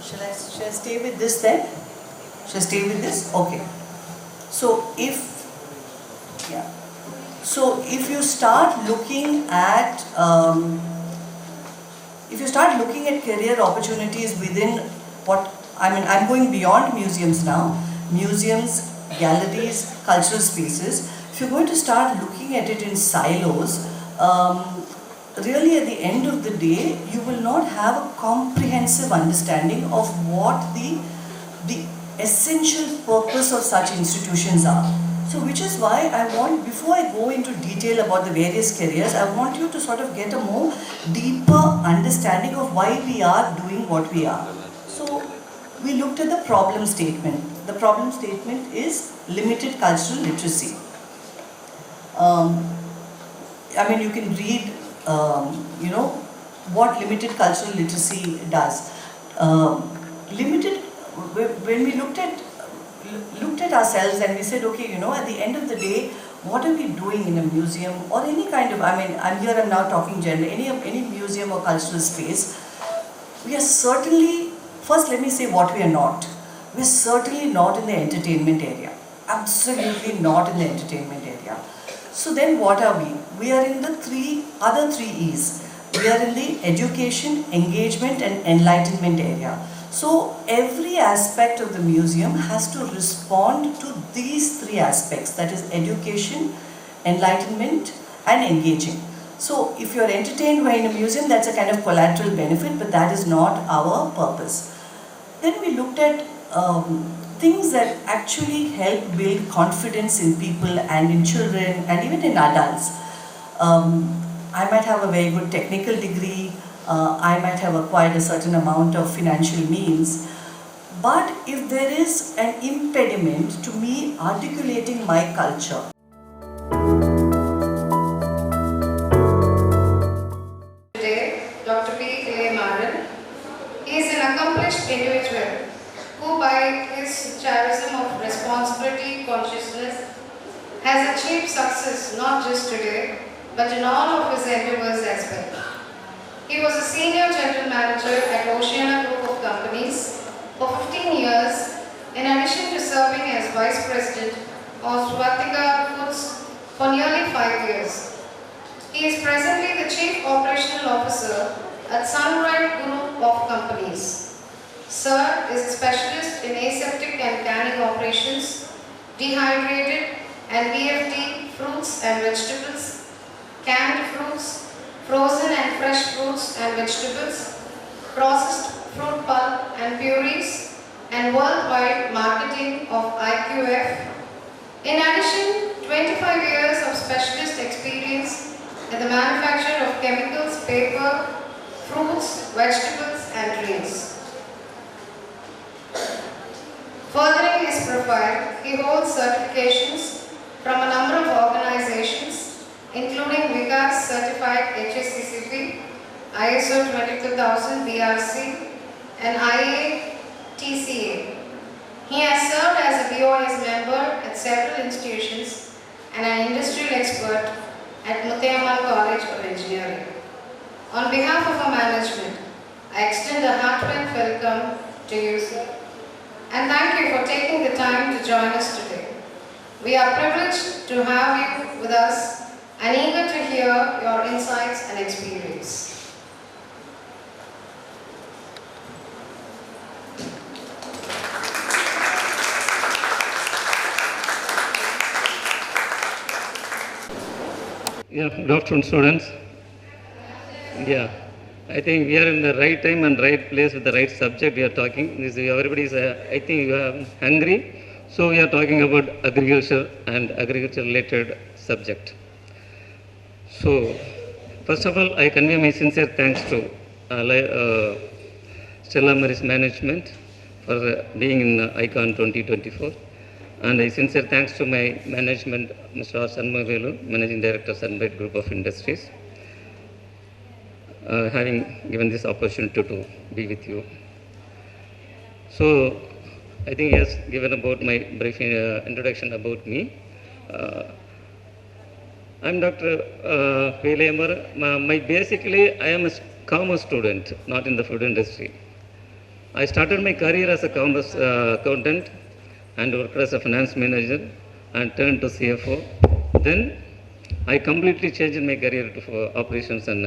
Shall I stay with this then? Shall I stay with this? Okay. So if you start looking at career opportunities within I'm going beyond museums now. Museums, galleries, cultural spaces. If you're going to start looking at it in silos, really at the end of the day, you will not have a comprehensive understanding of what the essential purpose of such institutions are. So which is why before I go into detail about the various careers, I want you to sort of get a more deeper understanding of why we are doing what we are. So we looked at the problem statement. The problem statement is limited cultural literacy. You can read, what limited cultural literacy does. When we looked at ourselves and we said, okay, at the end of the day, what are we doing in a museum or any kind of, I'm now talking generally, any museum or cultural space, we are certainly, first let me say what we are not. We are certainly not in the entertainment area. Absolutely not in the entertainment area. So then what are we? We are in the other three E's. We are in the education, engagement and enlightenment area. So every aspect of the museum has to respond to these 3 aspects, that is education, enlightenment and engaging. So if you're entertained while in a museum, that's a kind of collateral benefit, but that is not our purpose. Then we looked at things that actually help build confidence in people and in children and even in adults. I might have a very good technical degree, I might have acquired a certain amount of financial means, but if there is an impediment to me articulating my culture, today, Dr. P. Maran. He is an accomplished individual who, by his charism of responsibility consciousness, has achieved success not just today, but in all of his endeavors as well. He was a senior general manager at Oceana Group of Companies for 15 years, in addition to serving as vice president of Swatika Foods for nearly 5 years. He is presently the chief operational officer at Sunrise Group of Companies. Sir is a specialist in aseptic and canning operations, dehydrated and BFT fruits and vegetables, canned fruits, frozen and fresh fruits and vegetables, processed fruit pulp and purees, and worldwide marketing of IQF. In addition, 25 years of specialist experience in the manufacture of chemicals, paper, fruits, vegetables, and drinks. Furthering his profile, he holds certifications from a number of organizations, including Vikas Certified HACCP, ISO 22000 BRC, and IATCA. He has served as a BOS member at several institutions and an industrial expert at Muthiamal College of Engineering. On behalf of our management, I extend a heartfelt welcome to you, sir. And thank you for taking the time to join us today. We are privileged to have you with us and eager to hear your insights and experience. Yeah, good afternoon, students. Yeah, I think we are in the right time and right place with the right subject we are talking. Everybody is, I think, hungry. So we are talking about agriculture and agriculture related subject. So, first of all, I convey my sincere thanks to Stella Maris management for being in ICON 2024. And I sincere thanks to my management, Mr. R. Sanmavelu, Managing Director, Sunbright Group of Industries, having given this opportunity to be with you. So, I think he has given about my brief introduction about me. I'm Dr. Velayamar. Basically, I am a commerce student, not in the food industry. I started my career as a commerce accountant and worked as a finance manager and turned to CFO. Then I completely changed my career to operations and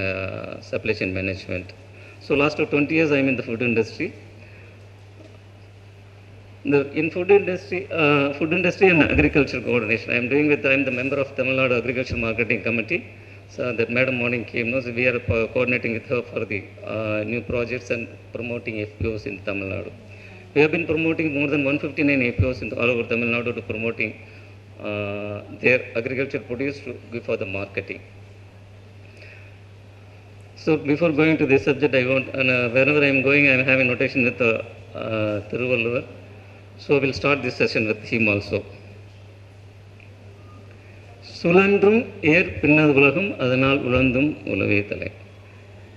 supply chain management. So last 20 years I am in the food industry. In food industry and agriculture coordination, I am the member of Tamil Nadu Agriculture Marketing Committee. So that Madam Morning came, so we are coordinating with her for the new projects and promoting FPOs in Tamil Nadu. We have been promoting more than 159 APOs in all over Tamil Nadu to promoting their agriculture produce for the marketing. So before going to this subject, I want, wherever I am going, I am having notation with Thiruvalluvar. So we'll start this session with him also. Sulandrum air pinnad ulagam adanal ulandum ulave thalai.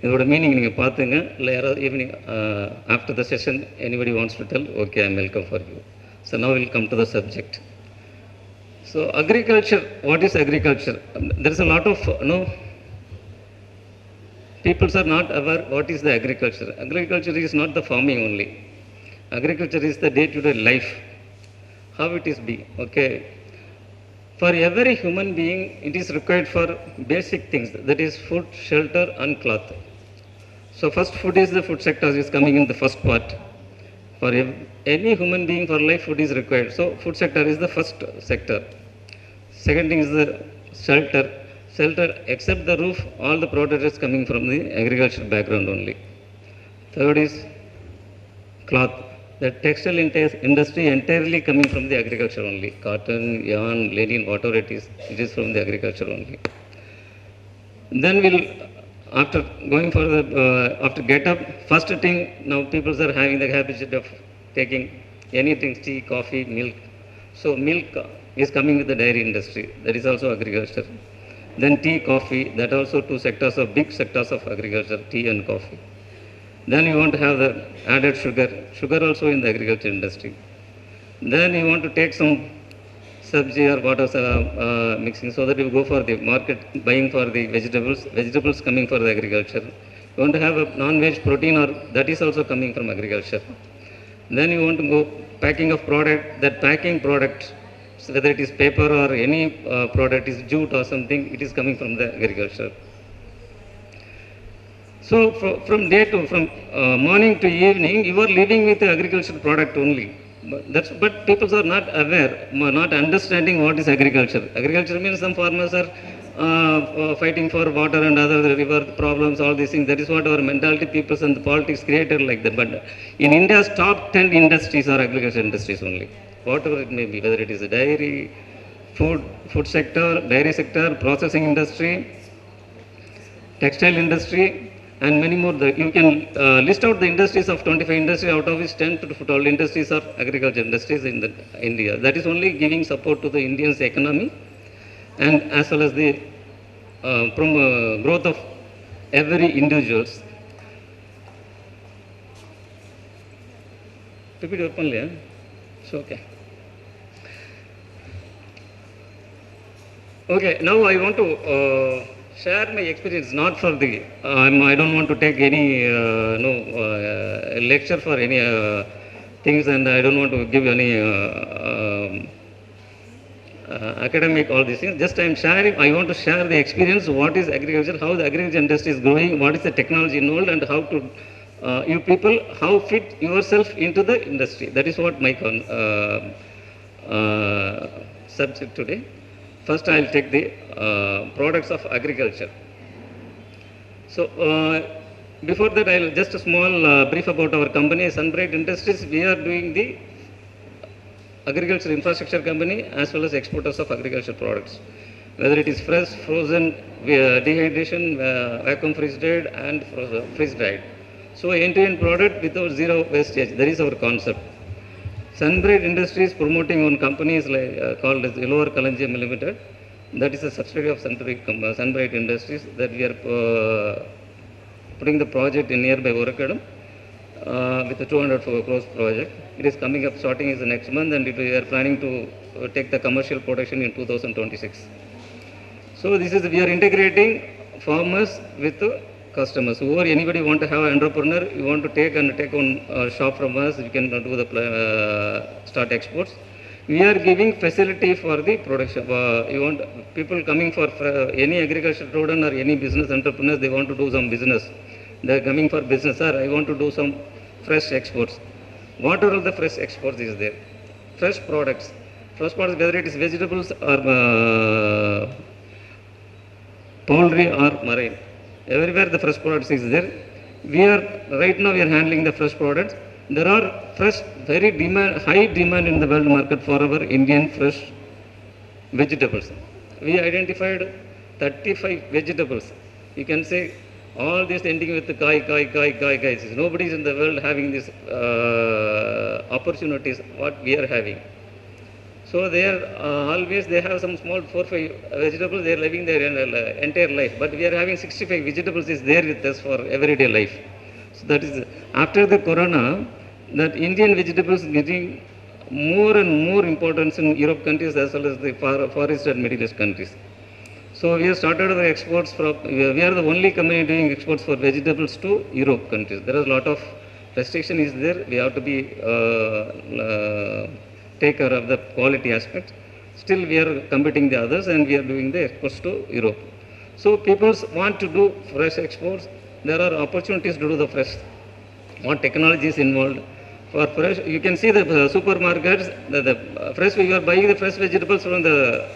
இதோட meaning நீங்கள் பார்த்துங்க. இல்லை யாராவது evening after the session anybody wants to tell, okay, I am welcome for you. So now will come to the subject. So agriculture, what is agriculture? There is a lot of peoples are not aware what is the agriculture. Agriculture is not the farming only. Agriculture is the day-to-day life, how it is be. Okay, for every human being it is required for basic things, that is food, shelter and cloth. So first food is the food sector is coming in the first part. For any human being for life food is required. So food sector is the first sector. Second thing is the shelter. Shelter, except the roof, all the product is coming from the agriculture background only. Third is cloth. The textile industry entirely coming from the agriculture only. Cotton, yarn, linen, whatever it is from the agriculture only. Then we'll, after going for the, after get up, first thing, now people are having the habit of taking anything, tea, coffee, milk. So milk is coming with the dairy industry. That is also agriculture. Then tea, coffee, that also two sectors of big sectors of agriculture, tea and coffee. Then you want to have the added sugar, sugar also in the agriculture industry. Then you want to take some sabji or what else mixing, so that you go for the market buying for the vegetables coming for the agriculture. You want to have a non-veg protein, or that is also coming from agriculture. Then you want to go packing of product, that packing product, so whether it is paper or any product is jute or something, it is coming from the agriculture. So from morning to evening, you are living with the agricultural product only. But people are not aware, not understanding what is agriculture. Agriculture means some farmers are fighting for water and other river problems, all these things. That is what our mentality, peoples and the politics created like that. But in India's top 10 industries are agriculture industries only. Whatever it may be, whether it is a dairy, food sector, dairy sector, processing industry, textile industry, and many more. You can list out the industries of 25 industries, out of which 10 to 12 industries are agriculture industries in India. That is only giving support to the Indian's economy and as well as the growth of every individuals. Repeat openly, huh? So, okay. Okay, now I want to share my experience, not for the, I don't want to take any lecture for any things, and I don't want to give any academic, all these things. Just I am sharing, I want to share the experience, what is agriculture, how the agriculture industry is growing, what is the technology involved, and how to, you people, how fit yourself into the industry. That is what my subject today. First, I will take the products of agriculture. So, before that, I will just a small brief about our company, Sunbright Industries. We are doing the agriculture infrastructure company as well as exporters of agriculture products, whether it is fresh, frozen, dehydration, vacuum freeze dried, and freeze dried. So, end-to-end product without zero wastage. That is our concept. Sunbright Industries promoting one company is called as Lower Kalanjam Limited. That is a subsidiary of Sunbright Industries, that we are putting the project in nearby Orakadam with a 200 crores project. It is coming up, starting is the next month, and we are planning to take the commercial production in 2026. So this is, we are integrating farmers with customers. Whoever anybody want to have an entrepreneur, you want to take on shop from us, you can do the start exports. We are giving facility for the production. You want people coming for any agriculture student or any business entrepreneurs, they want to do some business. They are coming for business, sir, I want to do some fresh exports. What are all the fresh exports is there? Fresh products. Fresh products, whether it is vegetables or poultry or marine. Everywhere the fresh products is there. Right now we are handling the fresh products. There are fresh, very high demand in the world market for our Indian fresh vegetables. We identified 35 vegetables. You can say all this ending with the guy. Nobody is in the world having these opportunities what we are having. So they are always, they have some small 4-5 vegetables, they are living their entire life. But we are having 65 vegetables is there with us for everyday life. So that is, after the corona, that Indian vegetables getting more and more importance in Europe countries as well as the Far East and Middle East countries. So we have started our exports from, we are the only company doing exports for vegetables to Europe countries. There is a lot of restriction is there. We have to be take care of the quality aspect. Still we are competing the others and we are doing the exports to Europe. So people want to do fresh exports. There are opportunities to do the fresh. What technology is involved. For fresh, you can see the supermarkets, the fresh, we are buying the fresh vegetables from the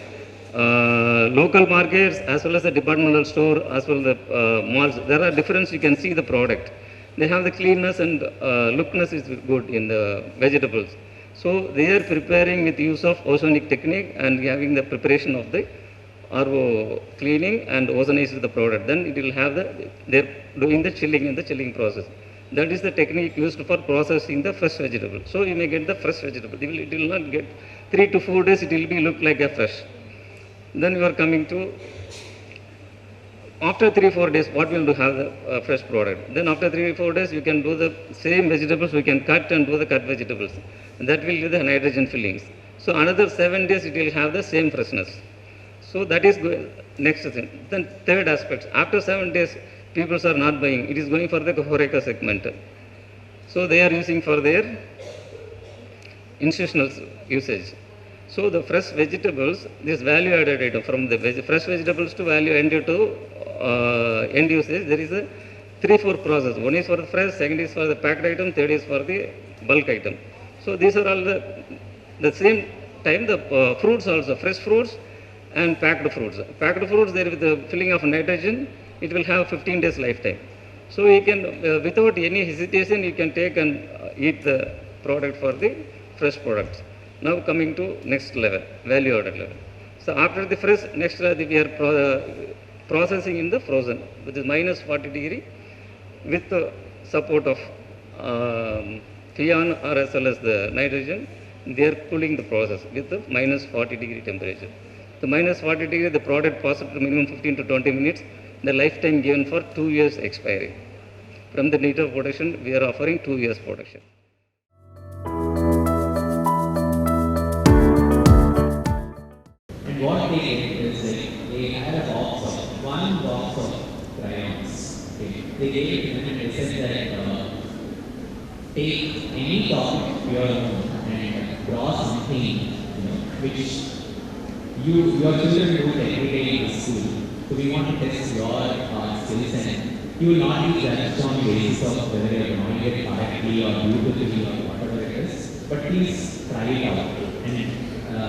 local markets as well as the departmental store as well as the malls. There are difference, you can see the product. They have the cleanness and lookness is good in the vegetables. So they are preparing with use of ozonic technique and having the preparation of the RO cleaning and ozonize the product. Then it will have they're doing the chilling in the chilling process. That is the technique used for processing the fresh vegetable. So you may get the fresh vegetable. It will not get 3 to 4 days, it will be look like a fresh. Then you are coming to, after 3-4 days, what will do have the fresh product? Then after 3-4 days, you can do the same vegetables, we can cut and do the cut vegetables. And that will give the nitrogen fillings. So another 7 days, it will have the same freshness. So that is next thing. Then third aspect, after 7 days, people are not buying. It is going for the Horeca segment. So they are using for their institutional usage. So the fresh vegetables, this value added item from the fresh vegetables to value added to end usage, there is a 3-4 process. One is for the fresh, second is for the packed item, third is for the bulk item. So these are all the same time the fruits also, fresh fruits And packed fruits. Packed fruits, there with the filling of nitrogen, it will have 15 days lifetime. So you can, without any hesitation, you can take and eat the product for the fresh products. Now coming to next level, value added level. So after the fresh, next we are processing in the frozen, which is minus 40 degree with the support of freon or as well as the nitrogen. They are cooling the process with the minus 40 degree temperature. The minus 40 degree, the product passes to minimum 15 to 20 minutes. The lifetime given for 2 years expiry. From the date of production, we are offering 2 years production. And what they did is they had a box of, one box of crayons. Okay. They gave it to them and they said that take any topic you are on and draw something, which your children do every day in school. So we want to test your skills, and you will not be judged on the basis of whether you are drawing it correctly or beautifully or whatever it is. But please try it out. And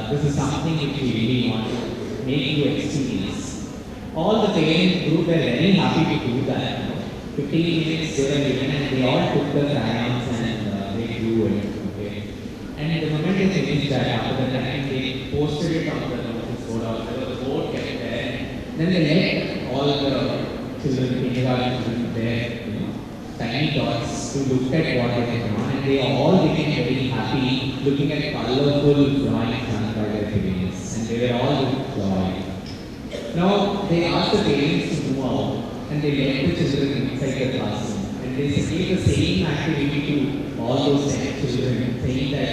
this is something which we really want to make you experience. All the parent group were very happy to do that. 15 minutes they were given and they all took the crayons and they drew it. Okay. And the moment they finished that, after the time they posted it on the notice board, or the board kept there. Then they let all the children, kindergarten children there, tiny dots to look at what they had drawn, and they all became very happy looking at colorful drawings done by their parents, and they were all with joy. Now they asked the parents to move out, and they let the children inside the classroom, and they gave the same activity to all those 10 children, saying that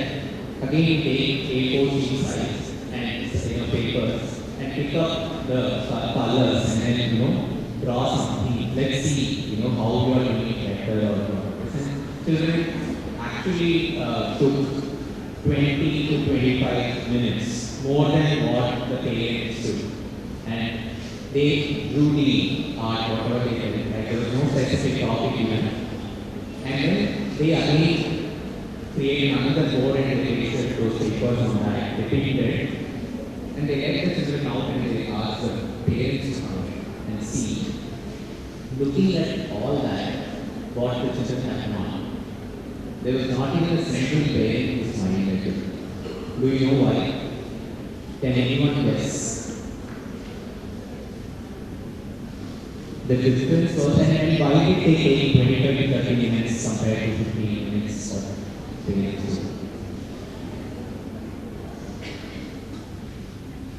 again take A4 sheet size and papers and pick up the colors and then draw something. Let's see how you are doing it better or not. Children actually took 20 to 25 minutes more than what the parents took, and they drew the art, whatever they did. Like there was no specific topic given. And then they again created another board and they pasted those papers on that. They picked it. And they let the children out and they asked the parents to come and see. Looking at all that, what the children had done, there was not even a single parent who smiled at it. Do you know why? Can anyone guess? The difference was, and why did they take 25 to 30 minutes compared to 15 minutes of parents?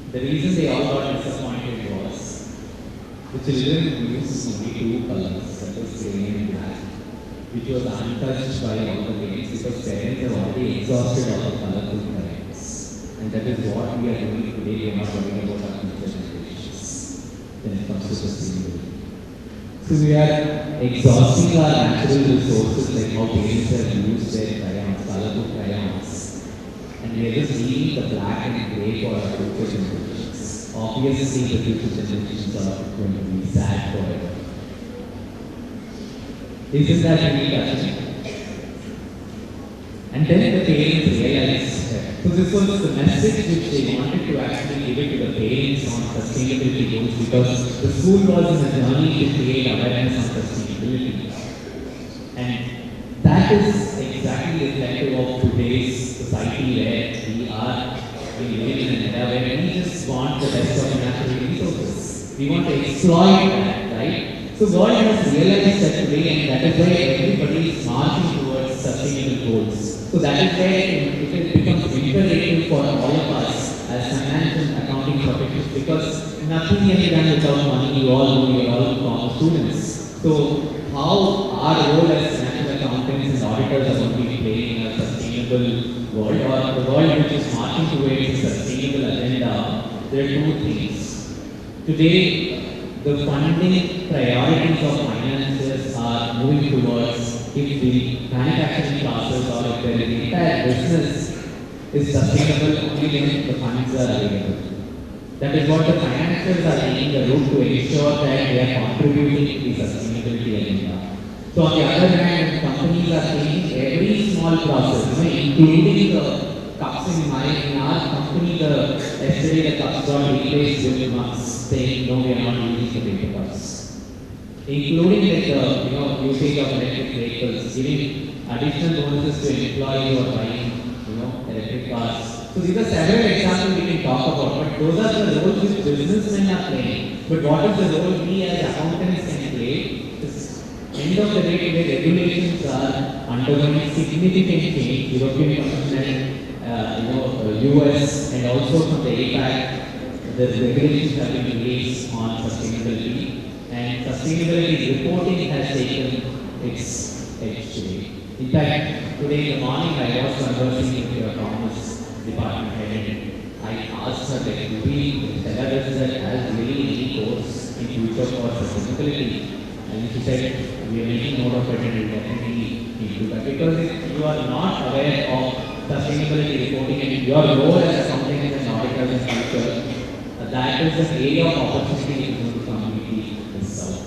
The reason they all got disappointed was the children used only 2 colors, that was grey and black, which was untouched by all the parents because parents have already exhausted all the colorful colors. And that is what we are doing today. We are not worrying about our future generations when it comes to sustainability. So we are exhausting our natural resources like how parents have used their crayons, colorful crayons. And we are just leaving the black and grey for our future generations. Obviously, the future generations are going to be sad forever. Isn't that really touching? And then the parents realized, so this was the message which they wanted to actually give it to the parents on sustainability goals, because the school was in a journey to create awareness on sustainability. And that is exactly reflective of today's society where we live in an era where we just want the best of natural resources. We want to exploit that, right? So God has realized that today, and that is why everybody is marching towards sustainable goals. So that is where it becomes imperative for all of us as finance and accounting professionals, because nothing can be done without money. You all know, you are all former students. So how our role as financial accountants and auditors are going to be playing in a sustainable world, or the world which is marching towards a sustainable agenda, there are 2 things. Today, the funding priorities of finances are moving towards, if the manufacturing process or if the entire business is sustainable, only then the funds are available. That is what the financiers are taking the route to ensure that they are contributing to the sustainability agenda. So on the other hand, companies are taking every small process, including the cups in our company, yesterday the cups got replaced with mugs, saying no, we are not using the paper cups. Including like usage of electric vehicles, giving additional bonuses to employees who are buying electric cars. So these are several examples we can talk about, but those are the roles which businessmen are playing. But what is the role we as accountants can play? End of the day, today regulations are undergoing significant change. European Commission and US and also from the APAC, the regulations have been released on sustainability, and sustainability reporting has taken its edge today. In fact, today in the morning I was conversing with your commerce department head, and I asked her that do we tell us that has really any course in future for sustainability? And she said, we are making note of it and we definitely include that. Because if you are not aware of sustainability reporting and your role as accountants and auditors and culture, that is the area of opportunity in the community itself.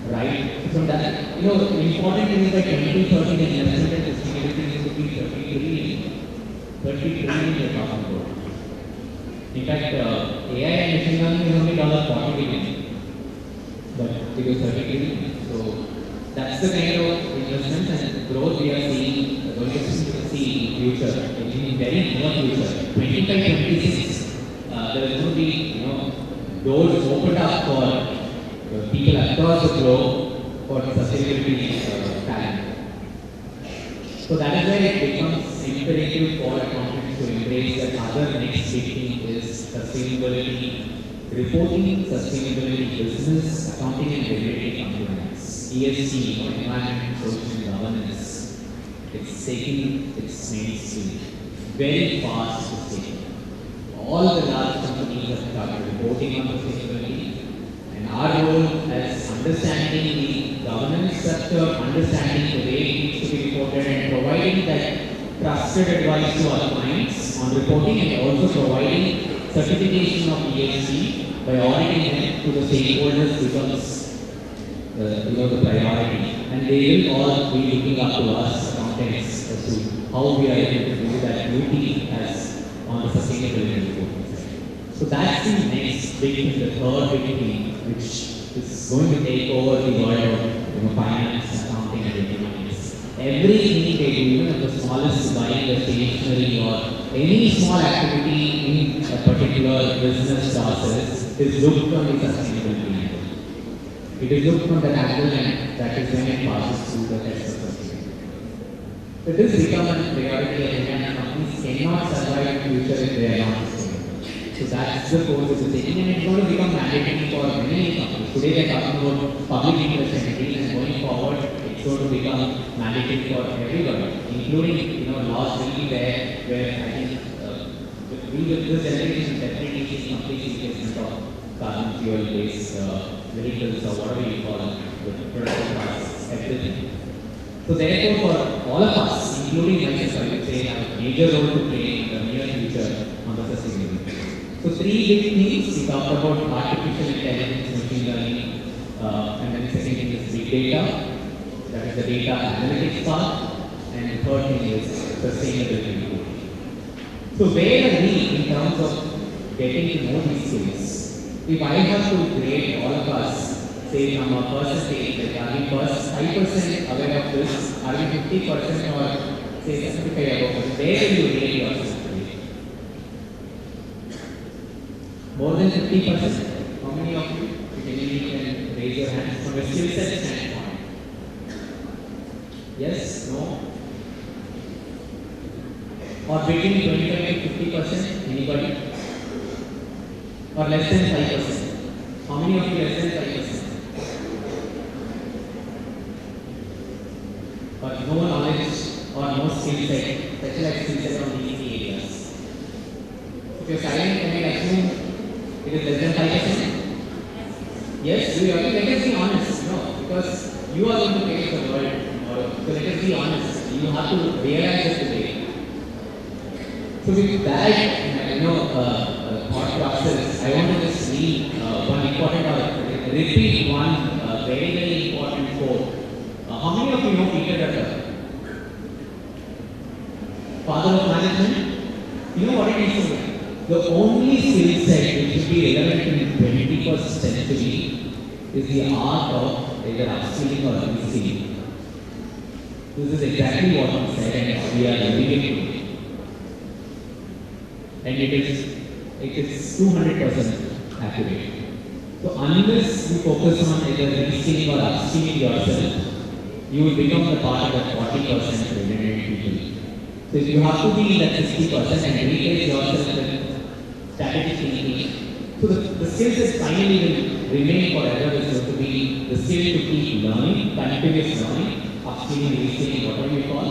Right? So that, the important thing is that 2030 the investment and sustainability should be 30 trillion we are talking about. In fact, AI and machine learning is only $40 billion. But it is 30 trillion. So that's the kind of investments and growth we are seeing, going to see in future, in very near future. 25-26, there is going to be doors opened up for people across the globe for sustainability talent. So that is why it becomes imperative for accountants to embrace that other next big thing is sustainability reporting, sustainability business, accounting and regulatory compliance. ESG, environment, social and governance. It's taking its mainstream. Very fast it's taking. All the large companies have started reporting on sustainability, and our role as understanding the governance structure, understanding the way it needs to be reported, and providing that trusted advice to our clients on reporting, and also providing certification of ESG by auditing them to the stakeholders becomes the priority, and they will all be looking up to us accountants as to how we are able to do that duty as on the sustainability reporting side. So that's the next big thing, the third big thing, which is going to take over the world of finance, accounting and economics. Everything they do, even if the smallest buying a stationery or any small activity in a particular business process is looked from the sustainability angle. It is looked from that angle, and that is when it passes through the test of sustainability. So this becomes a priority, and companies cannot survive in future if they are not sustainable. So that's the course it is taking, and it's going to become mandatory for many companies. Today they are talking about public interest entities, and going forward it's going to become mandatory for everybody, including laws will be there where I think this generation definitely is complete replacement of carbon fuel based vehicles or whatever you call it, with production process, everything. So therefore for all of us, including myself, I would say have a major role to play in the near future on the sustainability. So three big things, we talked about artificial intelligence, machine learning, and then the second thing is big data, that is the data analytics part, and the third thing is sustainability. So where are we in terms of getting to know these skills? If I have to grade all of us, say from a percentage, like are we first 5% aware of this, are we 50% or say 75 above, where will you rate yourself? More than 50%? How many of you? If you can raise your hands from a skill set standpoint. Yes? No? Or between 25 to 50%? Anybody? Or less than 5%? How many of you less than 5%? Or no knowledge or no skill set, specialized skill set on these areas? If you're silent, can we assume it is less than 5%? Yes, you have to let us be honest, because you are going to face the world tomorrow. So let us be honest. You have to realize it today. So with that, thought process, I want to just read one important or repeat one very, very important quote. How many of you know Peter Drucker? father of management. You know what it is? The only skill set which should be relevant in 21st century is the art of either upskilling or reskilling. This is exactly what he said, and we are living it today. And it is 200% accurate. So unless you focus on either reskilling or upskilling yourself, you will become the part of that 40% redundant people. So if you have to be in that 60% and replace yourself with strategic thinking, so the skill set finally will remain forever is going to be the skill to keep learning, continuous learning, upskilling, reskilling, whatever you call,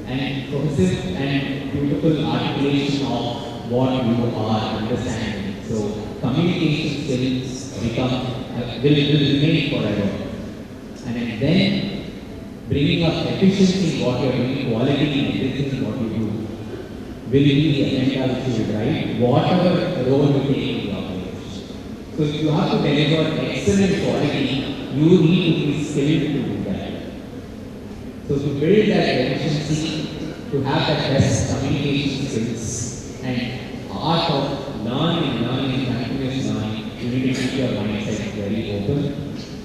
and cohesive and beautiful articulation of what you are understanding. So communication skills will remain forever. And then bringing up efficiency in what you are doing, quality in everything in what you do, will be the agenda which you will drive, whatever role you take in the organization. So if you have to deliver excellent quality, you need to be skilled to do that. So to build that efficiency, to have that best communication skills and art of learning and continuous learning, you need to keep your mindset very open.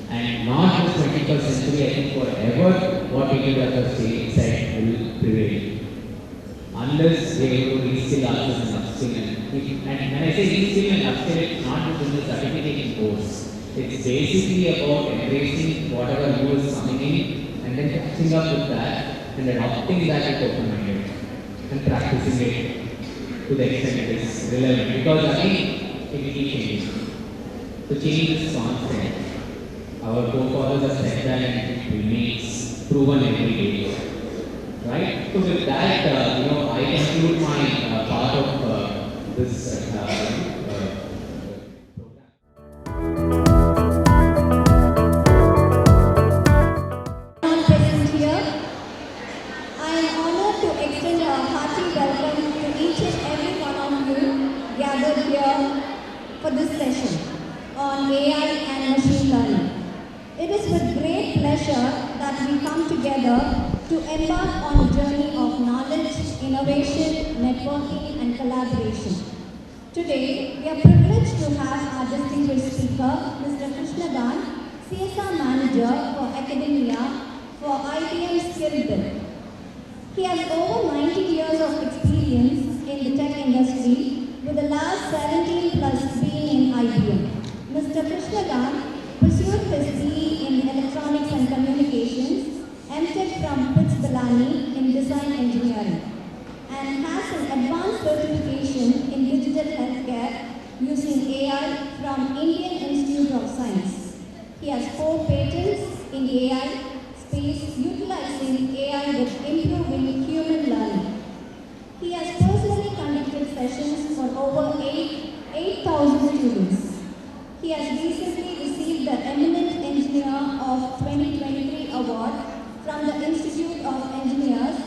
And not just 21st century, I think forever what people have said will prevail. Unless they are able to reskill ourselves and upskill. And when I say reskill and upskill, it's not just in the certification course. It's basically about embracing whatever you is coming in and then catching up with that and adopting that with open-minded and practicing it to the extent it is relevant. Because again, it will keep changing. So change is constant. Our forefathers have said that and it remains proven every day. Right? So with that, I conclude my part of this program. Present here, I am honored to extend a hearty welcome to each and every one of you gathered here for this session on AI and machine learning. It is with great pleasure that we come together to embark on a journey of knowledge, innovation, networking, and collaboration. Today, we are privileged to have our distinguished speaker, Mr. Krishnagant, CSR Manager for Academia for IBM Skill Build. He has over 90 years of experience in the tech industry, with the last 17 plus being in IBM. Mr. Krishnagant pursued his BE in Electronics and Communications, MTech from Pittsburgh in Design Engineering, and has an advanced certification in Digital Healthcare using AI from Indian Institute of Science. He has 4 patents in the AI space utilizing AI with improving human learning. He has personally conducted sessions for over 8,000 students. He has recently received the Eminent Engineer of 2023 award from the Institute of Engineers,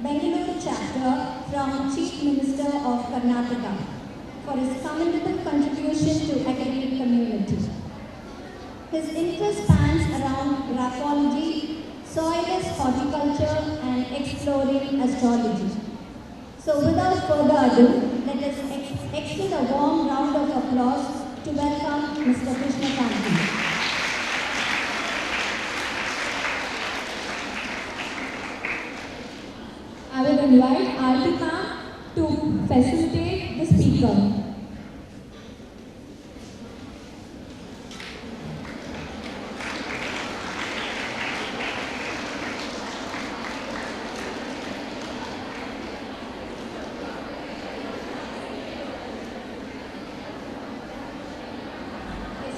Bengaluru chapter from Chief Minister of Karnataka for his commendable contribution to academic community. His interest spans around graphology, soilless horticulture, and exploring astrology. So without further ado, let us extend a warm round of applause to welcome Mr. Krishnagant. I will invite Altika to facilitate the speaker.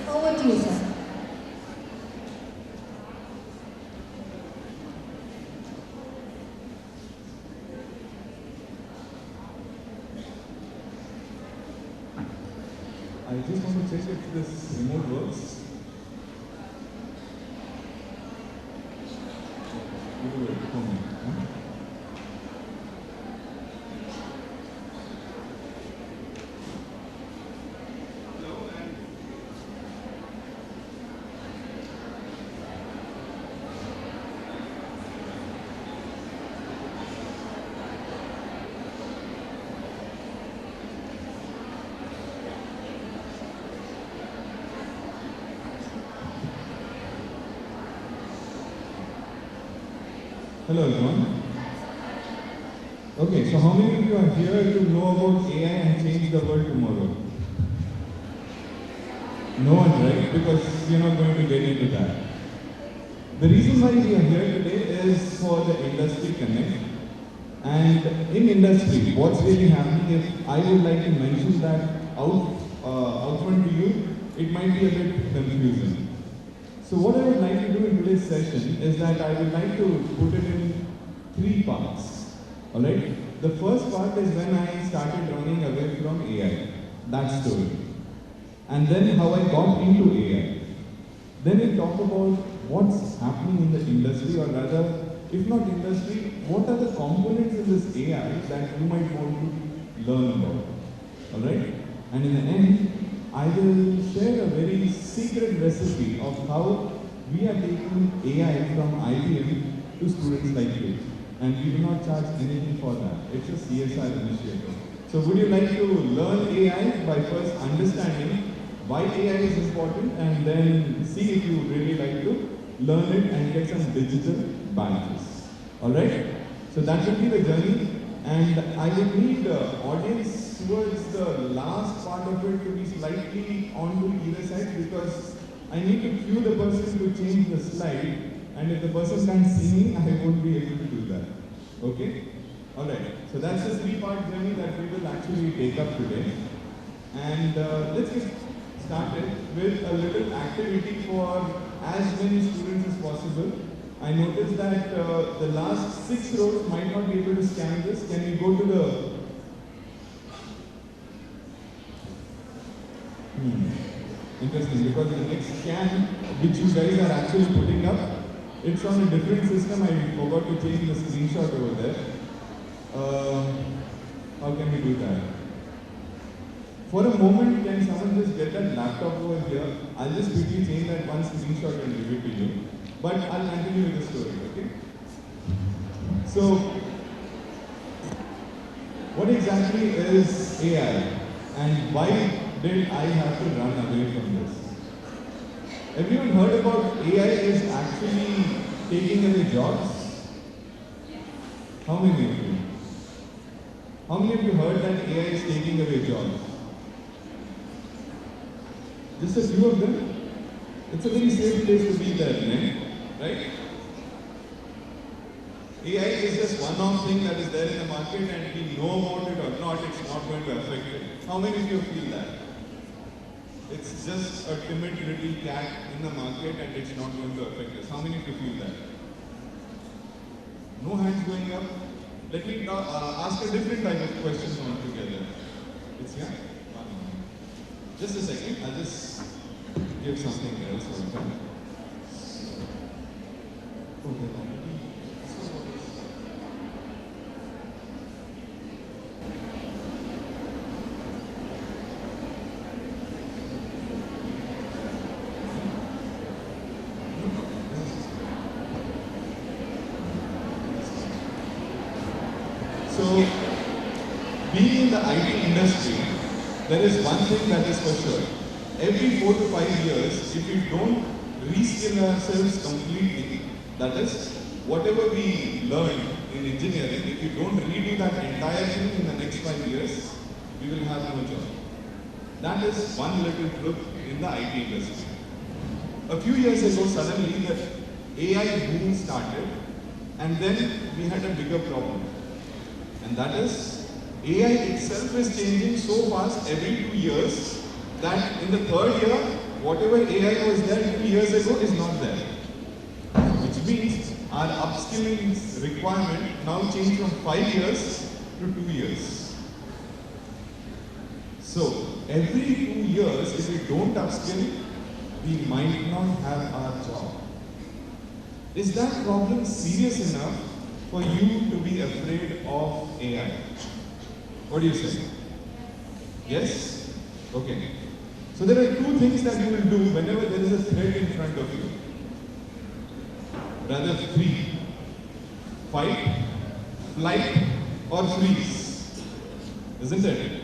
Over to you, sir. I just want to check if this remote works. You do it for me. Huh? Hello everyone. Okay, so how many of you are here to know about AI and change the world tomorrow? No one, right? Because we are not going to get into that. The reason why we are here today is for the industry connect. And in industry, what's really happening, if I would like to mention that out front to you, it might be a bit confusing. So what I would like to do in today's session is that I would like to put it in 3 parts. Alright? The first part is when I started running away from AI. That story. And then how I got into AI. Then we'll talk about what's happening in the industry, or rather, if not industry, what are the components in this AI that you might want to learn about. Alright? And in the end, I will share a very secret recipe of how we are taking AI from IBM to students like you. And we do not charge anything for that. It's a CSR initiative. So would you like to learn AI by first understanding why AI is important, and then see if you really like to learn it and get some digital badges. Alright? So that will be the journey. And I will need the audience towards the last part of it to be slightly onto either side, because I need to cue the person to change the slide, and if the person can't see me, I won't be able to do that. Okay? Alright, so that's the 3-part journey that we will actually take up today. And let's get started with a little activity for as many students as possible. I noticed that the last 6 rows might not be able to scan this. Can we go to the... Interesting, because the next scan, which you guys are actually putting up, it's on a different system. I forgot to change the screenshot over there. How can we do that? For a moment, can someone just get that laptop over here? I'll just quickly change that one screenshot and give it to you. But I'll continue with the story, okay? So, what exactly is AI? And why did I have to run away from this? Everyone heard about AI is actually taking away jobs? How many of you? How many of you heard that AI is taking away jobs? Just a few of them? It's a very safe place to be there, right? AI is just one-off thing that is there in the market, and we know about it or not, it's not going to affect it. How many of you feel that? It's just a timid little cat in the market and it's not going to affect us. How many of you feel that? No hands going up? Let me ask a different type of question altogether. It's yeah? Just a second, I'll just give something else. Okay. So, being in the IT industry, there is one thing that is for sure. Every 4 to 5 years, if we don't reskill ourselves completely, that is, whatever we learn in engineering, if we don't redo that entire thing in the next 5 years, we will have no job. That is one little truth in the IT industry. A few years ago, suddenly the AI boom started, and then we had a bigger problem. And that is, AI itself is changing so fast every 2 years that in the 3rd year, whatever AI was there 2 years ago is not there. Which means our upskilling requirement now changed from 5 years to 2 years. So, every 2 years, if we don't upskill, we might not have our job. Is that problem serious enough for you to be afraid of AI? What do you say? Yes? Okay. So there are 2 things that you will do whenever there is a threat in front of you. Rather 3. Fight, flight, or freeze. Isn't it?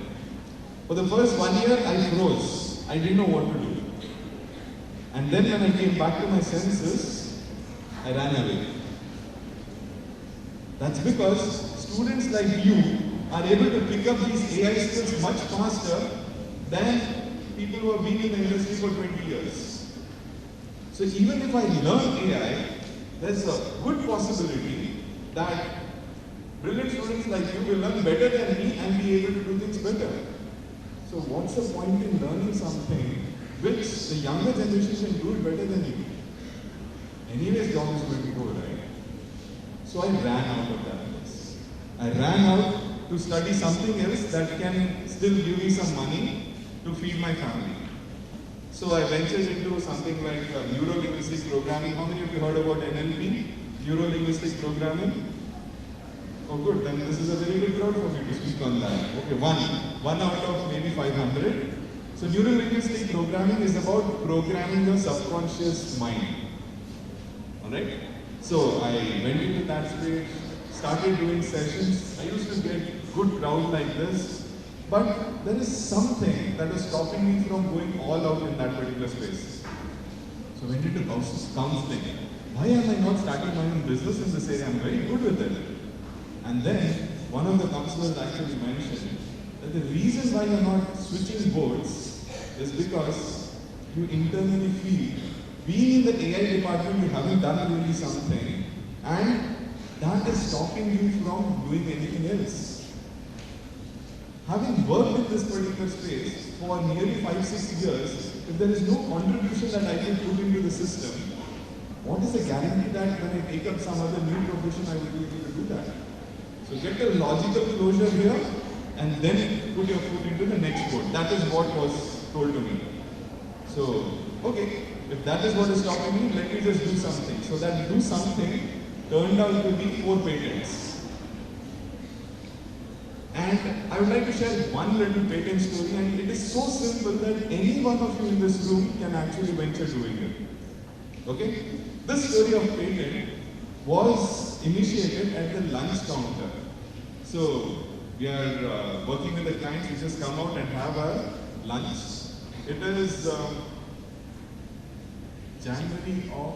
For the first 1 year, I froze. I didn't know what to do. And then when I came back to my senses, I ran away. That's because students like you are able to pick up these AI skills much faster than people who have been in the industry for 20 years. So even if I learn AI, there's a good possibility that brilliant students like you will learn better than me and be able to do things better. So what's the point in learning something which the younger generation can do it better than you? Anyways, job is going to go, right? So I ran out of that place. I ran out to study something else that can still give me some money to feed my family. So I ventured into something like neuro-linguistic programming. How many of you heard about NLP? Neuro-linguistic programming? Oh good, then this is a very good crowd for me to speak on that. Okay, one out of maybe 500. So neuro-linguistic programming is about programming your subconscious mind. Alright? So I went into that space, started doing sessions. I used to get good crowd like this, but there is something that is stopping me from going all out in that particular space. So I went into counseling. Why am I not starting my own business in this area? I'm very good with it. And then one of the counselors actually mentioned that the reason why you're not switching boards is because you internally feel being in the AI department you haven't done really something and that is stopping you from doing anything else. Having worked in this particular space for nearly 5-6 years, if there is no contribution that I can put into the system, what is the guarantee that when I take up some other new profession I will be able to do that? So get a logical closure here and then put your foot into the next board. That is what was told to me. So, okay, if that is what is stopping me, let me just do something. So that do something turned out to be 4 patents. And I would like to share one little patent story, and it is so simple that any one of you in this room can actually venture doing it. Okay? This story of patent was initiated at the lunch counter. So we are working with the clients, we just come out and have our lunch. It is January of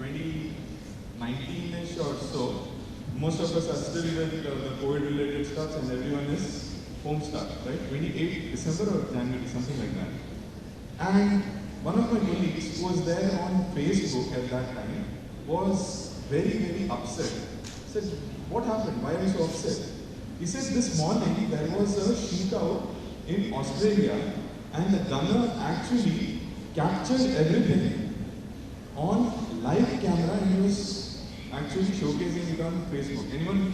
2019-ish or so. Most of us are still with the COVID-related stuff and everyone is home stuck, right? 28 December or January, something like that. And one of my colleagues who was there on Facebook at that time was very upset. He said, what happened? Why are you so upset? He said, this morning there was a shootout in Australia and the gunner actually captured everything on live camera and he was actually showcasing it on Facebook. Anyone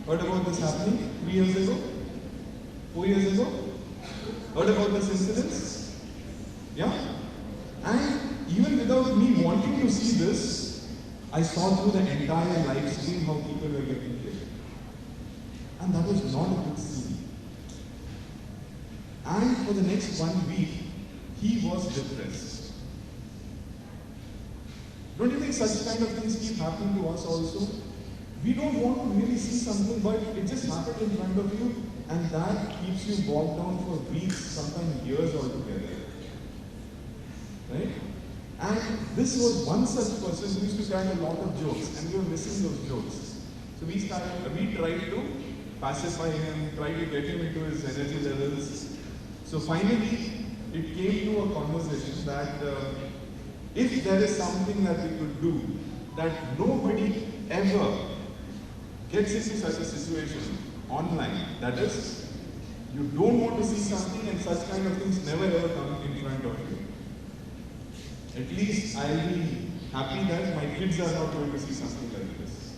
heard about this happening 3 years ago? 4 years ago? Heard about this incident? Yeah? And even without me wanting to see this, I saw through the entire live stream how people were getting killed. And that was not a good scene. And for the next 1 week, he was depressed. Don't you think such kind of things keep happening to us also? We don't want to really see something, but it just happened in front of you, and that keeps you bogged down for weeks, sometimes years altogether. Right? And this was one such person who used to tell a lot of jokes, and we were missing those jokes. So we tried to pacify him, tried to get him into his energy levels. So finally, it came to a conversation that if there is something that we could do, that nobody ever gets into such a situation online, that is, you don't want to see something and such kind of things never ever come in front of you. At least I'll be happy that my kids are not going to see something like this.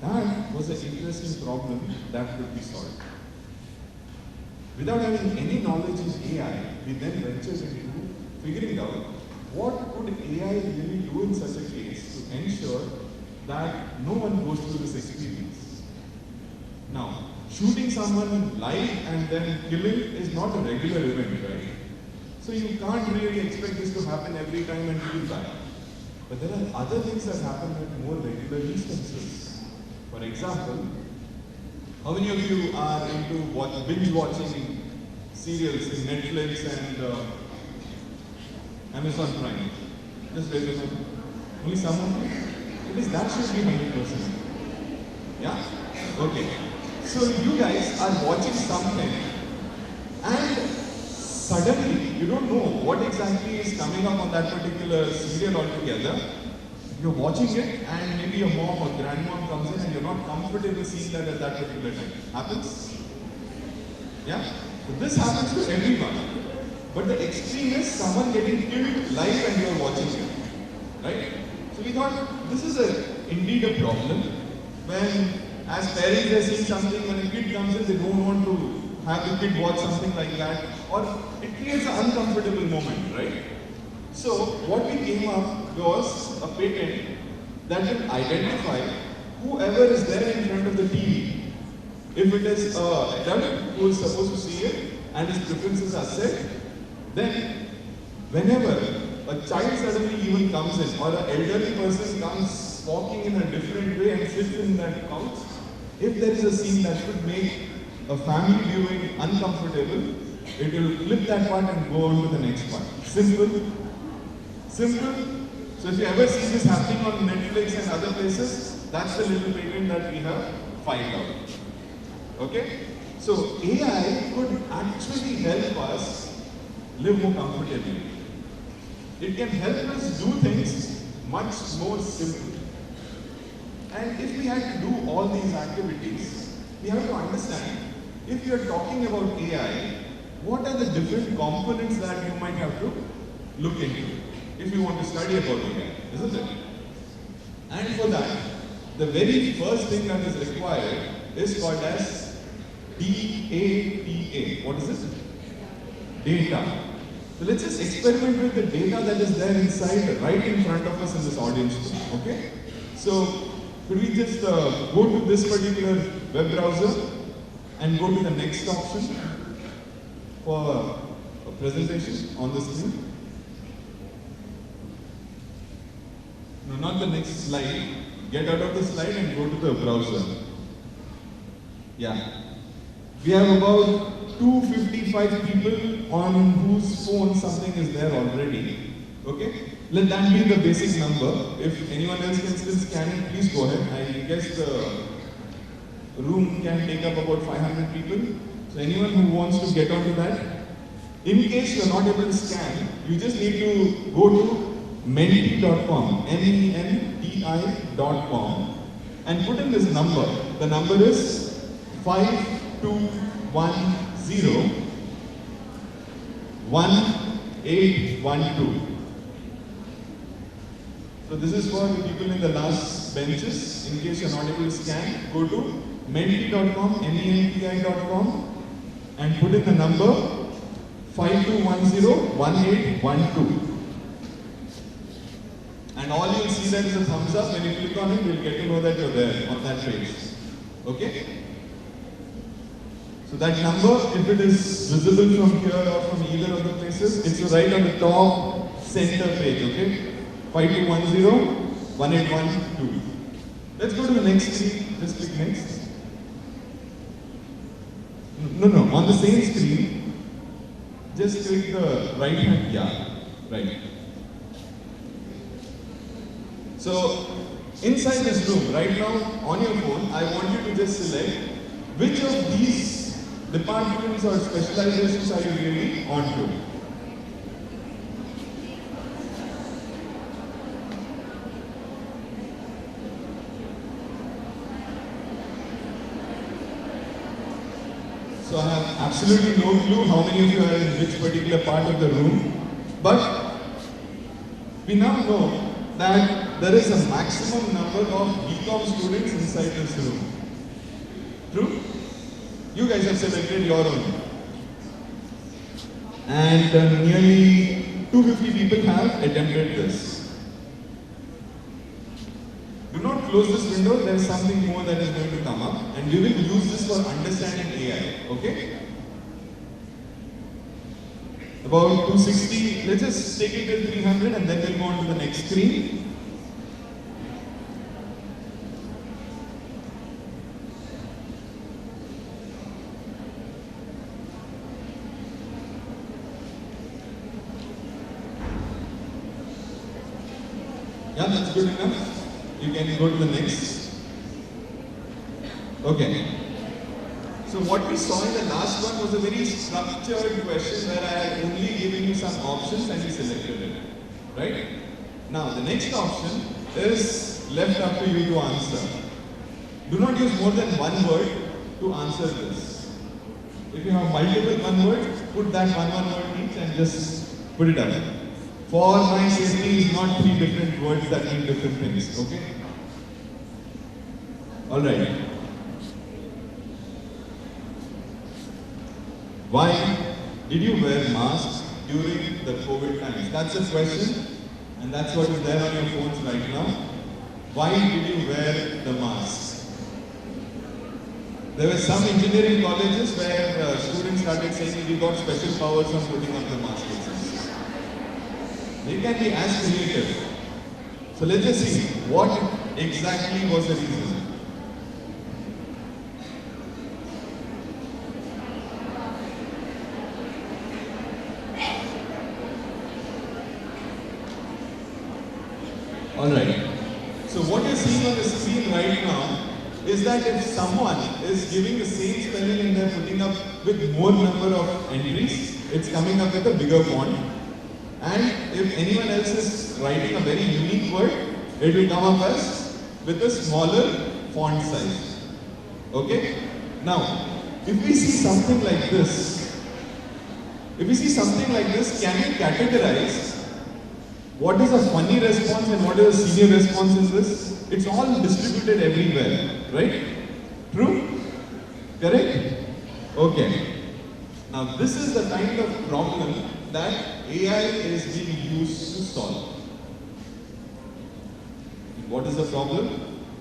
That was an interesting problem that could be solved. Without having any knowledge in AI, we then ventured into figuring out what could AI really do in such a case to ensure that no one goes through this experience. Now, shooting someone live and then killing is not a regular event, right? So you can't really expect this to happen every time and feel bad. But there are other things that happen at more regular instances. For example, how many of you are into binge watching serials in Netflix and Amazon Prime? Just raise your hand. Only some of you? Because that should be 100%. Yeah? Okay. So you guys are watching something and suddenly you don't know what exactly is coming up on that particular serial altogether. You're watching it and maybe your mom or grandmom comes in and you're not comfortable seeing that at that particular time. Happens? Yeah? So this happens to everyone. But the extreme is someone getting killed live and you're watching it. Right? So we thought this is indeed a problem when as parents they're seeing something, when a kid comes in they don't want to have the kid watch something like that, or it creates an uncomfortable moment, right? So what we came up was a patent that will identify whoever is there in front of the TV. If it is an adult who is supposed to see it and his preferences are set, then whenever a child suddenly even comes in or an elderly person comes walking in a different way and sits in that couch, if there is a scene that could make a family viewing uncomfortable, it will flip that part and go on to the next part. Simple. Simple. So if you ever see this happening on Netflix and other places, that's the little patent that we have filed out. Okay? So AI could actually help us live more comfortably. It can help us do things much more simple. And if we had to do all these activities, we have to understand, if you are talking about AI, what are the different components that you might have to look into if you want to study about AI, isn't it? And for that, the very first thing that is required is called as DATA. What is it? Data. So let's just experiment with the data that is there inside, right in front of us in this audience. Okay? So could we just go to this particular web browser and go to the next option for a presentation on the screen? No, not the next slide. Get out of the slide and go to the browser. Yeah. We have about 255 people on whose phone something is there already. Okay? Let that be the basic number. If anyone else can still scan it, please go ahead. I guess the room can take up about 500 people. So anyone who wants to get onto that, in case you are not able to scan, you just need to go to menti.com, menti.com, and put in this number. The number is 5210 1812. So this is for the people in the last benches. In case you're not able to scan, go to menti.com, menti.com, and put in the number 5210 1812. And all you'll see there is a thumbs up. When you click on it, you'll get to know that you're there on that page. Okay? So that number, if it is visible from here or from either of the places, it's right on the top center page. Okay? 5210 1812. Let's go to the next screen. Just click next. No, on the same screen, just click the right hand. Yeah, right. So, inside this room, right now, on your phone, I want you to just select which of these departments or specializations are you really onto. So I have absolutely no clue how many of you are in which particular part of the room, but we now know that there is a maximum number of BCom students inside this room. True? You guys have selected your own. And nearly 250 people have attempted this. Do not close this window, there is something more that is going to come up, and we will use this for understanding AI, okay? About 260, let's just take it till 300 and then we'll go on to the next screen. Yeah, that's good enough. You can go to the next. Okay. So what we saw in the last one was a very structured question where I had only given you some options and you selected it. Right? Now the next option is left up to you to answer. Do not use more than one word to answer this. If you have multiple one words, put that one word each and just put it up. For my safety is not 3 different words that mean different things. Okay? Alright. Why did you wear masks during the COVID times? That's a question, and that's what is there on your phones right now. Why did you wear the mask? There were some engineering colleges where students started saying we got special powers on putting up the mask. They can be as creative. So let's just see what exactly was the reason. Alright. So what you're seeing on the screen right now is that if someone is giving the same spelling and they're putting up with more number of entries, it's coming up with a bigger font. And if anyone else is writing a very unique word, it will come up as with a smaller font size. Okay? Now, if we see something like this, can you categorize what is a funny response and what is a senior response in this? It's all distributed everywhere, right? True? Correct? Okay. Now this is the kind of problem that AI is being used to solve. What is the problem?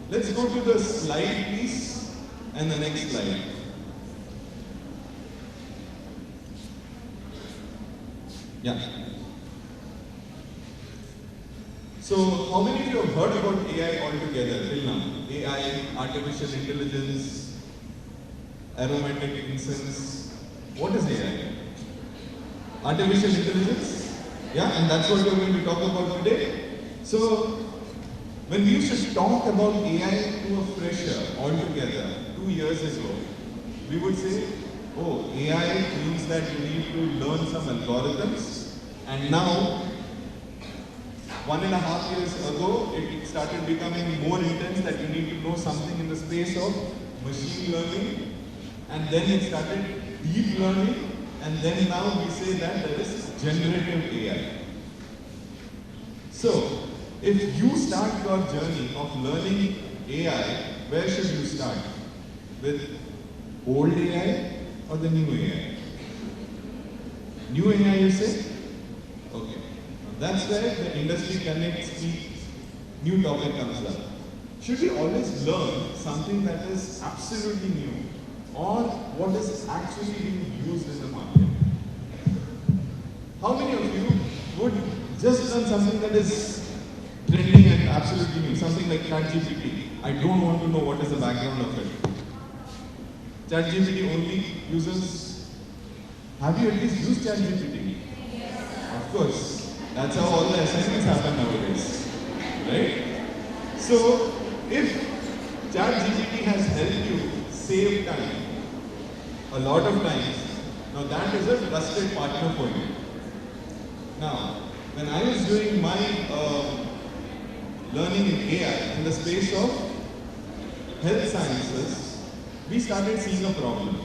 Let's go to the slide please, and the next slide. Yeah. So, how many of you have heard about AI altogether till now? AI, artificial intelligence, aromatic incense. What is AI? Artificial intelligence? Yeah, and that's what we're going to talk about today. So, when we used to talk about AI to a fresher altogether 2 years ago, we would say, oh, AI means that you need to learn some algorithms, and now 1.5 years ago, it started becoming more intense that you need to know something in the space of machine learning, and then it started deep learning, and then now we say that there is generative AI. So, if you start your journey of learning AI, where should you start? With old AI or the new AI? New AI, you say? Okay. That's where the industry connect new topic comes up. Should we always learn something that is absolutely new, or what is actually being used in the market? How many of you would just learn something that is trending and absolutely new, something like ChatGPT? I don't want to know what is the background of it. ChatGPT only uses. Have you at least used ChatGPT? Of course. That's how all the assignments happen nowadays, right? So, if ChatGPT has helped you save time, a lot of times, now that is a trusted partner for you. Now, when I was doing my learning in AI in the space of health sciences, we started seeing a problem.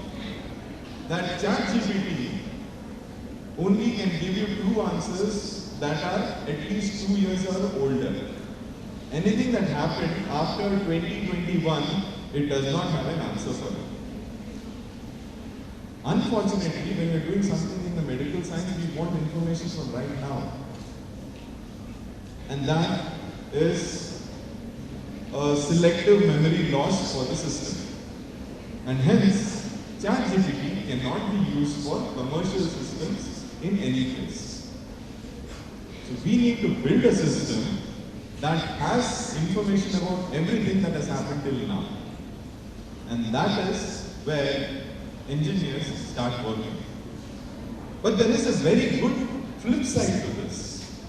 That ChatGPT only can give you 2 answers that are at least 2 years or older. Anything that happened after 2021, it does not have an answer for it. Unfortunately, when you're doing something in the medical science, we want information from right now. And that is a selective memory loss for the system. And hence, ChatGPT cannot be used for commercial systems in any case. So we need to build a system that has information about everything that has happened till now. And that is where engineers start working. But there is a very good flip side to this.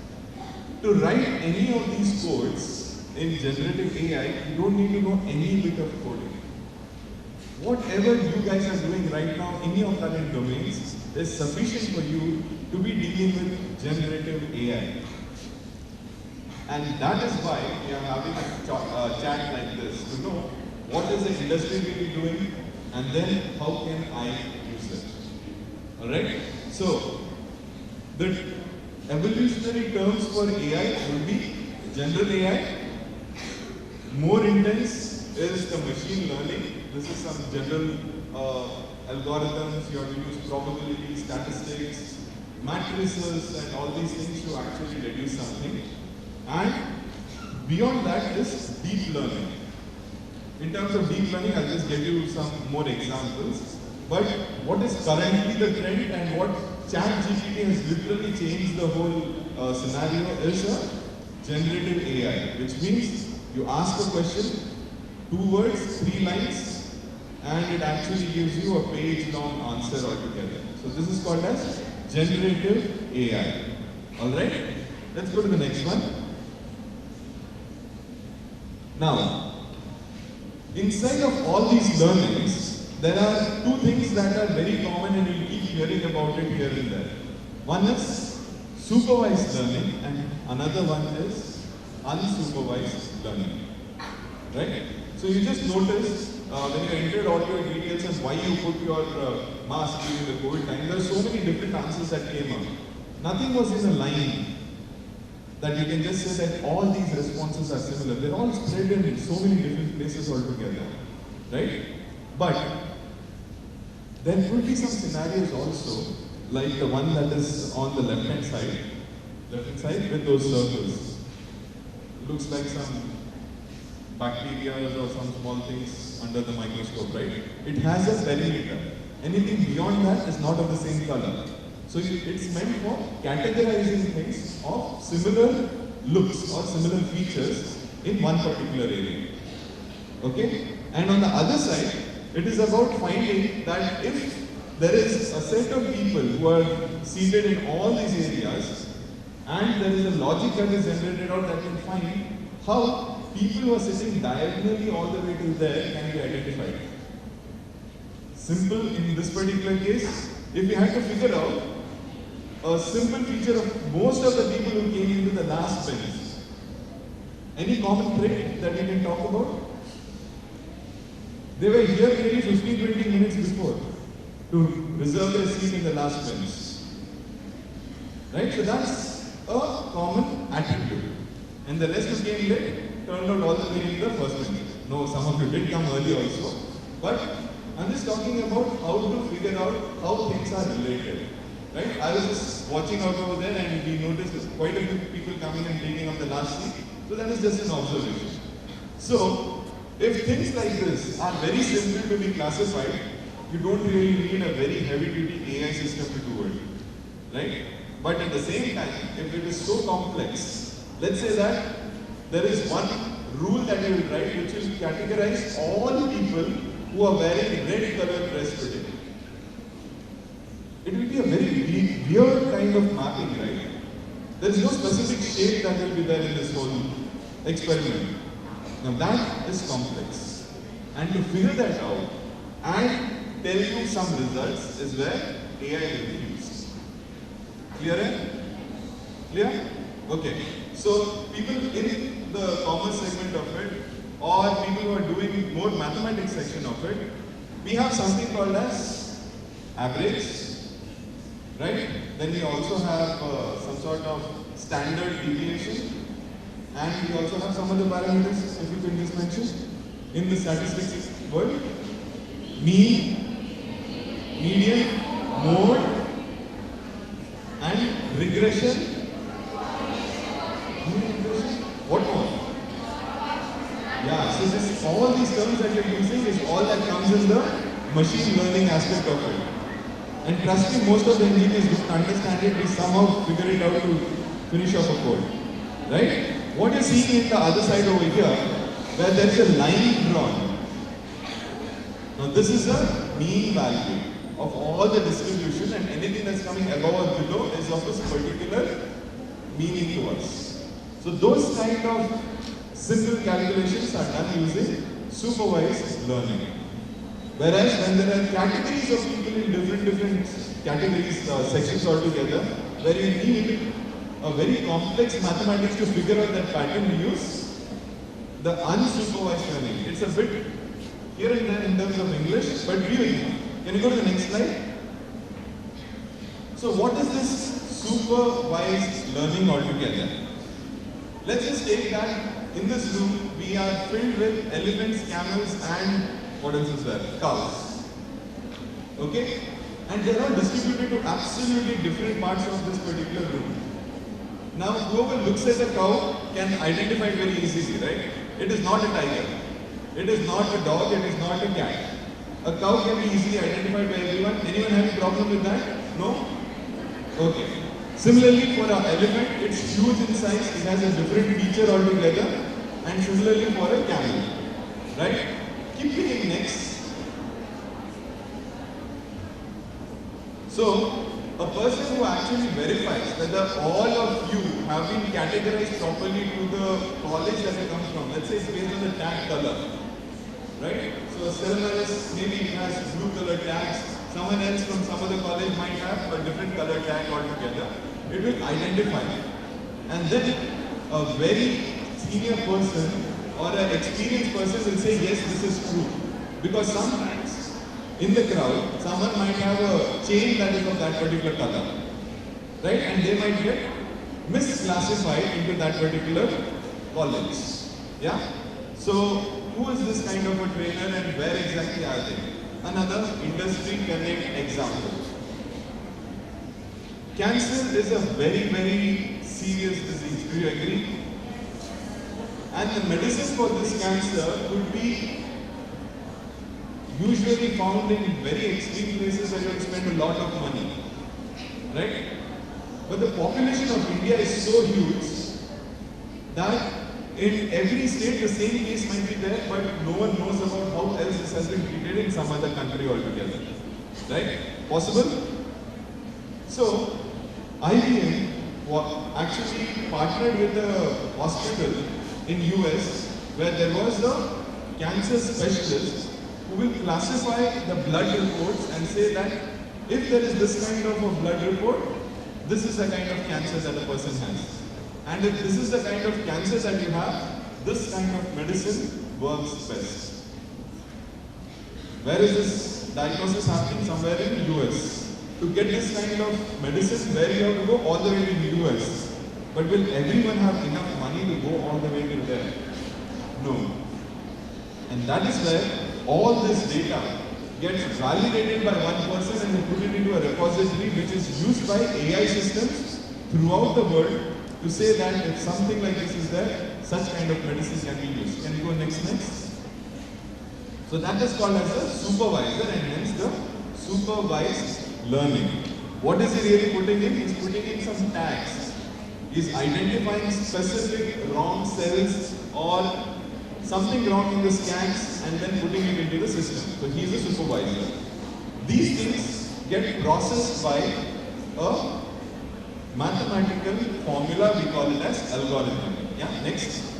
To write any of these codes, in generative AI, you don't need to know any bit of coding. Whatever you guys are doing right now in your current domains is sufficient for you to be dealing with generative AI. And that is why we are having a chat like this, to know what is the industry really doing and then how can I use it. Alright? So, the evolutionary terms for AI will be general AI. More intense is the machine learning. This is some general algorithms. You have to use probability, statistics, matrices, and all these things to actually reduce something. And beyond that is deep learning. In terms of deep learning, I'll just give you some more examples. But what is currently the trend and what ChatGPT has literally changed the whole scenario is a generative AI, which means you ask a question, 2 words, 3 lines, and it actually gives you a page-long answer altogether. So this is called as generative AI. Alright? Let's go to the next one. Now, inside of all these learnings, there are 2 things that are very common and you'll keep hearing about it here and there. One is supervised learning and another one is unsupervised learning. Right? So you just notice when you entered all your details and why you put your mask during the COVID time, there are so many different answers that came up. Nothing was in a line that you can just say that all these responses are similar. They're all spread in so many different places altogether. Right? But there could be some scenarios also, like the one that is on the left-hand side with those circles. Looks like some bacteria or some small things under the microscope, right? It has a perimeter. Anything beyond that is not of the same color. So it's meant for categorizing things of similar looks or similar features in one particular area. Okay? And on the other side, it is about finding that if there is a set of people who are seated in all these areas and there is a logic that is generated out that can find how people who are sitting diagonally all the way till there can be identified. Simple in this particular case, if we had to figure out a simple feature of most of the people who came into the last bench, any common trait that we can talk about? They were here maybe 15-20 minutes before to reserve their seat in the last bench. Right? So that's a common attribute. And the rest who came late turned out all the way in the first bench. No, some of you did come early also. But I'm just talking about how to figure out how things are related. Right? I was just watching out over there and we noticed quite a few people coming and taking up the last seat. So that is just an observation. So, if things like this are very simple to be classified, you don't really need a very heavy-duty AI system to do it. Right? But at the same time, if it is so complex, let's say that there is one rule that you will write which will categorize all people who are wearing red colored dress today. It will be a very weird kind of mapping, right? There is no specific shape that will be there in this whole experiment. Now that is complex. And to figure that out and tell you some results is where AI will be used. Clear? Clear? Okay. So people in the commerce segment of it or people who are doing more mathematics section of it, we have something called as average. Right? Then we also have some sort of standard deviation. And we also have some other parameters, if you can just mention, in the statistics world. Mean, median, mode, and regression. What more? Yeah, so this, all these terms that you're using is all that comes in the machine learning aspect of it. And trust me, most of the engineers don't understand it, we somehow figure it out to finish off a code. Right? What you're seeing in the other side over here, where there is a line drawn. Now this is a mean value of all the distribution and anything that's coming above or below is of a particular meaning to us. So those kind of simple calculations are done using supervised learning. Whereas when there are categories of people in different categories, sections altogether, where you need a very complex mathematics to figure out that pattern, we use the unsupervised learning. It's a bit here and there in terms of English, but really, can you go to the next slide? So what is this supervised learning altogether? Let's just take that in this room we are filled with elephants, camels and what else is there? Cows. Okay? And they are all distributed to absolutely different parts of this particular room. Now whoever looks at a cow can identify it very easily, right? It is not a tiger. It is not a dog, it is not a cat. A cow can be easily identified by everyone. Anyone have a problem with that? No? Okay. Similarly for an elephant, it's huge in size, it has a different feature altogether, and similarly for a camel. Right? Keep reading next. So, a person who actually verifies whether all of you have been categorized properly to the college that you come from, let's say it's based on the tag color. Right? So Selmaris maybe has blue color tags, someone else from some other college might have a different color tag altogether. It will identify. And then a very senior person or an experienced person will say, yes, this is true. Because sometimes in the crowd, someone might have a chain that is of that particular color. Right? And they might get misclassified into that particular college. Yeah? So, who is this kind of a trainer and where exactly are they? Another industry connect example. Cancer is a very, very serious disease. Do you agree? And the medicine for this cancer could be usually found in very extreme places where you have to spend a lot of money. Right? But the population of India is so huge that in every state the same case might be there, but no one knows about how else this has been treated in some other country altogether. Right? Possible? So, IBM actually partnered with a hospital in US where there was a cancer specialist who will classify the blood reports and say that if there is this kind of a blood report, this is the kind of cancer that the person has. And if this is the kind of cancer that you have, this kind of medicine works best. Where is this diagnosis happening? Somewhere in the US. To get this kind of medicine, where you have to go? All the way to the US. But will everyone have enough money to go all the way to there? No. And that is where all this data gets validated by one person and they put it into a repository which is used by AI systems throughout the world to say that if something like this is there, such kind of medicine can be used. Can you go next? So that is called as a supervisor and hence the supervised learning. What is he really putting in? He's putting in some tags. He's identifying specific wrong cells or something wrong in the scans and then putting it into the system. So he's a supervisor. These things get processed by a mathematical formula, we call it as algorithm. Yeah, next.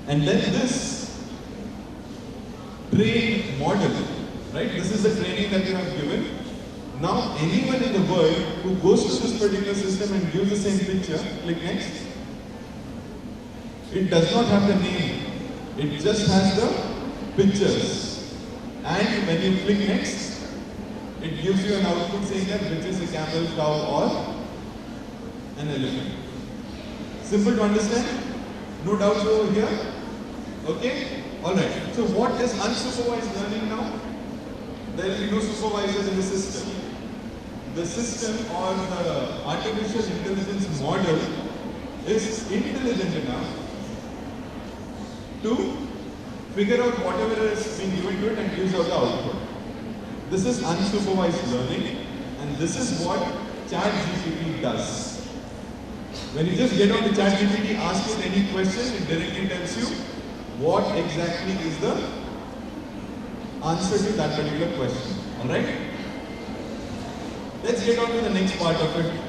And then this trained model, right? This is the training that you have given. Now anyone in the world who goes to this particular system and gives the same picture, click next. It does not have the name. It just has the pictures. And when you click next, it gives you an output saying that which is a camel, cow or an elephant. Simple to understand? No doubts over here? Okay? Alright. So what is unsupervised learning now? There will be no supervisors in the system. The system or the artificial intelligence model is intelligent enough to figure out whatever is being given to it and gives out the output. This is unsupervised learning and this is what ChatGPT does. When you just get on the ChatGPT, ask it any question, it directly tells you what exactly is the answer to that particular question. Alright? Let's get on to the next part of it.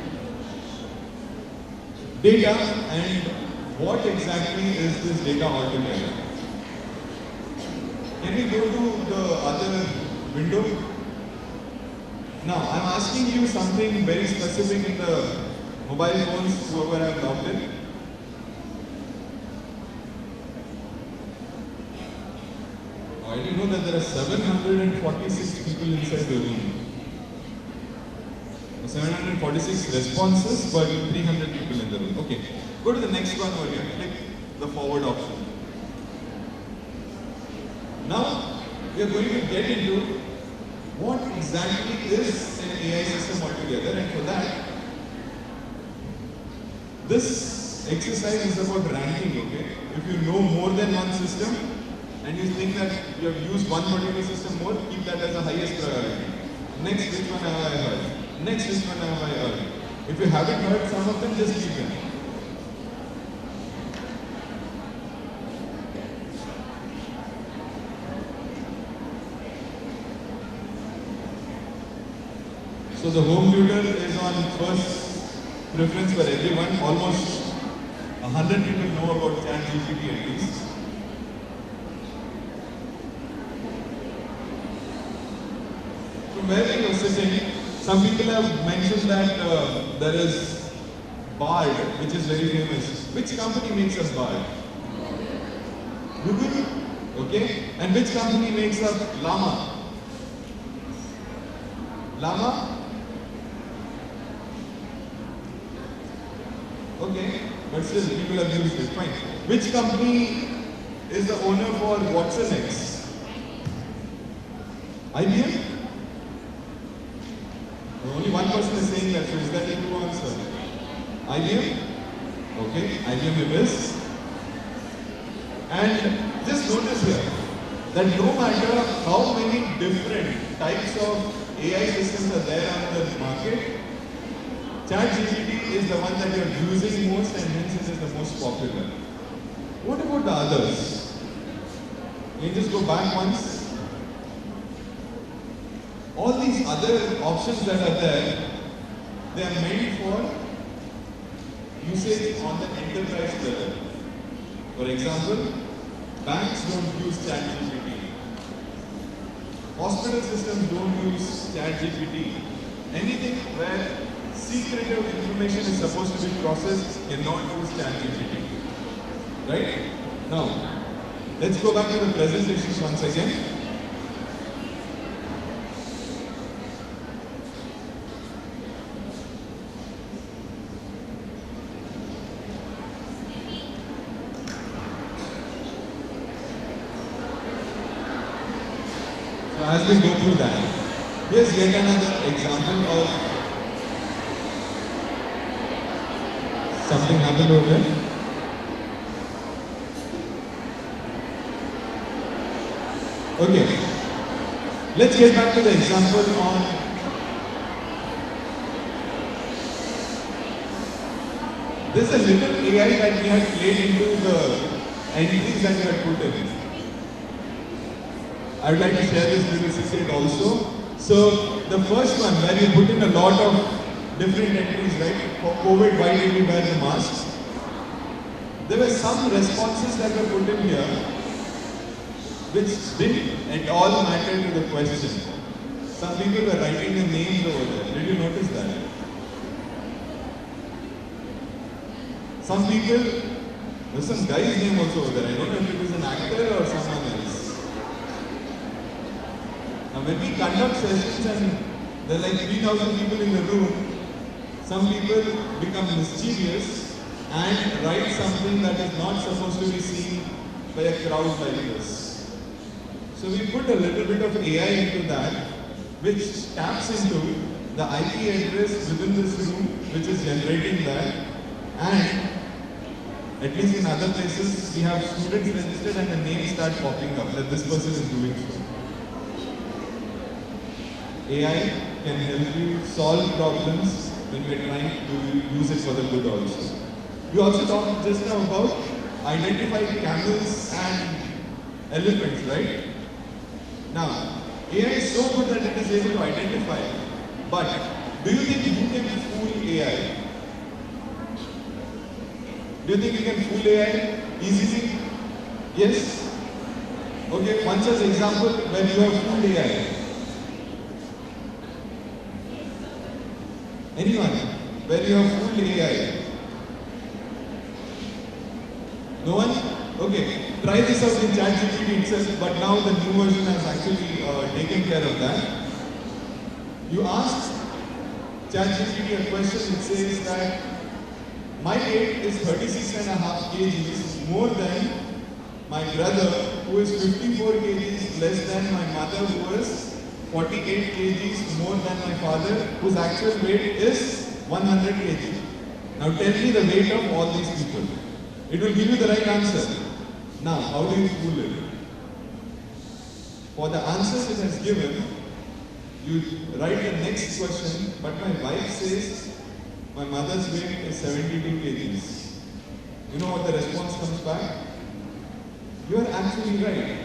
Data and what exactly is this data altogether? Can we go to the other window? Now, I'm asking you something very specific in the mobile phones, whoever have logged in. I didn't know that there are 746 people inside the room. 746 responses, but 300 people in the room. Okay, go to the next one over here. Click the forward option. Now, we are going to get into what exactly is an AI system altogether, and for that, this exercise is about ranking, okay? If you know more than one system, and you think that you have used one particular system more, keep that as the highest priority. Next, which one have I heard? Next, which one have I heard? If you haven't heard some of them, just keep them. So the home tutor is on first preference for everyone. Almost 100 people know about ChatGPT at least. From where we were sitting, some people have mentioned that there is Bard, which is very famous. Which company makes up Bard? Google? Okay. And which company makes up Llama? Llama? Okay, but still people have used it. Fine. Which company is the owner for Watson X? IBM? Only one person is saying that, so is that a true answer? IBM? Okay, IBM it is. And just notice here that no matter how many different types of AI systems are there on the market, ChatGPT is the one that you are using most and hence it is the most popular. What about the others? Can you just go back once? All these other options that are there, they are meant for usage on the enterprise level. For example, banks don't use ChatGPT. Hospital systems don't use ChatGPT. Anything where secretive information is supposed to be processed cannot use ChatGPT. Right? Now, let's go back to the presentation once again. So as we go through that, here's yet another example of something happened over there. Okay, let's get back to the example on this. Is a little AI that we had played into the entries that we had put in. I would like to share this little secret also. So the first one where you put in a lot of different entries, right? For COVID, why did we wear the mask? There were some responses that were put in here which didn't at all matter to the question. Some people were writing their names over there. Did you notice that? Some people, there's some guy's name also over there. I don't know if it is an actor or someone else. Now when we conduct sessions and there are like 3,000 people in the room, some people become mischievous and write something that is not supposed to be seen by a crowd like this. So we put a little bit of AI into that, which taps into the IP address within this room, which is generating that, and at least in other places, we have students registered and the names start popping up that this person is doing so. AI can help you solve problems when we are trying to use it for the good also. We also talked just now about identifying camels and elephants, right? Now, AI is so good that it is able to identify, but do you think you can fool AI? Do you think you can fool AI easily? Yes? Okay, one such example when you have fooled AI. Anyone? Where you have fooled AI? No one? Okay, try this out in ChatGPT itself, but now the new version has actually taken care of that. You ask ChatGPT a question, it says that my weight is 36.5 kgs more than my brother who is 54 kgs less than my mother who is 48 kgs more than my father whose actual weight is 100 kg. Now tell me the weight of all these people. It will give you the right answer. Now, how do you fool it? For the answers it has given, you write the next question, but my wife says my mother's weight is 72 kgs. You know what the response comes back? You are actually right.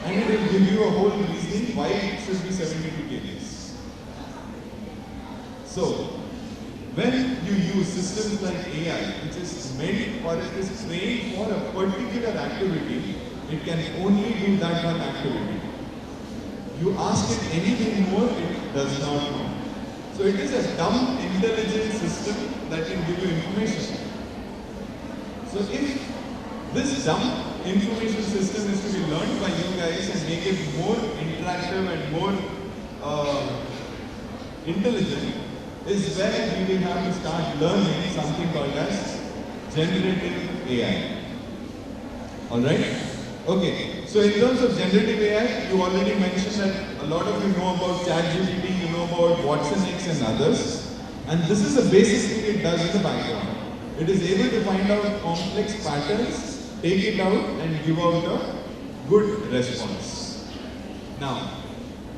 And it will give you a whole reason why it should be 72 kgs. So, when you use systems like AI, which is meant or it is trained for a particular activity, it can only do that one activity. You ask it anything more, it does not know. So it is a dumb, intelligent system that can give you information. So if this dumb information system is to be learned by you guys and make it more interactive and more intelligent, is where we will have to start learning something called as generative AI. Alright? Okay, so in terms of generative AI, you already mentioned that a lot of you know about ChatGPT, you know about Watson X and others. And this is the basic thing it does in the background. It is able to find out complex patterns, take it out and give out a good response. Now,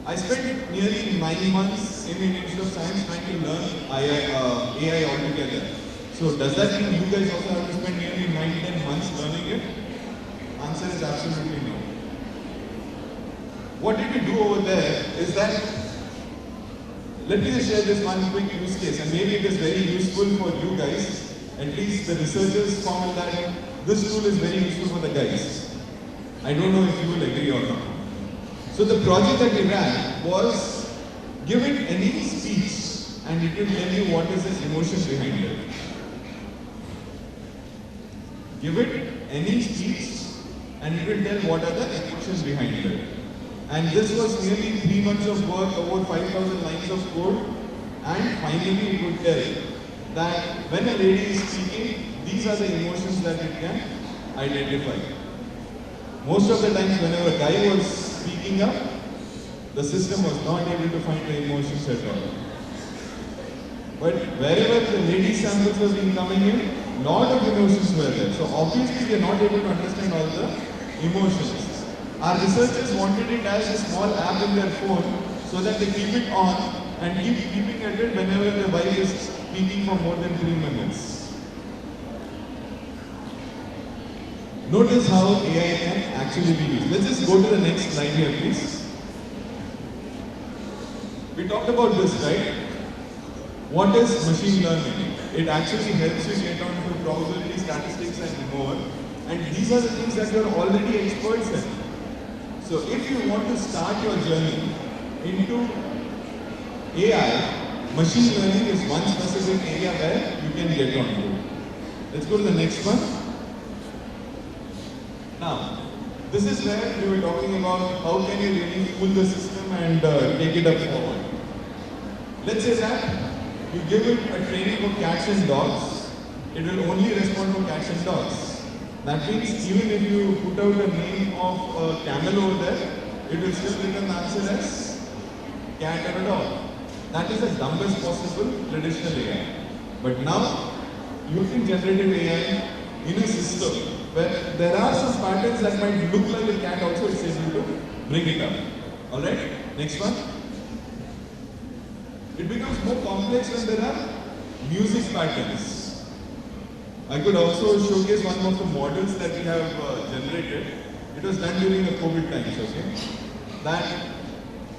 I spent nearly 9 months in the Institute of Science trying to learn AI altogether. So does that mean you guys also have to spend nearly 9-10 months learning it? Answer is absolutely no. What did we do over there is that, let me just share this one quick use case and maybe it is very useful for you guys. At least the researchers found that this tool is very useful for the guys. I don't know if you will agree or not. So the project that we ran was, give it any speech and it will tell you what is the emotion behind it. Give it any speech and it will tell what are the emotions behind it. And this was nearly 3 months of work, over 5,000 lines of code, and finally it would tell that when a lady is speaking, these are the emotions that it can identify. Most of the times whenever a guy was speaking up, the system was not able to find the emotions at all. But wherever the lady samples were being coming in, lot of emotions were there. So obviously we are not able to understand all the emotions. Our researchers wanted it as a small app in their phone so that they keep it on and keep keeping at it whenever the wife is speaking for more than 3 minutes. Notice how AI can actually be used. Let's just go to the next slide here, please. We talked about this, right? What is machine learning? It actually helps you get on to probability, statistics and more. And these are the things that you are already experts in. So if you want to start your journey into AI, machine learning is one specific area where you can get onto. Let's go to the next one. Now, this is where we were talking about how can you really fool the system and take it up forward. Let's say that you give it a training for cats and dogs, it will only respond to cats and dogs. That means even if you put out a name of a camel over there, it will still return the answer as cat or a dog. That is the dumbest possible traditional AI. But now, using generative AI in a system where there are some patterns that might look like a cat also, it's able to bring it up. Alright, next one. It becomes more complex when there are music patterns. I could also showcase one of the models that we have generated. It was done during the COVID times, okay? That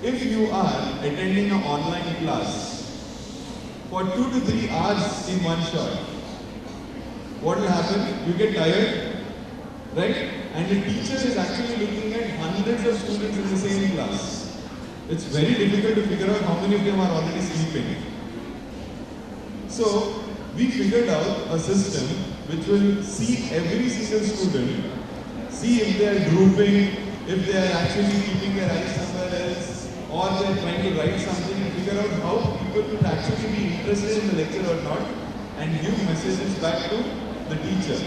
if you are attending an online class for 2 to 3 hours in one shot, what will happen? You get tired, right? And the teacher is actually looking at hundreds of students in the same class. It's very difficult to figure out how many of them are already sleeping. So, we figured out a system which will see every single student, see if they are drooping, if they are actually keeping their eyes somewhere else, or they are trying to write something, and figure out how people will actually be interested in the lecture or not, and give messages back to the teacher,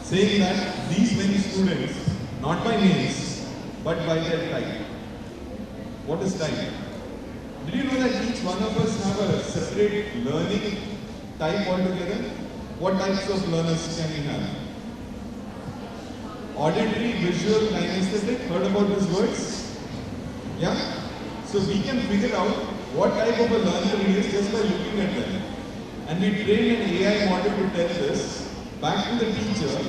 saying that these many students, not by names, but by their type. What is type? Did you know that each one of us have a separate learning type altogether? What types of learners can we have? Auditory, visual, kinesthetic. Heard about these words? Yeah? So we can figure out what type of a learner he is just by looking at them. And we train an AI model to tell this back to the teacher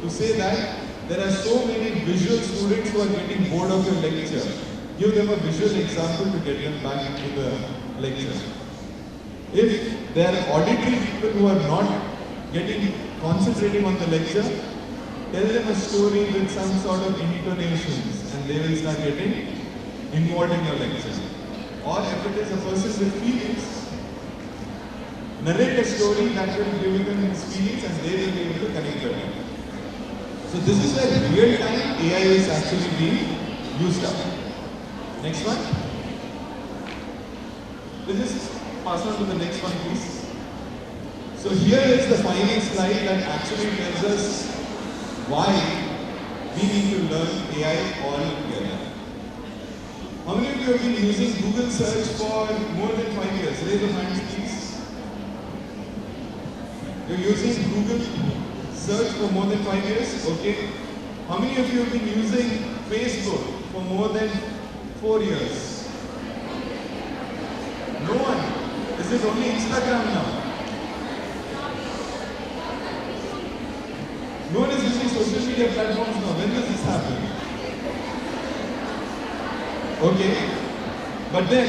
to say that there are so many visual students who are getting bored of your lecture. Give them a visual example to get them back into the lecture. If there are auditory people who are not concentrating on the lecture, tell them a story with some sort of intonations and they will start getting involved in your lecture. Or if it is a person with feelings, narrate a story that will give them his feelings and they will be able to connect with them. So this is where real-time AI is actually being used up. Next one. Let's just pass on to the next one, please. So here is the final slide that actually tells us why we need to learn AI all together. How many of you have been using Google search for more than 5 years? Raise your hands, please. You're using Google search for more than 5 years? Okay. How many of you have been using Facebook for more than 4 years? No one. Is it only Instagram now? No one is using social media platforms now. When does this happen? Okay. But then,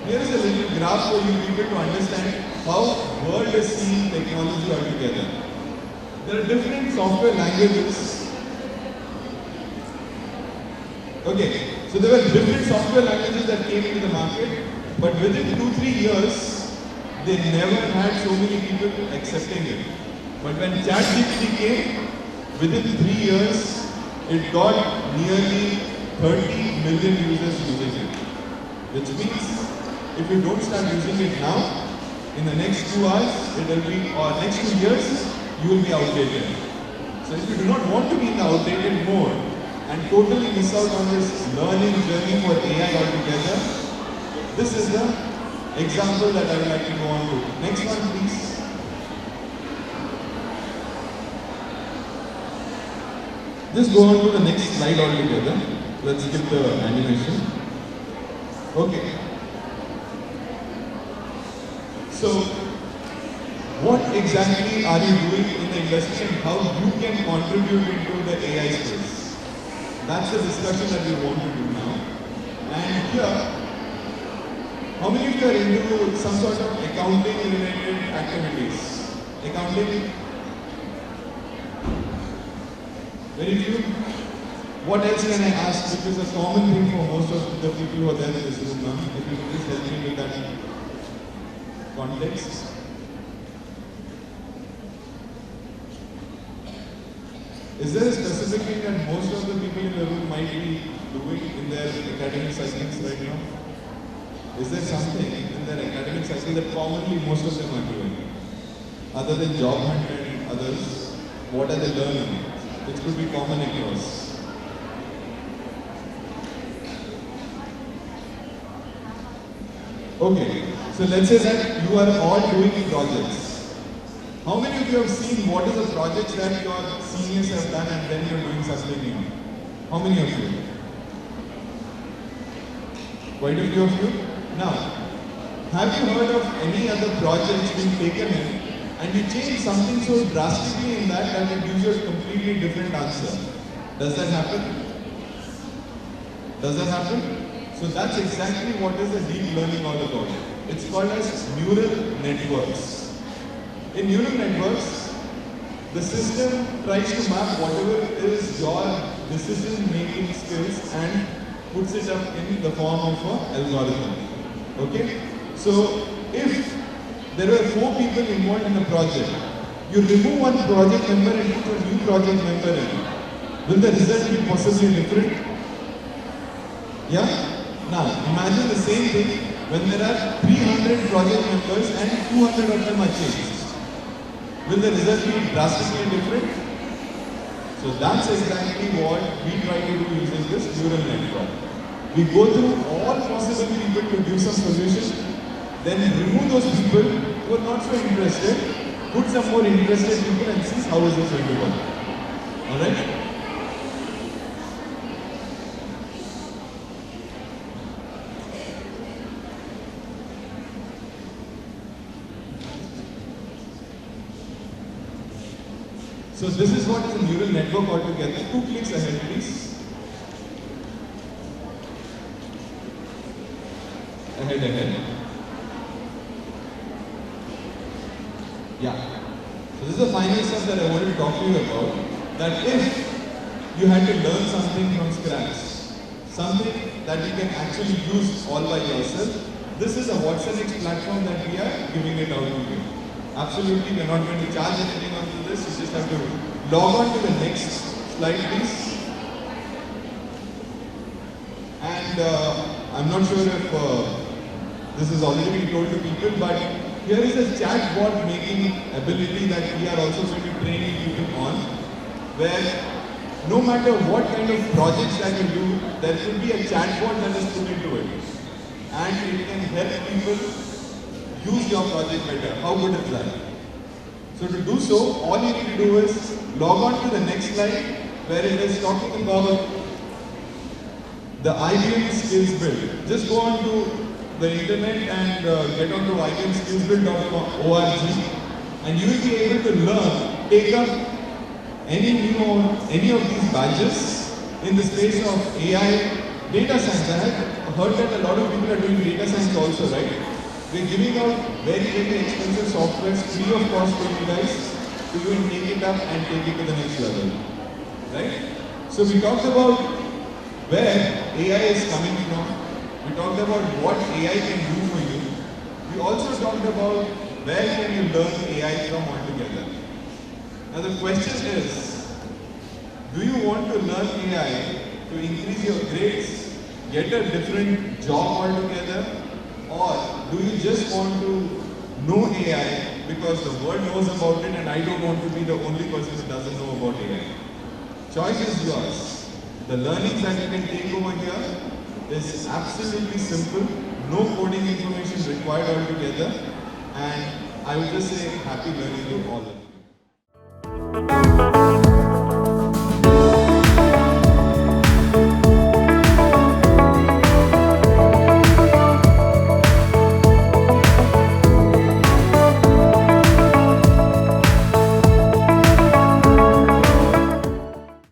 here is a little graph for you people to understand how world is seeing technology altogether. There are different software languages. Okay. So there were different software languages that came into the market, but within 2-3 years, they never had so many people accepting it. But when ChatGPT came, within 3 years, it got nearly 30 million users using it. Which means, if you don't start using it now, in the next 2 hours, it will be, or next 2 years, you will be outdated. So if you do not want to be in the outdated mode, and totally miss out on this learning journey for AI altogether, this is the example that I would like to go on to. Next one, please. Just go on to the next slide altogether. Let's skip the animation. Okay. So, what exactly are you doing in the industry and how you can contribute into the AI space? That's the discussion that we want to do now. And here, how many of you are into some sort of accounting related activities? Accounting? Very few. What else can I ask? Which is a common thing for most of the people who are there in this room now. If you could just help me with that context. Is there a specific thing that most of the people in the room might be doing in their academic cycles right now? Is there something in their academic cycle that commonly most of them are doing? Other than job hunt and others, what are they learning? Which could be common across. Okay, so let's say that you are all doing projects. How many of you have seen what is the projects that your seniors have done and then you're doing something new? How many of you? Quite a few of you. Now, have you heard of any other projects being taken in and you change something so drastically in that it gives you a completely different answer? Does that happen? Does that happen? So that's exactly what is the deep learning all about. It's called as neural networks. In neural networks, the system tries to map whatever is your decision-making skills and puts it up in the form of an algorithm. Okay? So, if there were 4 people involved in a project, you remove one project member and put a new project member in. Will the result be possibly different? Yeah? Now, imagine the same thing when there are 300 project members and 200 of them are changed. Will the result be drastically different? So that's exactly what we try to do using this neural network. We go through all possible people to give some solution, then remove those people who are not so interested, put some more interested people and see how is this going to work. Alright? So this is what is a neural network altogether. 2 clicks ahead, please. Ahead. Yeah. So this is the final stuff that I wanted to talk to you about. That if you had to learn something from scratch, something that you can actually use all by yourself, this is a WhatsApp platform that we are giving it out to you. Absolutely, we are not going to charge anything onto this. You just have to log on to the next slide, please. And I'm not sure if this is already been told to people, but here is a chatbot making ability that we are also going to train people on, where no matter what kind of projects that you do, there will be a chatbot that is put into it. And it can help people use your project better. How good is that? So to do so, all you need to do is log on to the next slide where it is talking about the IBM Skills Build. Just go on to the internet and get on to ibmskillsbuild.org and you will be able to learn, take up any of these badges in the space of AI, data science. I have heard that a lot of people are doing data science also, right? We're giving out very expensive software free of cost for you guys to even take it up and take it to the next level. Right? So we talked about where AI is coming from. We talked about what AI can do for you. We also talked about where can you learn AI from altogether. Now the question is, do you want to learn AI to increase your grades, get a different job altogether, or do you just want to know AI because the world knows about it and I don't want to be the only person who doesn't know about AI? Choice is yours. The learnings that you can take over here is absolutely simple. No coding information required altogether. And I would just say happy learning to all of you.